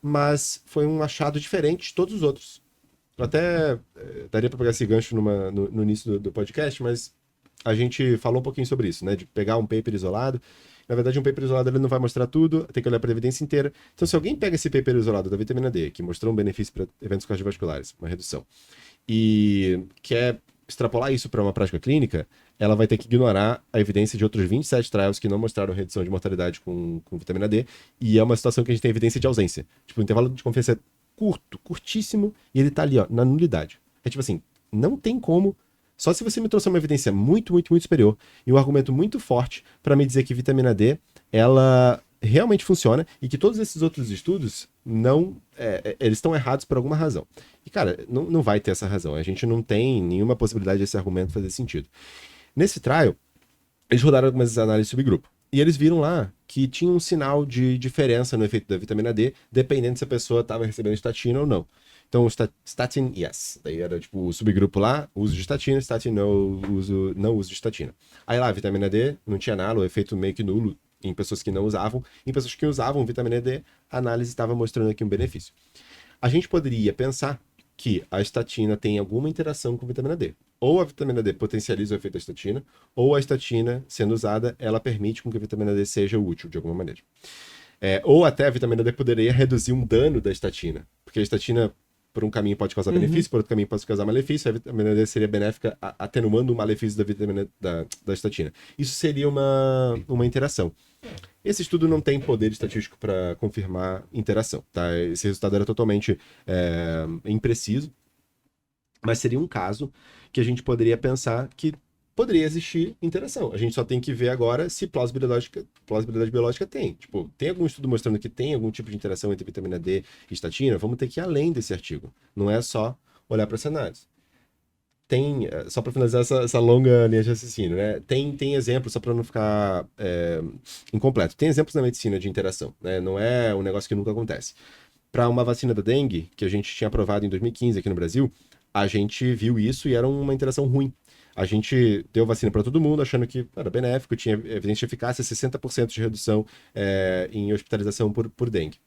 mas foi um achado diferente de todos os outros. Até daria para pegar esse gancho no início do podcast, mas a gente falou um pouquinho sobre isso, né? De pegar um paper isolado. Na verdade, um paper isolado ele não vai mostrar tudo, tem que olhar para a evidência inteira. Então, se alguém pega esse paper isolado da vitamina D, que mostrou um benefício para eventos cardiovasculares, uma redução, e quer extrapolar isso para uma prática clínica, ela vai ter que ignorar a evidência de outros 27 trials que não mostraram redução de mortalidade com vitamina D, e é uma situação que a gente tem evidência de ausência. Tipo, o intervalo de confiança curtíssimo, e ele tá ali, ó, na nulidade. É tipo assim, não tem como, só se você me trouxer uma evidência muito, muito, muito superior e um argumento muito forte para me dizer que vitamina D, ela realmente funciona e que todos esses outros estudos não, eles estão errados por alguma razão. E, cara, não vai ter essa razão. A gente não tem nenhuma possibilidade desse argumento fazer sentido. Nesse trial, eles rodaram algumas análises de subgrupo. E eles viram lá que tinha um sinal de diferença no efeito da vitamina D, dependendo se a pessoa estava recebendo estatina ou não. Então, statin, yes. Daí era tipo o subgrupo lá, uso de estatina, statin não uso de estatina. Aí lá, vitamina D, não tinha nada, o efeito meio que nulo em pessoas que não usavam. Em pessoas que usavam vitamina D, a análise estava mostrando aqui um benefício. A gente poderia pensar que a estatina tem alguma interação com vitamina D. Ou a vitamina D potencializa o efeito da estatina, ou a estatina, sendo usada, ela permite com que a vitamina D seja útil de alguma maneira. Ou até a vitamina D poderia reduzir um dano da estatina, porque a estatina, por um caminho, pode causar benefício, por outro caminho, pode causar malefício, a vitamina D seria benéfica atenuando o malefício da vitamina da estatina. Isso seria uma interação. Esse estudo não tem poder estatístico para confirmar interação, tá? Esse resultado era totalmente impreciso, mas seria um caso que a gente poderia pensar que poderia existir interação. A gente só tem que ver agora se plausibilidade biológica tem. Tipo, tem algum estudo mostrando que tem algum tipo de interação entre vitamina D e estatina? Vamos ter que ir além desse artigo. Não é só olhar para essa análise. Tem, só para finalizar essa longa linha de raciocínio, né? Tem exemplos, só para não ficar incompleto. Tem exemplos na medicina de interação, né? Não é um negócio que nunca acontece. Para uma vacina da dengue, que a gente tinha aprovado em 2015 aqui no Brasil, a gente viu isso e era uma interação ruim. A gente deu vacina para todo mundo, achando que era benéfico, tinha evidência de eficácia, 60% de redução em hospitalização por dengue.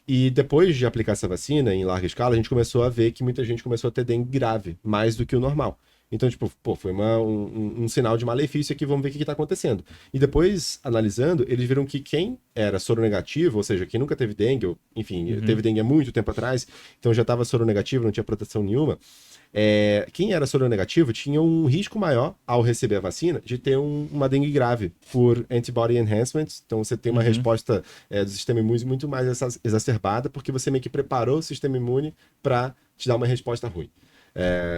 E depois de aplicar essa vacina em larga escala, a gente começou a ver que muita gente começou a ter dengue grave, mais do que o normal. Então, tipo, foi um sinal de malefício aqui, vamos ver o que está acontecendo. E depois, analisando, eles viram que quem era soronegativo, ou seja, quem nunca teve dengue, ou, enfim, teve dengue há muito tempo atrás, então já estava soronegativo, não tinha proteção nenhuma, quem era soronegativo tinha um risco maior, ao receber a vacina, de ter uma dengue grave por antibody enhancement. Então você tem uma resposta do sistema imune muito mais exacerbada, porque você meio que preparou o sistema imune para te dar uma resposta ruim.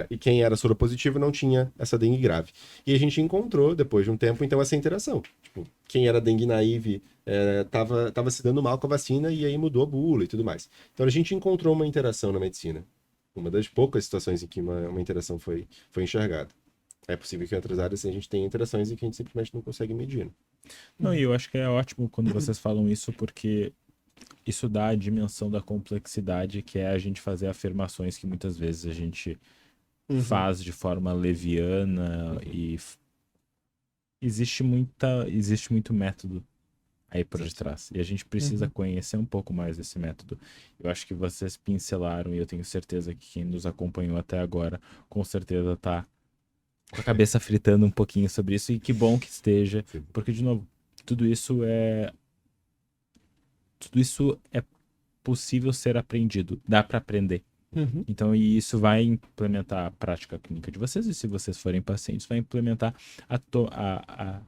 E quem era soropositivo não tinha essa dengue grave. E a gente encontrou, depois de um tempo, então, essa interação. Tipo, quem era dengue naive tava se dando mal com a vacina e aí mudou a bula e tudo mais. Então a gente encontrou uma interação na medicina. Uma das poucas situações em que uma interação foi enxergada. É possível que em outras áreas a gente tenha interações e que a gente simplesmente não consegue medir. Não, e eu acho que é ótimo quando vocês falam isso, porque isso dá a dimensão da complexidade, que é a gente fazer afirmações que muitas vezes a gente faz de forma leviana e existe muito método aí por detrás. E a gente precisa conhecer um pouco mais desse método. Eu acho que vocês pincelaram, e eu tenho certeza que quem nos acompanhou até agora, com certeza tá com a cabeça fritando um pouquinho sobre isso, e que bom que esteja, Sim. porque, de novo, tudo isso é possível ser aprendido, dá para aprender. Então, e isso vai implementar a prática clínica de vocês, e se vocês forem pacientes, vai implementar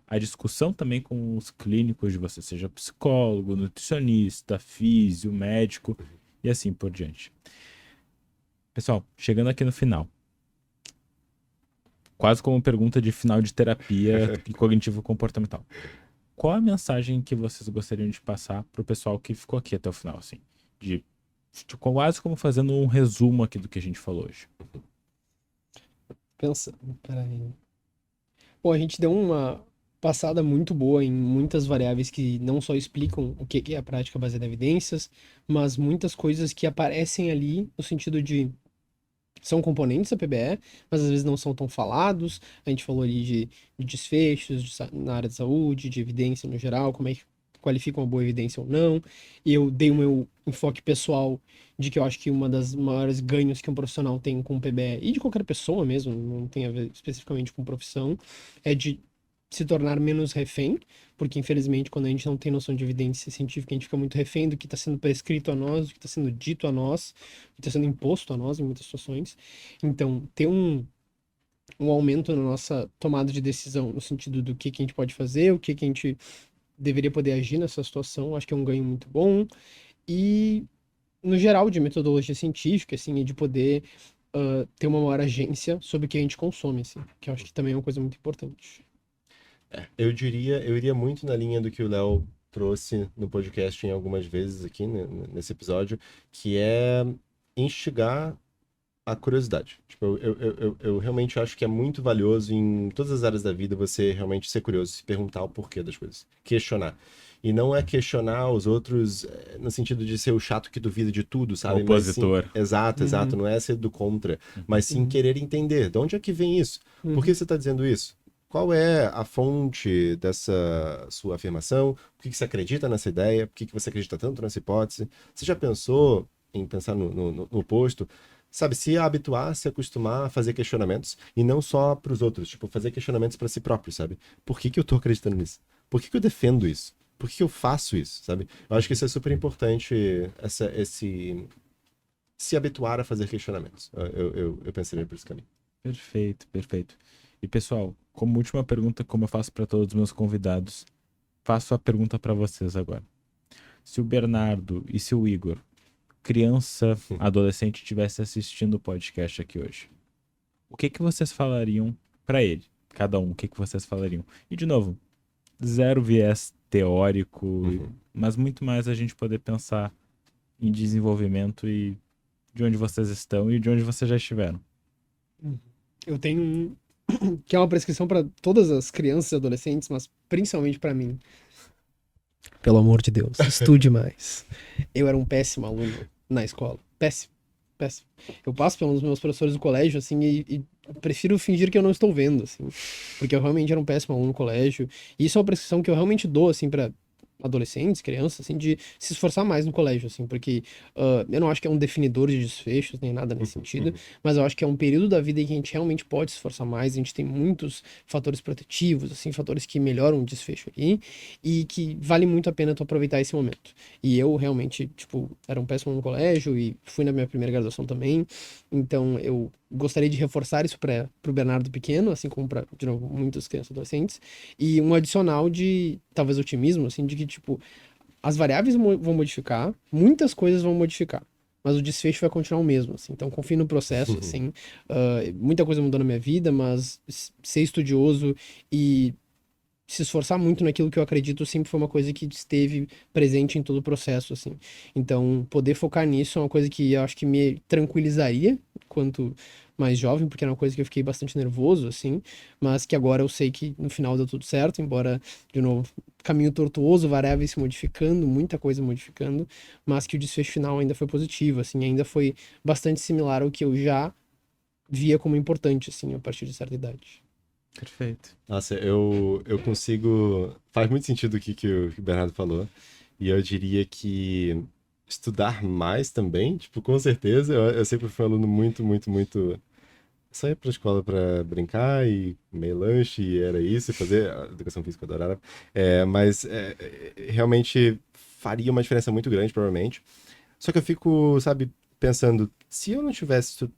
a discussão também com os clínicos de vocês, seja psicólogo, nutricionista, físio, médico, e assim por diante. Pessoal, chegando aqui no final, quase como pergunta de final de terapia e cognitivo comportamental. Qual a mensagem que vocês gostariam de passar pro pessoal que ficou aqui até o final, assim? Quase como fazendo um resumo aqui do que a gente falou hoje. Peraí. Bom, a gente deu uma passada muito boa em muitas variáveis que não só explicam o que é a prática baseada em evidências, mas muitas coisas que aparecem ali no sentido de são componentes da PBE, mas às vezes não são tão falados. A gente falou ali de desfechos na área de saúde, de evidência no geral, como é que qualifica uma boa evidência ou não. E eu dei o meu enfoque pessoal de que eu acho que uma das maiores ganhos que um profissional tem com o PBE, e de qualquer pessoa mesmo, não tem a ver especificamente com profissão, é de se tornar menos refém, porque infelizmente quando a gente não tem noção de evidência científica, a gente fica muito refém do que está sendo prescrito a nós, do que está sendo dito a nós, do que está sendo imposto a nós em muitas situações. Então, ter um aumento na nossa tomada de decisão, no sentido do que a gente pode fazer, o que a gente deveria poder agir nessa situação, acho que é um ganho muito bom. E, no geral, de metodologia científica, assim, e de poder ter uma maior agência sobre o que a gente consome, assim, que eu acho que também é uma coisa muito importante. Eu iria muito na linha do que o Léo trouxe no podcast em algumas vezes aqui, né, nesse episódio, que é instigar a curiosidade. Tipo, eu realmente acho que é muito valioso em todas as áreas da vida você realmente ser curioso, se perguntar o porquê das coisas, questionar. E não é questionar os outros no sentido de ser o chato que duvida de tudo, sabe? Opositor. Mas sim, exato, não é ser do contra, mas sim querer entender de onde é que vem isso. Por que você está dizendo isso? Qual é a fonte dessa sua afirmação? Por que você acredita nessa ideia? Por que você acredita tanto nessa hipótese? Você já pensou em pensar no oposto? Sabe, se habituar, se acostumar a fazer questionamentos, e não só para os outros, tipo, fazer questionamentos para si próprio, sabe? Por que eu tô acreditando nisso? Por que eu defendo isso? Por que eu faço isso, sabe? Eu acho que isso é super importante, se habituar a fazer questionamentos. Eu pensaria por esse caminho. Perfeito, perfeito. E pessoal, como última pergunta, como eu faço para todos os meus convidados, faço a pergunta para vocês agora. Se o Bernardo e se o Igor, criança, adolescente, estivesse assistindo o podcast aqui hoje, o que vocês falariam para ele? Cada um, o que vocês falariam? E de novo, zero viés teórico, mas muito mais a gente poder pensar em desenvolvimento e de onde vocês estão e de onde vocês já estiveram. Eu tenho que é uma prescrição para todas as crianças e adolescentes, mas principalmente para mim. Pelo amor de Deus, estude mais. Eu era um péssimo aluno na escola. Péssimo, péssimo. Eu passo pelos meus professores do colégio, assim, e prefiro fingir que eu não estou vendo, assim. Porque eu realmente era um péssimo aluno no colégio. E isso é uma prescrição que eu realmente dou, assim, para adolescentes, crianças, assim, de se esforçar mais no colégio, assim, porque eu não acho que é um definidor de desfechos, nem nada nesse sentido, mas eu acho que é um período da vida em que a gente realmente pode se esforçar mais, a gente tem muitos fatores protetivos, assim, fatores que melhoram o desfecho ali, e que vale muito a pena tu aproveitar esse momento. E eu realmente, tipo, era um péssimo no colégio e fui na minha primeira graduação também, então eu gostaria de reforçar isso para o Bernardo pequeno, assim como para, de novo, muitas crianças e adolescentes, e um adicional de, talvez, otimismo, assim, de que, tipo, as variáveis vão modificar, muitas coisas vão modificar, mas o desfecho vai continuar o mesmo, assim, então confio no processo, assim, muita coisa mudou na minha vida, mas ser estudioso e se esforçar muito naquilo que eu acredito sempre foi uma coisa que esteve presente em todo o processo, assim. Então, poder focar nisso é uma coisa que eu acho que me tranquilizaria enquanto mais jovem, porque era uma coisa que eu fiquei bastante nervoso, assim, mas que agora eu sei que no final deu tudo certo, embora, de novo, caminho tortuoso, variáveis se modificando, muita coisa modificando, mas que o desfecho final ainda foi positivo, assim, ainda foi bastante similar ao que eu já via como importante, assim, a partir de certa idade. Perfeito. Nossa, eu consigo. Faz muito sentido o que o Bernardo falou. E eu diria que estudar mais também, tipo, com certeza. Eu sempre fui um aluno muito. Só ia pra escola pra brincar e comer lanche, e era isso, e fazer. A educação física eu adorava. Realmente faria uma diferença muito grande, provavelmente. Só que eu fico, sabe, pensando, se eu tivesse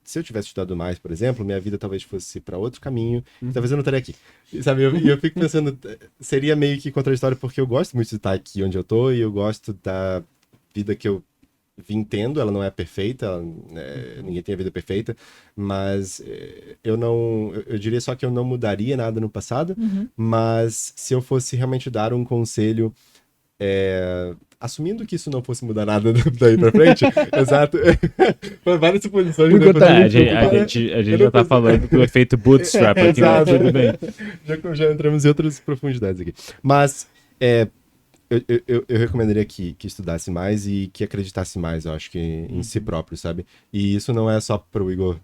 estudado mais, por exemplo, minha vida talvez fosse para outro caminho, e talvez eu não estaria aqui. E, sabe, eu fico pensando, seria meio que contraditório, porque eu gosto muito de estar aqui onde eu tô, e eu gosto da vida que eu vim tendo, ela não é perfeita, ninguém tem a vida perfeita, mas eu diria só que eu não mudaria nada no passado, mas se eu fosse realmente dar um conselho, assumindo que isso não fosse mudar nada daí pra frente, exato, foram várias suposições. Muito Né? A gente já tá falando do efeito bootstrap aqui, mas Exato. tudo bem. Já entramos em outras profundidades aqui. Mas eu recomendaria que estudasse mais e que acreditasse mais, eu acho que em si próprio, sabe? E isso não é só pro Igor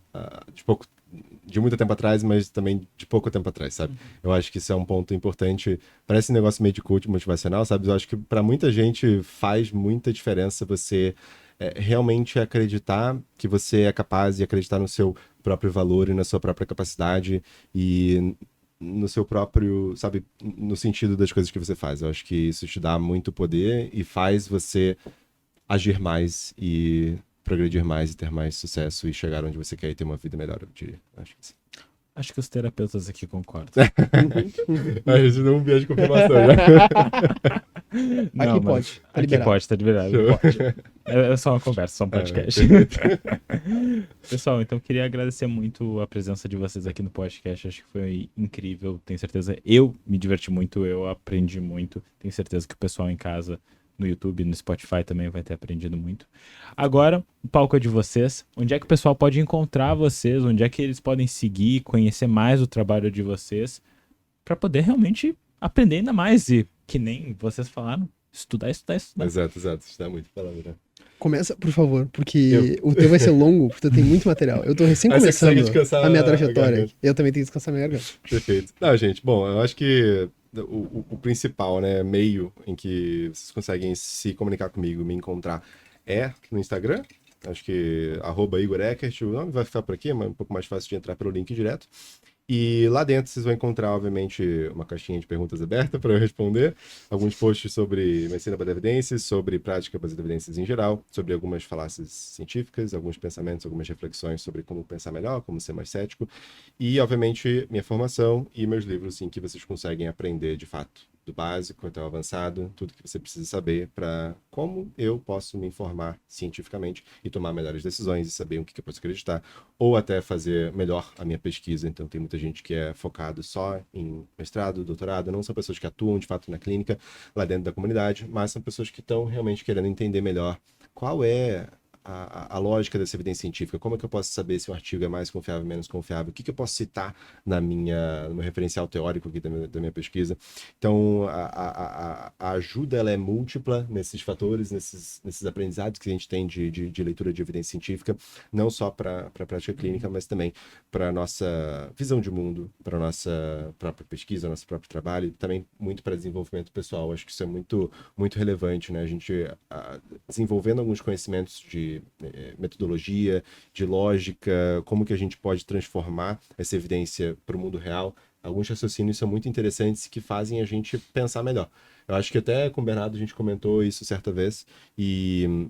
de muito tempo atrás, mas também de pouco tempo atrás, sabe? Eu acho que isso é um ponto importante. Parece um negócio meio de coach motivacional, sabe? Eu acho que para muita gente faz muita diferença você realmente acreditar que você é capaz e acreditar no seu próprio valor e na sua própria capacidade e no seu próprio, sabe, no sentido das coisas que você faz. Eu acho que isso te dá muito poder e faz você agir mais e progredir mais e ter mais sucesso e chegar onde você quer e ter uma vida melhor, eu diria. Acho que sim. Acho que os terapeutas aqui concordam. A gente não viaja de confirmação, né? Não, Aqui mas pode, tá Aqui liberado. pode, tá liberado. Show. Pode. É só uma conversa, só um podcast. Perfeito. Pessoal, então queria agradecer muito a presença de vocês aqui no podcast. Acho que foi incrível. Tenho certeza, eu me diverti muito, eu aprendi muito. Tenho certeza que o pessoal em casa, no YouTube, no Spotify também vai ter aprendido muito. Agora, o palco é de vocês. Onde é que o pessoal pode encontrar vocês? Onde é que eles podem seguir, conhecer mais o trabalho de vocês, para poder realmente aprender ainda mais e, que nem vocês falaram, estudar. Exato. Isso dá muito palavra, né? Começa, por favor, porque o teu vai ser longo, porque tu tem muito material. Eu tô recém Aí você começando consegue descansar a minha a trajetória. garganta. Eu também tenho que descansar minha garganta. Perfeito. Não, gente, bom, eu acho que o principal, né, meio em que vocês conseguem se comunicar comigo, me encontrar, é no Instagram. Acho que @IgorEckert, o nome vai ficar por aqui, mas é um pouco mais fácil de entrar pelo link direto. E lá dentro vocês vão encontrar, obviamente, uma caixinha de perguntas aberta para eu responder, alguns posts sobre medicina baseada em evidências, sobre prática baseada em evidências em geral, sobre algumas falácias científicas, alguns pensamentos, algumas reflexões sobre como pensar melhor, como ser mais cético, e, obviamente, minha formação e meus livros, em que vocês conseguem aprender, de fato, do básico até o avançado, tudo que você precisa saber para como eu posso me informar cientificamente e tomar melhores decisões e saber o que eu posso acreditar, ou até fazer melhor a minha pesquisa. Então tem muita gente que é focado só em mestrado, doutorado, não são pessoas que atuam de fato na clínica, lá dentro da comunidade, mas são pessoas que estão realmente querendo entender melhor qual é a lógica dessa evidência científica, como é que eu posso saber se um artigo é mais confiável ou menos confiável, o que eu posso citar no meu referencial teórico aqui da minha pesquisa. Então, a ajuda ela é múltipla nesses fatores, nesses aprendizados que a gente tem de leitura de evidência científica, não só para a prática clínica, mas também para a nossa visão de mundo, para a nossa própria pesquisa, nosso próprio trabalho, e também muito para desenvolvimento pessoal. Acho que isso é muito relevante, né? A gente desenvolvendo alguns conhecimentos de metodologia, de lógica, como que a gente pode transformar essa evidência para o mundo real. Alguns raciocínios são muito interessantes que fazem a gente pensar melhor. Eu acho que até com o Bernardo a gente comentou isso certa vez, e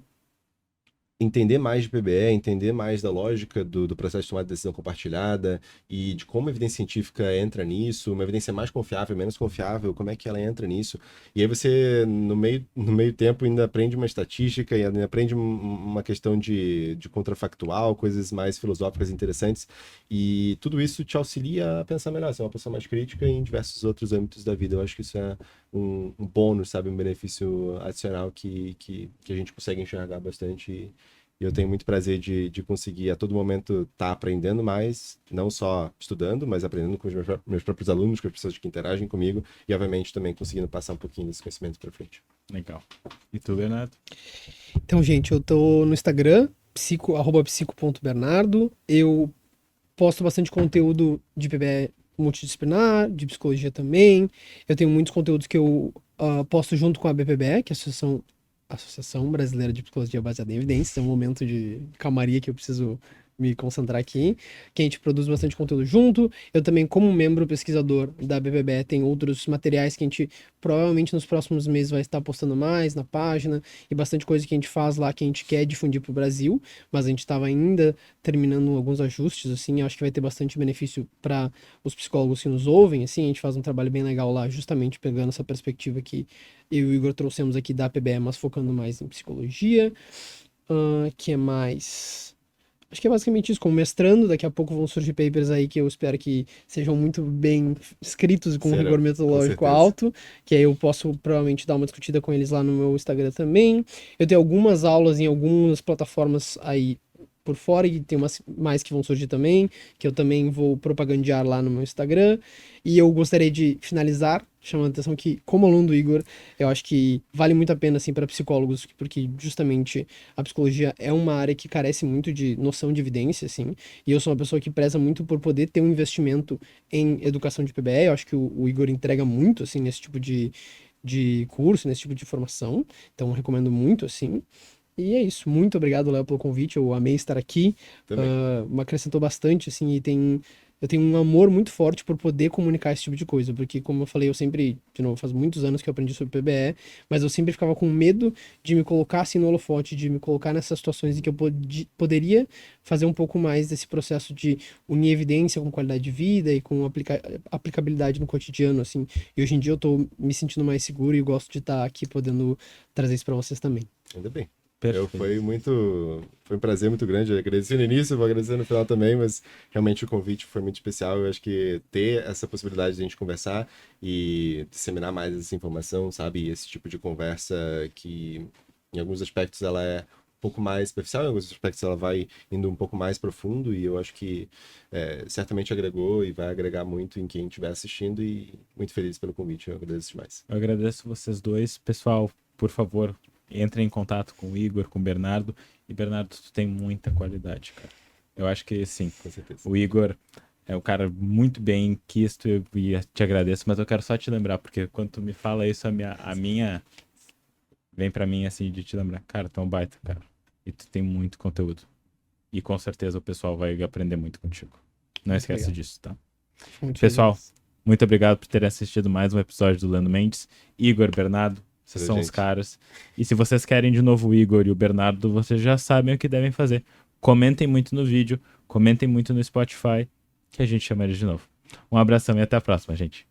entender mais de PBE, entender mais da lógica do processo de tomada de decisão compartilhada e de como a evidência científica entra nisso, uma evidência mais confiável, menos confiável, como é que ela entra nisso. E aí você, no meio tempo, ainda aprende uma estatística e ainda aprende uma questão de contrafactual, coisas mais filosóficas interessantes. E tudo isso te auxilia a pensar melhor, ser uma pessoa mais crítica em diversos outros âmbitos da vida. Eu acho que isso é um bônus, sabe? Um benefício adicional que a gente consegue enxergar bastante. E eu tenho muito prazer de conseguir a todo momento estar aprendendo mais, não só estudando, mas aprendendo com os meus próprios alunos, com as pessoas que interagem comigo e, obviamente, também conseguindo passar um pouquinho desse conhecimento para frente. Legal. E tu, Leonardo? Então, gente, eu tô no Instagram, @psico.bernardo. Eu posto bastante conteúdo de PBE multidisciplinar, de psicologia também. Eu tenho muitos conteúdos que eu posto junto com a BPBE, que é a Associação Brasileira de Psicologia Baseada em Evidências. É um momento de calmaria que eu preciso me concentrar aqui, que a gente produz bastante conteúdo junto. Eu também, como membro pesquisador da BPBE, tem outros materiais que a gente provavelmente nos próximos meses vai estar postando mais na página, e bastante coisa que a gente faz lá que a gente quer difundir para o Brasil, mas a gente estava ainda terminando alguns ajustes, assim, eu acho que vai ter bastante benefício para os psicólogos que nos ouvem, assim, a gente faz um trabalho bem legal lá, justamente pegando essa perspectiva que eu e o Igor trouxemos aqui da PBE, mas focando mais em psicologia. Que é mais... Acho que é basicamente isso. Como mestrando, daqui a pouco vão surgir papers aí que eu espero que sejam muito bem escritos e com um Serão, rigor com metodológico certeza. alto, que aí eu posso provavelmente dar uma discutida com eles lá no meu Instagram também. Eu tenho algumas aulas em algumas plataformas aí por fora, e tem umas mais que vão surgir também, que eu também vou propagandear lá no meu Instagram. E eu gostaria de finalizar chamando a atenção que, como aluno do Igor, eu acho que vale muito a pena, assim, para psicólogos, porque justamente a psicologia é uma área que carece muito de noção de evidência, assim, e eu sou uma pessoa que preza muito por poder ter um investimento em educação de PBE. Eu acho que o Igor entrega muito, assim, nesse tipo de curso, nesse tipo de formação, então eu recomendo muito, assim. E é isso. Muito obrigado, Léo, pelo convite. Eu amei estar aqui. Também. Me acrescentou bastante, assim, e eu tenho um amor muito forte por poder comunicar esse tipo de coisa, porque, como eu falei, eu sempre, de novo, faz muitos anos que eu aprendi sobre PBE, mas eu sempre ficava com medo de me colocar assim no holofote, de me colocar nessas situações em que eu poderia fazer um pouco mais desse processo de unir evidência com qualidade de vida e com aplicabilidade no cotidiano, assim. E hoje em dia eu tô me sentindo mais seguro e gosto de estar aqui podendo trazer isso para vocês também. Ainda bem. Perfeito. Foi um prazer muito grande. Eu agradeci no início, vou agradecer no final também, mas realmente o convite foi muito especial. Eu acho que ter essa possibilidade de a gente conversar e disseminar mais essa informação, sabe? Esse tipo de conversa que, em alguns aspectos, ela é um pouco mais superficial, em alguns aspectos ela vai indo um pouco mais profundo, e eu acho que certamente agregou e vai agregar muito em quem estiver assistindo, e muito feliz pelo convite. Eu agradeço demais. Eu agradeço vocês dois. Pessoal, por favor, entre em contato com o Igor, com o Bernardo. E, Bernardo, tu tem muita qualidade, cara. Eu acho que, sim, Com certeza. o Igor é um cara muito bem quisto, e te agradeço, mas eu quero só te lembrar, porque quando tu me fala isso, a minha vem pra mim, assim, de te lembrar. Cara, tu é um baita, cara. E tu tem muito conteúdo. E com certeza o pessoal vai aprender muito contigo. Não Muito esquece legal. disso, tá? Muito Pessoal, feliz. muito obrigado por terem assistido mais um episódio do Lendo Mendes. Igor, Bernardo, vocês Valeu, são os gente. caras. E se vocês querem de novo o Igor e o Bernardo, vocês já sabem o que devem fazer. Comentem muito no vídeo, comentem muito no Spotify, que a gente chama eles de novo. Um abração e até a próxima, gente.